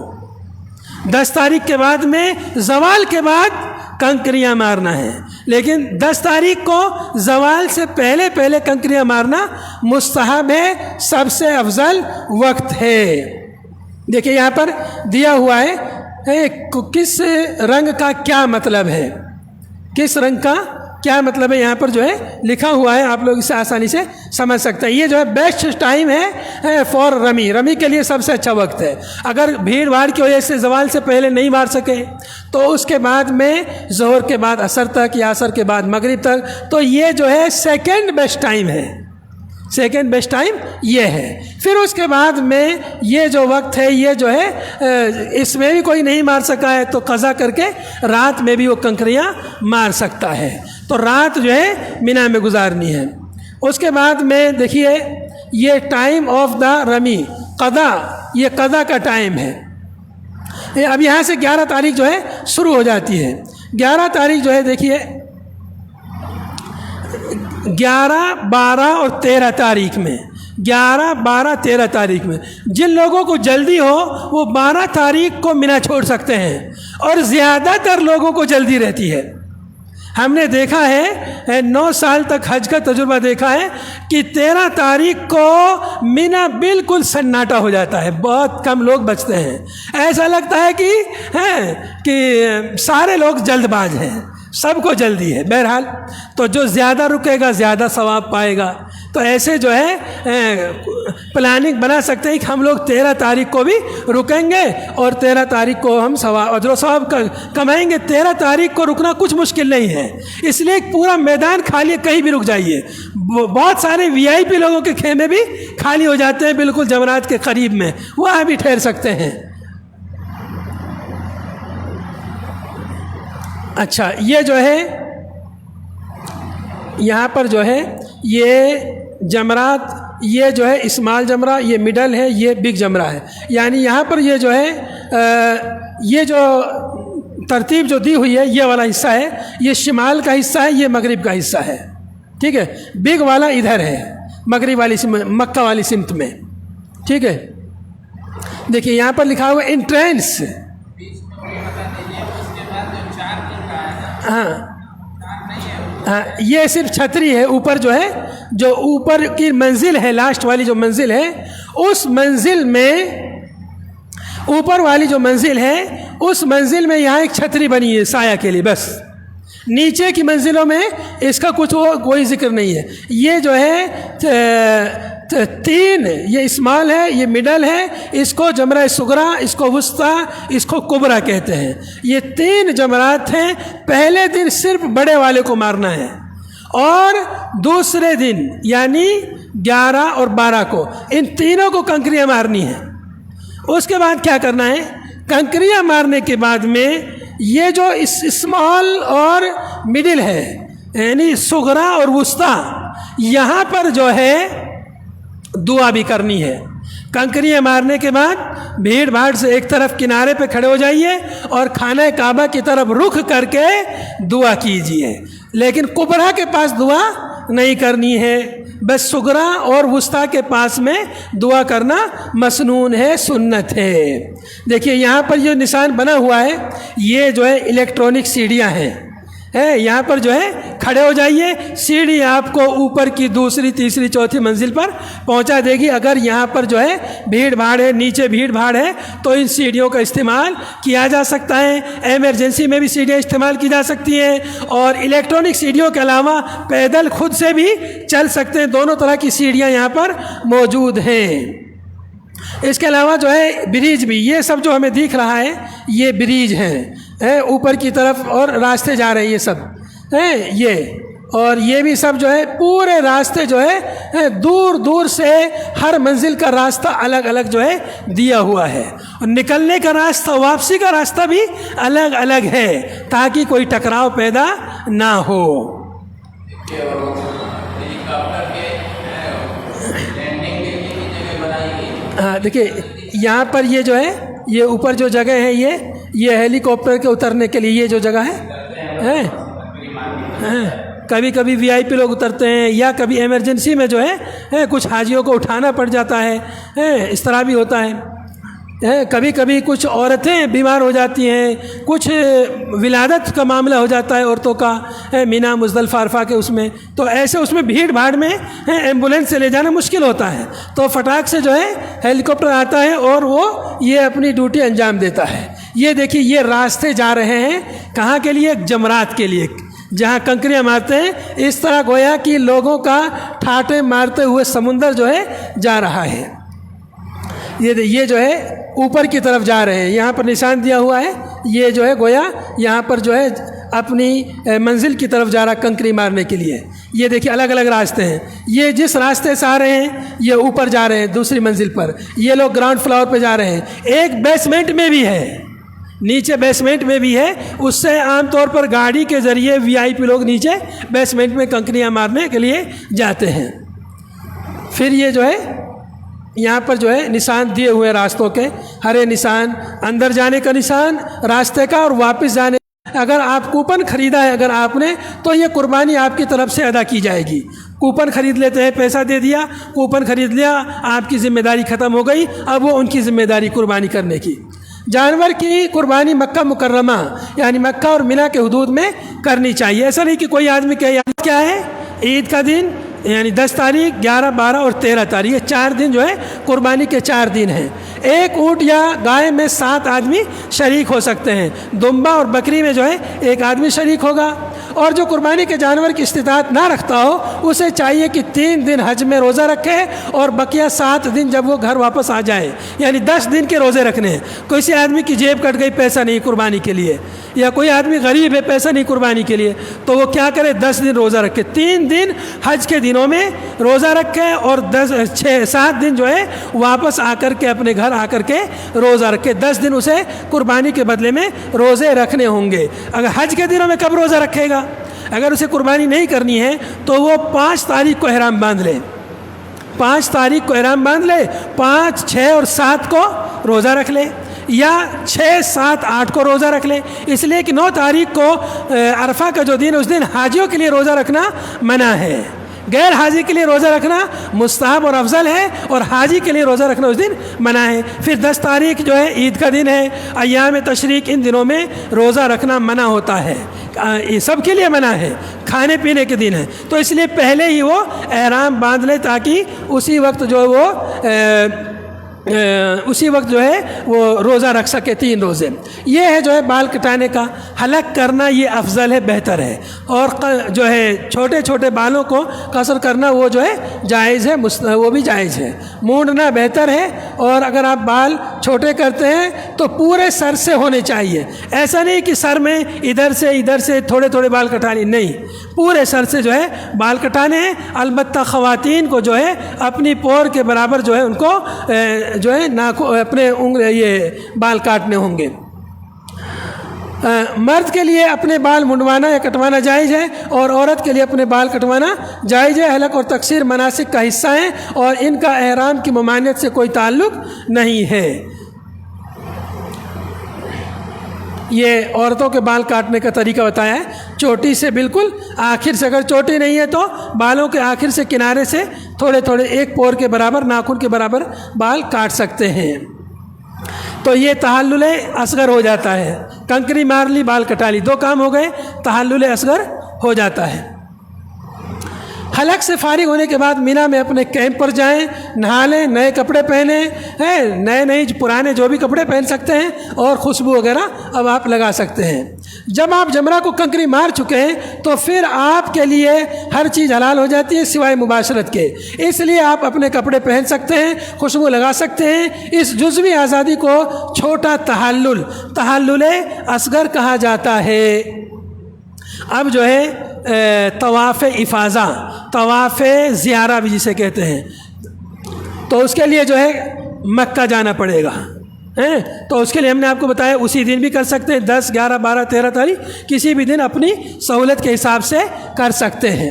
10 تاریخ کے بعد میں زوال کے بعد کنکریاں مارنا ہے. لیکن 10 تاریخ کو زوال سے پہلے پہلے کنکریاں مارنا مستحب ہے، سب سے افضل وقت ہے. دیکھیے یہاں پر دیا ہوا ہے کس رنگ کا کیا مطلب ہے، کس رنگ کا کیا مطلب ہے، یہاں پر جو ہے لکھا ہوا ہے، آپ لوگ اسے آسانی سے سمجھ سکتے ہیں. یہ جو ہے بیسٹ ٹائم ہے فار رمی. رمی کے لیے سب سے اچھا وقت ہے. اگر بھیڑ بھاڑ کی وجہ سے زوال سے پہلے نہیں مار سکے تو اس کے بعد میں ظہر کے بعد عصر تک یا عصر کے بعد مغرب تک، تو یہ جو ہے سیکنڈ بیسٹ ٹائم ہے. سیکنڈ بیسٹ ٹائم یہ ہے. پھر اس کے بعد میں یہ جو وقت ہے، یہ جو ہے اس میں بھی کوئی نہیں مار سکا ہے تو قضا کر کے رات میں بھی وہ کنکریاں مار سکتا ہے. تو رات جو ہے مینا میں گزارنی ہے. اس کے بعد میں دیکھیے یہ ٹائم آف دا رمی، قضا، یہ قضا کا ٹائم ہے. اب یہاں سے 11 تاریخ جو ہے شروع ہو جاتی ہے. 11 تاریخ جو ہے دیکھیے 11، 12 اور 13 تاریخ میں، 11، 12، 13 تاریخ میں جن لوگوں کو جلدی ہو وہ 12 تاریخ کو مینا چھوڑ سکتے ہیں، اور زیادہ تر لوگوں کو جلدی رہتی ہے. ہم نے دیکھا ہے 9 سال تک حج کا تجربہ دیکھا ہے کہ 13 تاریخ کو مینا بالکل سناٹا ہو جاتا ہے، بہت کم لوگ بچتے ہیں. ایسا لگتا ہے کہ سارے لوگ جلد باز ہیں، سب کو جلدی ہے. بہرحال تو جو زیادہ رکے گا زیادہ ثواب پائے گا. تو ایسے جو ہے پلاننگ بنا سکتے ہیں کہ ہم لوگ 13 تاریخ کو بھی رکیں گے اور 13 تاریخ کو ہم اجر و ثواب کمائیں گے. 13 تاریخ کو رکنا کچھ مشکل نہیں ہے، اس لیے پورا میدان خالی ہے، کہیں بھی رک جائیے. بہت سارے VIP لوگوں کے خیمے بھی خالی ہو جاتے ہیں بالکل جمرات کے قریب میں، وہاں بھی ٹھہر سکتے ہیں. اچھا یہ جو ہے یہاں پر جو ہے یہ جمرات، یہ جو ہے اسمال جمرہ، یہ مڈل ہے، یہ بگ جمرہ ہے. یعنی یہاں پر یہ جو ہے یہ جو ترتیب جو دی ہوئی ہے، یہ والا حصہ ہے، یہ شمال کا حصہ ہے، یہ مغرب کا حصہ ہے. ٹھیک ہے، بگ والا ادھر ہے مغرب والی مکہ والی سمت میں. ٹھیک ہے، دیکھیے یہاں پر لکھا ہوا انٹرنس. ہاں یہ صرف چھتری ہے. اوپر جو ہے، جو اوپر کی منزل ہے، لاسٹ والی جو منزل ہے، اس منزل میں، اوپر والی جو منزل ہے اس منزل میں یہاں ایک چھتری بنی ہے سایہ کے لیے بس. نیچے کی منزلوں میں اس کا کچھ کوئی ذکر نہیں ہے. یہ جو ہے 3، یہ اسمال ہے، یہ مڈل ہے، اس کو جمرہ صغریٰ، اس کو وسطیٰ، اس کو کبریٰ کہتے ہیں. یہ 3 جمرات ہیں. پہلے دن صرف بڑے والے کو مارنا ہے، اور دوسرے دن یعنی 11 اور 12 کو ان تینوں کو کنکریاں مارنی ہیں. اس کے بعد کیا کرنا ہے، کنکریاں مارنے کے بعد میں یہ جو اسمال اور مڈل ہے یعنی صغریٰ اور وسطیٰ، یہاں پر جو ہے دعا بھی کرنی ہے۔ کنکریاں مارنے کے بعد بھیڑ بھاڑ سے ایک طرف کنارے پہ کھڑے ہو جائیے اور خانہ کعبہ کی طرف رخ کر کے دعا کیجیے، لیکن کبریٰ کے پاس دعا نہیں کرنی ہے، بس صغریٰ اور وسطیٰ کے پاس میں دعا کرنا مسنون ہے، سنت ہے۔ دیکھیے یہاں پر جو نشان بنا ہوا ہے یہ جو ہے الیکٹرانک سیڑھیاں ہیں، یہاں پر جو ہے کھڑے ہو جائیے، سیڑھی آپ کو اوپر کی دوسری تیسری چوتھی منزل پر پہنچا دے گی۔ اگر یہاں پر جو ہے بھیڑ بھاڑ ہے، نیچے بھیڑ بھاڑ ہے، تو ان سیڑھیوں کا استعمال کیا جا سکتا ہے۔ ایمرجنسی میں بھی سیڑھیاں استعمال کی جا سکتی ہیں، اور الیکٹرانک سیڑھیوں کے علاوہ پیدل خود سے بھی چل سکتے ہیں، دونوں طرح کی سیڑھیاں یہاں پر موجود ہیں۔ اس کے علاوہ جو ہے بریج بھی، یہ سب جو ہمیں دکھ رہا ہے یہ بریج ہیں اوپر کی طرف، اور راستے جا رہے ہیں یہ سب یہ، اور یہ بھی سب جو ہے پورے راستے جو ہے دور دور سے ہر منزل کا راستہ الگ الگ جو ہے دیا ہوا ہے، اور نکلنے کا راستہ، واپسی کا راستہ بھی الگ الگ ہے تاکہ کوئی ٹکراؤ پیدا نہ ہو۔ ہاں دیکھیے یہاں پر یہ جو ہے یہ اوپر جو جگہ ہے یہ ہیلی کاپٹر کے اترنے کے لیے یہ جو جگہ ہے کبھی کبھی وی آئی پی لوگ اترتے ہیں، یا کبھی ایمرجنسی میں جو ہے کچھ حاجیوں کو اٹھانا پڑ جاتا ہے، اس طرح بھی ہوتا ہے۔ کبھی کبھی کچھ عورتیں بیمار ہو جاتی ہیں، کچھ ولادت کا معاملہ ہو جاتا ہے عورتوں کا مینا مزدلفہ عرفہ کے، اس میں تو ایسے اس میں بھیڑ بھاڑ میں ایمبولینس سے لے جانا مشکل ہوتا ہے، تو فٹاک سے جو ہے ہیلی کاپٹر آتا ہے اور وہ یہ اپنی ڈیوٹی انجام دیتا ہے۔ یہ دیکھیے یہ راستے جا رہے ہیں کہاں کے لیے؟ جمرات کے لیے، جہاں کنکریاں مارتے ہیں، اس طرح گویا کہ لوگوں کا ٹھاٹے مارتے ہوئے سمندر جو ہے جا رہا ہے۔ یہ جو ہے اوپر کی طرف جا رہے ہیں، یہاں پر نشان دیا ہوا ہے، یہ جو ہے گویا یہاں پر جو ہے اپنی منزل کی طرف جا رہا کنکری مارنے کے لیے۔ یہ دیکھیے الگ الگ راستے ہیں، یہ جس راستے سے آ رہے ہیں یہ اوپر جا رہے ہیں دوسری منزل پر، یہ لوگ گراؤنڈ فلور پہ جا رہے ہیں، ایک بیسمنٹ میں بھی ہے، نیچے بیسمنٹ میں بھی ہے، اس سے عام طور پر گاڑی کے ذریعے وی آئی پی لوگ نیچے بیسمنٹ میں کنکریاں مارنے کے لیے جاتے ہیں۔ پھر یہ جو ہے یہاں پر جو ہے نشان دیے ہوئے راستوں کے، ہرے نشان، اندر جانے کا نشان راستے کا، اور واپس جانے، اگر آپ کوپن خریدا ہے اگر آپ نے تو یہ قربانی آپ کی طرف سے ادا کی جائے گی۔ کوپن خرید لیتے ہیں، پیسہ دے دیا، کوپن خرید لیا، آپ کی ذمہ داری ختم ہو گئی، اب وہ ان کی ذمہ داری قربانی کرنے کی۔ جانور کی قربانی مکہ مکرمہ یعنی مکہ اور منی کے حدود میں کرنی چاہیے، ایسا نہیں کہ کوئی آدمی کہ کیا ہے عید کا دن یعنی 10 تاریخ 11 12 اور 13 تاریخ، یہ 4 دن جو ہے قربانی کے 4 دن ہیں۔ ایک اونٹ یا گائے میں 7 آدمی شریک ہو سکتے ہیں، دمبا اور بکری میں جو ہے 1 آدمی شریک ہوگا، اور جو قربانی کے جانور کی استطاعت نہ رکھتا ہو اسے چاہیے کہ 3 دن حج میں روزہ رکھے اور بقیہ 7 دن جب وہ گھر واپس آ جائے، یعنی 10 دن کے روزے رکھنے ہیں۔ کسی آدمی کی جیب کٹ گئی، پیسہ نہیں قربانی کے لیے، یا کوئی آدمی غریب ہے، پیسہ نہیں قربانی کے لیے، تو وہ کیا کرے؟ 10 دن روزہ رکھے، 3 دن حج کے دنوں میں روزہ رکھے، اور 7 دن جو ہے واپس آ کر کے اپنے گھر آ کر کے روزہ رکھے۔ 10 دن اسے قربانی کے بدلے میں روزے رکھنے ہوں گے۔ اگر حج کے دنوں میں کب روزہ رکھے گا؟ اگر اسے قربانی نہیں کرنی ہے تو وہ 5 تاریخ کو احرام باندھ لے، 5 تاریخ کو احرام باندھ لے، 5 6 اور 7 کو روزہ رکھ لے، یا 6 7 8 کو روزہ رکھ لے، اس لیے کہ 9 تاریخ کو عرفہ کا جو دن، اس دن حاجیوں کے لیے روزہ رکھنا منع ہے، غیر حاجی کے لیے روزہ رکھنا مستحب اور افضل ہے، اور حاجی کے لیے روزہ رکھنا اس دن منع ہے۔ پھر 10 تاریخ جو ہے عید کا دن ہے، ایام تشریق، ان دنوں میں روزہ رکھنا منع ہوتا ہے، یہ سب کے لیے منع ہے، کھانے پینے کے دن ہے، تو اس لیے پہلے ہی وہ احرام باندھ لے تاکہ اسی وقت جو ہے وہ روزہ رکھ سکے 3 روزے۔ یہ ہے جو ہے بال کٹانے کا، حلق کرنا یہ افضل ہے، بہتر ہے، اور جو ہے چھوٹے چھوٹے بالوں کو قصر کرنا وہ جو ہے جائز ہے، وہ بھی جائز ہے۔ مونڈنا بہتر ہے، اور اگر آپ بال چھوٹے کرتے ہیں تو پورے سر سے ہونے چاہیے، ایسا نہیں کہ سر میں ادھر سے تھوڑے تھوڑے بال کٹانے، نہیں، پورے سر سے جو ہے بال کٹانے ہیں۔ البتہ خواتین کو جو ہے اپنی پور کے برابر جو ہے ان کو جو ہے اپنے یہ بال کاٹنے ہوں گے۔ مرد کے لیے اپنے بال منڈوانا یا کٹوانا جائز ہے اور عورت کے لیے اپنے بال کٹوانا جائز ہے۔ حلق اور تقصیر مناسک کا حصہ ہیں اور ان کا احرام کی ممانعت سے کوئی تعلق نہیں ہے۔ یہ عورتوں کے بال کاٹنے کا طریقہ بتایا ہے، چوٹی سے بالکل آخر سے، اگر چوٹی نہیں ہے تو بالوں کے آخر سے کنارے سے تھوڑے تھوڑے ایک پور کے برابر، ناخن کے برابر بال کاٹ سکتے ہیں۔ تو یہ تحلل اصغر ہو جاتا ہے، کنکری مار لی، بال کٹا لی، دو کام ہو گئے، تحلل اصغر ہو جاتا ہے۔ حلق سے فارغ ہونے کے بعد مینا میں اپنے کیمپ پر جائیں، نہا لیں، نئے کپڑے پہنیں، نئے نہیں پرانے جو بھی کپڑے پہن سکتے ہیں، اور خوشبو وغیرہ اب آپ لگا سکتے ہیں۔ جب آپ جمرہ کو کنکری مار چکے ہیں تو پھر آپ کے لیے ہر چیز حلال ہو جاتی ہے سوائے مباشرت کے، اس لیے آپ اپنے کپڑے پہن سکتے ہیں، خوشبو لگا سکتے ہیں۔ اس جزوی آزادی کو چھوٹا تحلل اصغر کہا جاتا ہے۔ اب جو ہے طواف افاضہ، طواف زیارہ بھی جسے کہتے ہیں، تو اس کے لیے جو ہے مکہ جانا پڑے گا، تو اس کے لیے ہم نے آپ کو بتایا اسی دن بھی کر سکتے ہیں، 10، 11، 12، 13 تاریخ کسی بھی دن اپنی سہولت کے حساب سے کر سکتے ہیں۔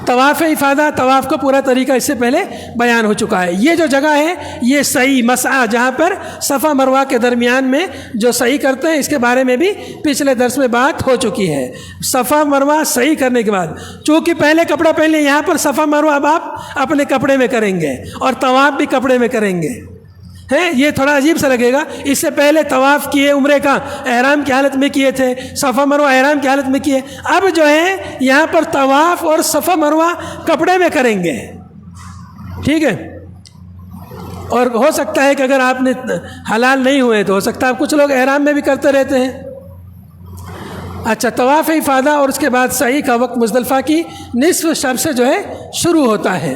طواف افاضہ، طواف کا پورا طریقہ اس سے پہلے بیان ہو چکا ہے۔ یہ جو جگہ ہے یہ سعی مسعی، جہاں پر صفا مروہ کے درمیان میں جو سعی کرتے ہیں، اس کے بارے میں بھی پچھلے درس میں بات ہو چکی ہے۔ صفا مروہ سعی کرنے کے بعد چونکہ پہلے کپڑا پہن لیں، یہاں پر صفا مروہ اب آپ اپنے کپڑے میں کریں گے اور طواف بھی کپڑے میں کریں گے، یہ تھوڑا عجیب سا لگے گا۔ اس سے پہلے طواف کیے عمرے کا، احرام کی حالت میں کیے تھے، صفا مروہ احرام کی حالت میں کیے، اب جو ہے یہاں پر طواف اور صفا مروہ کپڑے میں کریں گے، ٹھیک ہے۔ اور ہو سکتا ہے کہ اگر آپ نے حلال نہیں ہوئے تو ہو سکتا ہے کچھ لوگ احرام میں بھی کرتے رہتے ہیں۔ اچھا، طواف افاضہ اور اس کے بعد سعی کا وقت مزدلفہ کی نصف شب سے جو ہے شروع ہوتا ہے،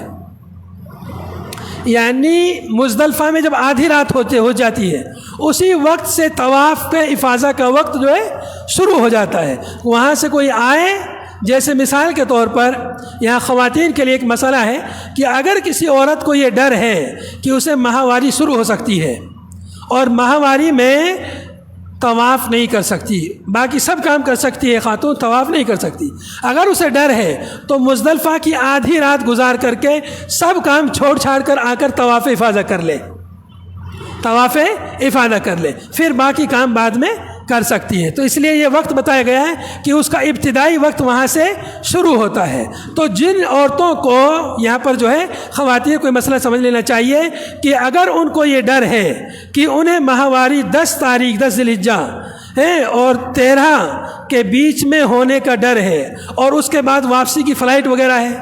یعنی مزدلفہ میں جب آدھی رات ہو جاتی ہے اسی وقت سے طواف کے افاضہ کا وقت جو ہے شروع ہو جاتا ہے۔ وہاں سے کوئی آئے، جیسے مثال کے طور پر یہاں خواتین کے لیے ایک مسئلہ ہے کہ اگر کسی عورت کو یہ ڈر ہے کہ اسے ماہواری شروع ہو سکتی ہے اور ماہواری میں طواف نہیں کر سکتی، باقی سب کام کر سکتی ہے خاتون، طواف نہیں کر سکتی، اگر اسے ڈر ہے تو مزدلفہ کی آدھی رات گزار کر کے سب کام چھوڑ چھاڑ کر آ کر طواف افاضہ کر لے، طواف افاضہ کر لے، پھر باقی کام بعد میں کر سکتی ہے۔ تو اس لیے یہ وقت بتایا گیا ہے کہ اس کا ابتدائی وقت وہاں سے شروع ہوتا ہے۔ تو جن عورتوں کو یہاں پر جو ہے خواتین کو مسئلہ سمجھ لینا چاہیے کہ اگر ان کو یہ ڈر ہے کہ انہیں ماہواری 10 تاریخ 10 ذی الحجہ اور 13 کے بیچ میں ہونے کا ڈر ہے اور اس کے بعد واپسی کی فلائٹ وغیرہ ہے،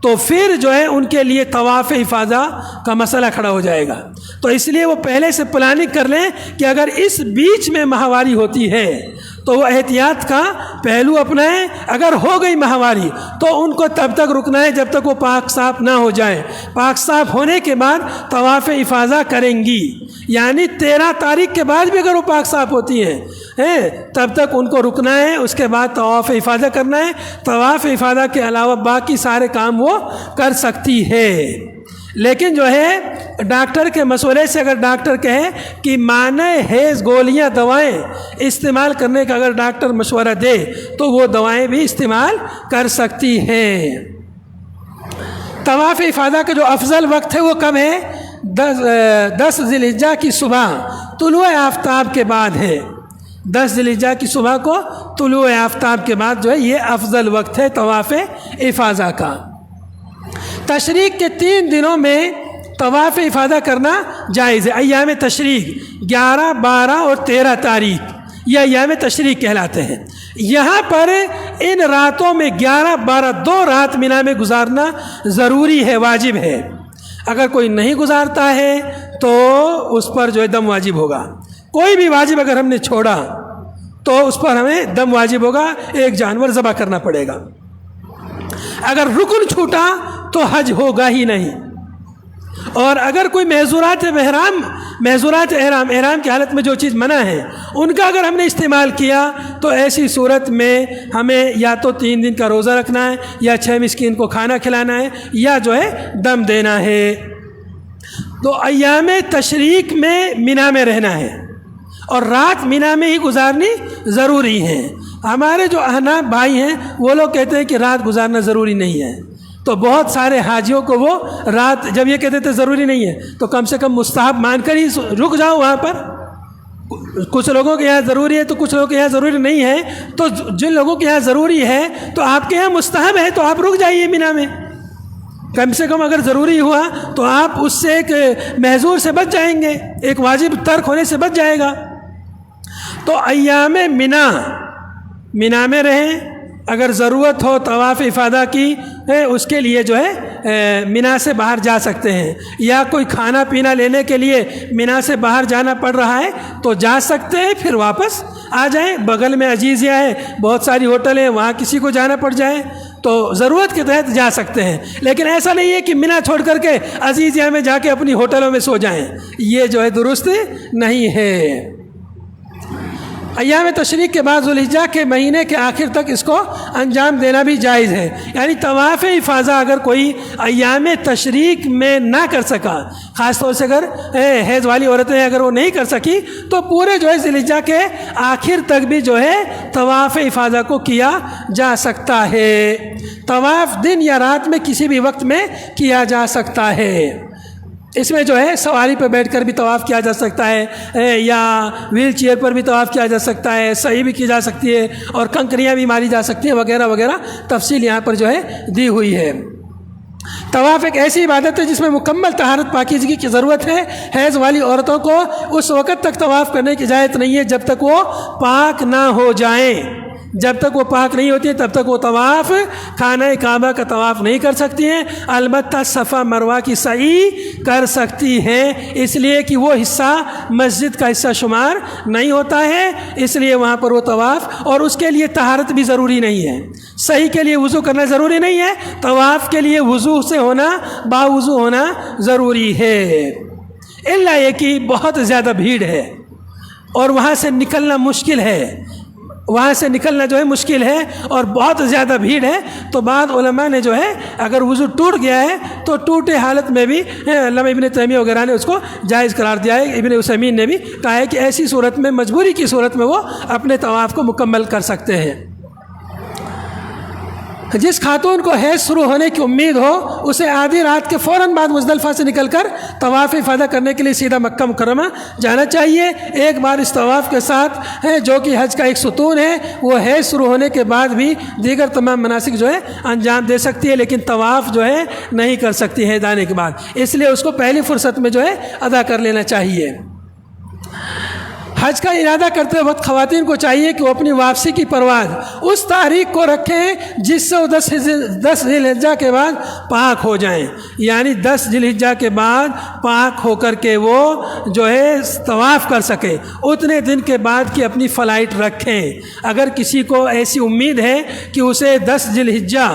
تو پھر جو ہے ان کے لیے طواف افاضہ کا مسئلہ کھڑا ہو جائے گا۔ تو اس لیے وہ پہلے سے پلاننگ کر لیں کہ اگر اس بیچ میں ماہواری ہوتی ہے تو وہ احتیاط کا پہلو اپنائیں، اگر ہو گئی ماہواری تو ان کو تب تک رکنا ہے جب تک وہ پاک صاف نہ ہو جائیں، پاک صاف ہونے کے بعد طواف افاضہ کریں گی، یعنی 13 تاریخ کے بعد بھی اگر وہ پاک صاف ہوتی ہیں تب تک ان کو رکنا ہے، اس کے بعد طواف افاضہ کرنا ہے۔ طواف افاضہ کے علاوہ باقی سارے کام وہ کر سکتی ہے، لیکن جو ہے ڈاکٹر کے مشورے سے، اگر ڈاکٹر کہے کہ مانع حیض گولیاں دوائیں استعمال کرنے کا اگر ڈاکٹر مشورہ دے تو وہ دوائیں بھی استعمال کر سکتی ہیں۔ طواف افاضہ کا جو افضل وقت ہے وہ کب ہے؟ 10 ذی الحجہ کی صبح طلوع آفتاب کے بعد ہے، 10 ذی الحجہ کی صبح کو طلوع آفتاب کے بعد جو ہے یہ افضل وقت ہے طواف افاضہ کا۔ تشریق کے 3 دنوں میں طواف افاضہ کرنا جائز ہے۔ ایام تشریق 11، 12 اور 13 تاریخ یہ ایام تشریق کہلاتے ہیں۔ یہاں پر ان راتوں میں 11، 12 2 رات مینا میں گزارنا ضروری ہے، واجب ہے۔ اگر کوئی نہیں گزارتا ہے تو اس پر جو ہے دم واجب ہوگا۔ کوئی بھی واجب اگر ہم نے چھوڑا تو اس پر ہمیں دم واجب ہوگا، ایک جانور ذبح کرنا پڑے گا۔ اگر رکن چھوٹا تو حج ہوگا ہی نہیں۔ اور اگر کوئی محظورات احرام کی حالت میں جو چیز منع ہے ان کا اگر ہم نے استعمال کیا تو ایسی صورت میں ہمیں یا تو 3 دن کا روزہ رکھنا ہے، یا 6 مسکین کو کھانا کھلانا ہے، یا جو ہے دم دینا ہے۔ تو ایام تشریق میں مینا میں رہنا ہے، اور رات مینا میں ہی گزارنی ضروری ہے۔ ہمارے جو احناف بھائی ہیں وہ لوگ کہتے ہیں کہ رات گزارنا ضروری نہیں ہے، تو بہت سارے حاجیوں کو وہ رات جب یہ کہتے تھے ضروری نہیں ہے تو کم سے کم مستحب مان کر ہی رک جاؤ وہاں پر۔ کچھ لوگوں کے یہاں ضروری ہے تو کچھ لوگوں کے یہاں ضروری نہیں ہے، تو جن لوگوں کے یہاں ضروری ہے تو آپ کے یہاں مستحب ہے تو آپ رک جائیے مینا میں، کم سے کم اگر ضروری ہوا تو آپ اس سے ایک محظور سے بچ جائیں گے، ایک واجب ترک ہونے سے بچ جائے گا۔ تو ایام مینا میں رہیں، اگر ضرورت ہو طواف افادہ کی اس کے لیے جو ہے مینا سے باہر جا سکتے ہیں، یا کوئی کھانا پینا لینے کے لیے مینا سے باہر جانا پڑ رہا ہے تو جا سکتے ہیں، پھر واپس آ جائیں۔ بغل میں عزیزیہ ہے، بہت ساری ہوٹل ہیں، وہاں کسی کو جانا پڑ جائے تو ضرورت کے تحت جا سکتے ہیں، لیکن ایسا نہیں ہے کہ مینا چھوڑ کر کے عزیزیہ میں جا کے اپنی ہوٹلوں میں سو جائیں، یہ جو ہے درست نہیں ہے۔ ایام تشریق کے بعد ذوالحجہ کے مہینے کے آخر تک اس کو انجام دینا بھی جائز ہے، یعنی طواف افاضہ اگر کوئی ایام تشریق میں نہ کر سکا، خاص طور سے اگر حیض والی عورتیں اگر وہ نہیں کر سکی تو پورے جو ہے ذوالحجہ کے آخر تک بھی جو ہے طواف افاضہ کو کیا جا سکتا ہے۔ طواف دن یا رات میں کسی بھی وقت میں کیا جا سکتا ہے، اس میں جو ہے سواری پہ بیٹھ کر بھی طواف کیا جا سکتا ہے، یا ویل چیئر پر بھی طواف کیا جا سکتا ہے، صحیح بھی کی جا سکتی ہے، اور کنکریاں بھی ماری جا سکتی ہیں، وغیرہ وغیرہ تفصیل یہاں پر جو ہے دی ہوئی ہے۔ طواف ایک ایسی عبادت ہے جس میں مکمل طہارت پاکیزگی کی ضرورت ہے۔ حیض والی عورتوں کو اس وقت تک طواف کرنے کی اجازت نہیں ہے جب تک وہ پاک نہ ہو جائیں، جب تک وہ پاک نہیں ہوتی ہیں تب تک وہ طواف خانہ کعبہ کا طواف نہیں کر سکتی ہیں، البتہ صفا مروہ کی سعی کر سکتی ہیں، اس لیے کہ وہ حصہ مسجد کا حصہ شمار نہیں ہوتا ہے، اس لیے وہاں پر وہ طواف، اور اس کے لیے طہارت بھی ضروری نہیں ہے، صحیح کے لیے وضو کرنا ضروری نہیں ہے، طواف کے لیے وضو سے ہونا باوضو ہونا ضروری ہے، الا یہ کہ بہت زیادہ بھیڑ ہے اور وہاں سے نکلنا مشکل ہے، وہاں سے نکلنا جو ہے مشکل ہے اور بہت زیادہ بھیڑ ہے، تو بعض علماء نے جو ہے اگر وضو ٹوٹ گیا ہے تو ٹوٹے حالت میں بھی علامہ ابن تیمیہ وغیرہ نے اس کو جائز قرار دیا ہے، ابن عثیمین نے بھی کہا ہے کہ ایسی صورت میں، مجبوری کی صورت میں وہ اپنے طواف کو مکمل کر سکتے ہیں۔ جس خاتون کو حیض شروع ہونے کی امید ہو اسے آدھی رات کے فوراً بعد مزدلفہ سے نکل کر طواف افاضہ کرنے کے لیے سیدھا مکہ مکرمہ جانا چاہیے۔ ایک بار اس طواف کے ساتھ جو کہ حج کا ایک ستون ہے، وہ حیض شروع ہونے کے بعد بھی دیگر تمام مناسک جو ہے انجام دے سکتی ہے، لیکن طواف جو ہے نہیں کر سکتی حیض آنے کے بعد، اس لیے اس کو پہلی فرصت میں جو ہے ادا کر لینا چاہیے۔ حج کا ارادہ کرتے وقت خواتین کو چاہیے کہ وہ اپنی واپسی کی پرواز اس تاریخ کو رکھیں جس سے وہ 10 ذی الحجہ کے بعد پاک ہو جائیں، یعنی 10 ذی الحجہ کے بعد پاک ہو کر کے وہ جو ہے طواف کر سکیں، اتنے دن کے بعد کی اپنی فلائٹ رکھیں۔ اگر کسی کو ایسی امید ہے کہ اسے 10 ذی الحجہ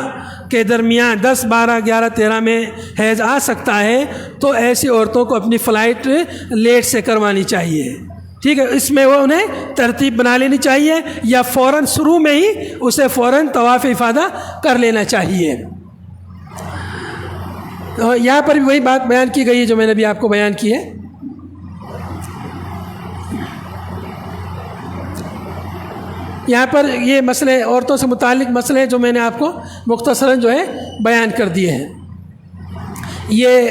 کے درمیان 10، 12، 11، 13 میں حیض آ سکتا ہے تو ایسی عورتوں کو اپنی فلائٹ لیٹ سے کروانی چاہیے، ٹھیک ہے، اس میں وہ انہیں ترتیب بنا لینی چاہیے، یا فوراً شروع میں ہی اسے فوراً طواف افاضہ کر لینا چاہیے۔ یہاں پر بھی وہی بات بیان کی گئی ہے جو میں نے بھی آپ کو بیان کی ہے۔ یہاں پر یہ مسئلے عورتوں سے متعلق مسئلے جو میں نے آپ کو مختصراً جو ہے بیان کر دیے ہیں۔ یہ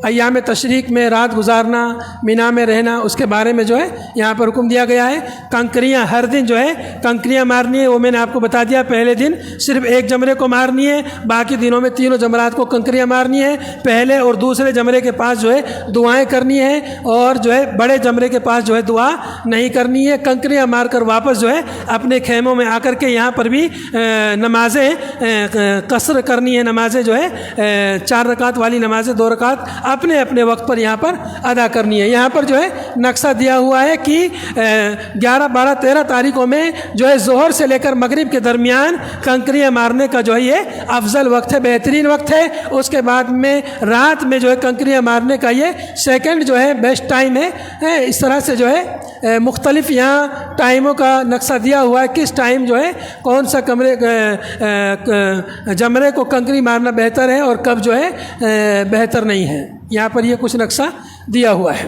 ایام تشریق میں رات گزارنا، مینا میں رہنا، اس کے بارے میں جو ہے یہاں پر حکم دیا گیا ہے۔ کنکریاں ہر دن جو ہے کنکریاں مارنی ہے، وہ میں نے آپ کو بتا دیا، پہلے دن صرف ایک جمرے کو مارنی ہے، باقی دنوں میں تینوں جمرات کو کنکریاں مارنی ہے۔ پہلے اور دوسرے جمرے کے پاس جو ہے دعائیں کرنی ہے، اور جو ہے بڑے جمرے کے پاس جو ہے دعا نہیں کرنی ہے۔ کنکریاں مار کر واپس جو ہے اپنے خیموں میں آ کر کے یہاں پر بھی نمازیں قصر کرنی ہے، نمازیں جو ہے 4 رکعت والی نمازیں 2 رکعت اپنے اپنے وقت پر یہاں پر ادا کرنی ہے۔ یہاں پر جو ہے نقشہ دیا ہوا ہے کہ 11، 12، 13 تاریخوں میں جو ہے ظہر سے لے کر مغرب کے درمیان کنکریاں مارنے کا جو ہے یہ افضل وقت ہے، بہترین وقت ہے۔ اس کے بعد میں رات میں جو ہے کنکریاں مارنے کا یہ سیکنڈ جو ہے بیسٹ ٹائم ہے۔ اس طرح سے جو ہے مختلف یہاں ٹائموں کا نقشہ دیا ہوا ہے، کس ٹائم جو ہے کون سا جمرے کو کنکری مارنا بہتر ہے اور کب جو ہے بہتر نہیں ہے، یہاں پر یہ کچھ نقشہ دیا ہوا ہے۔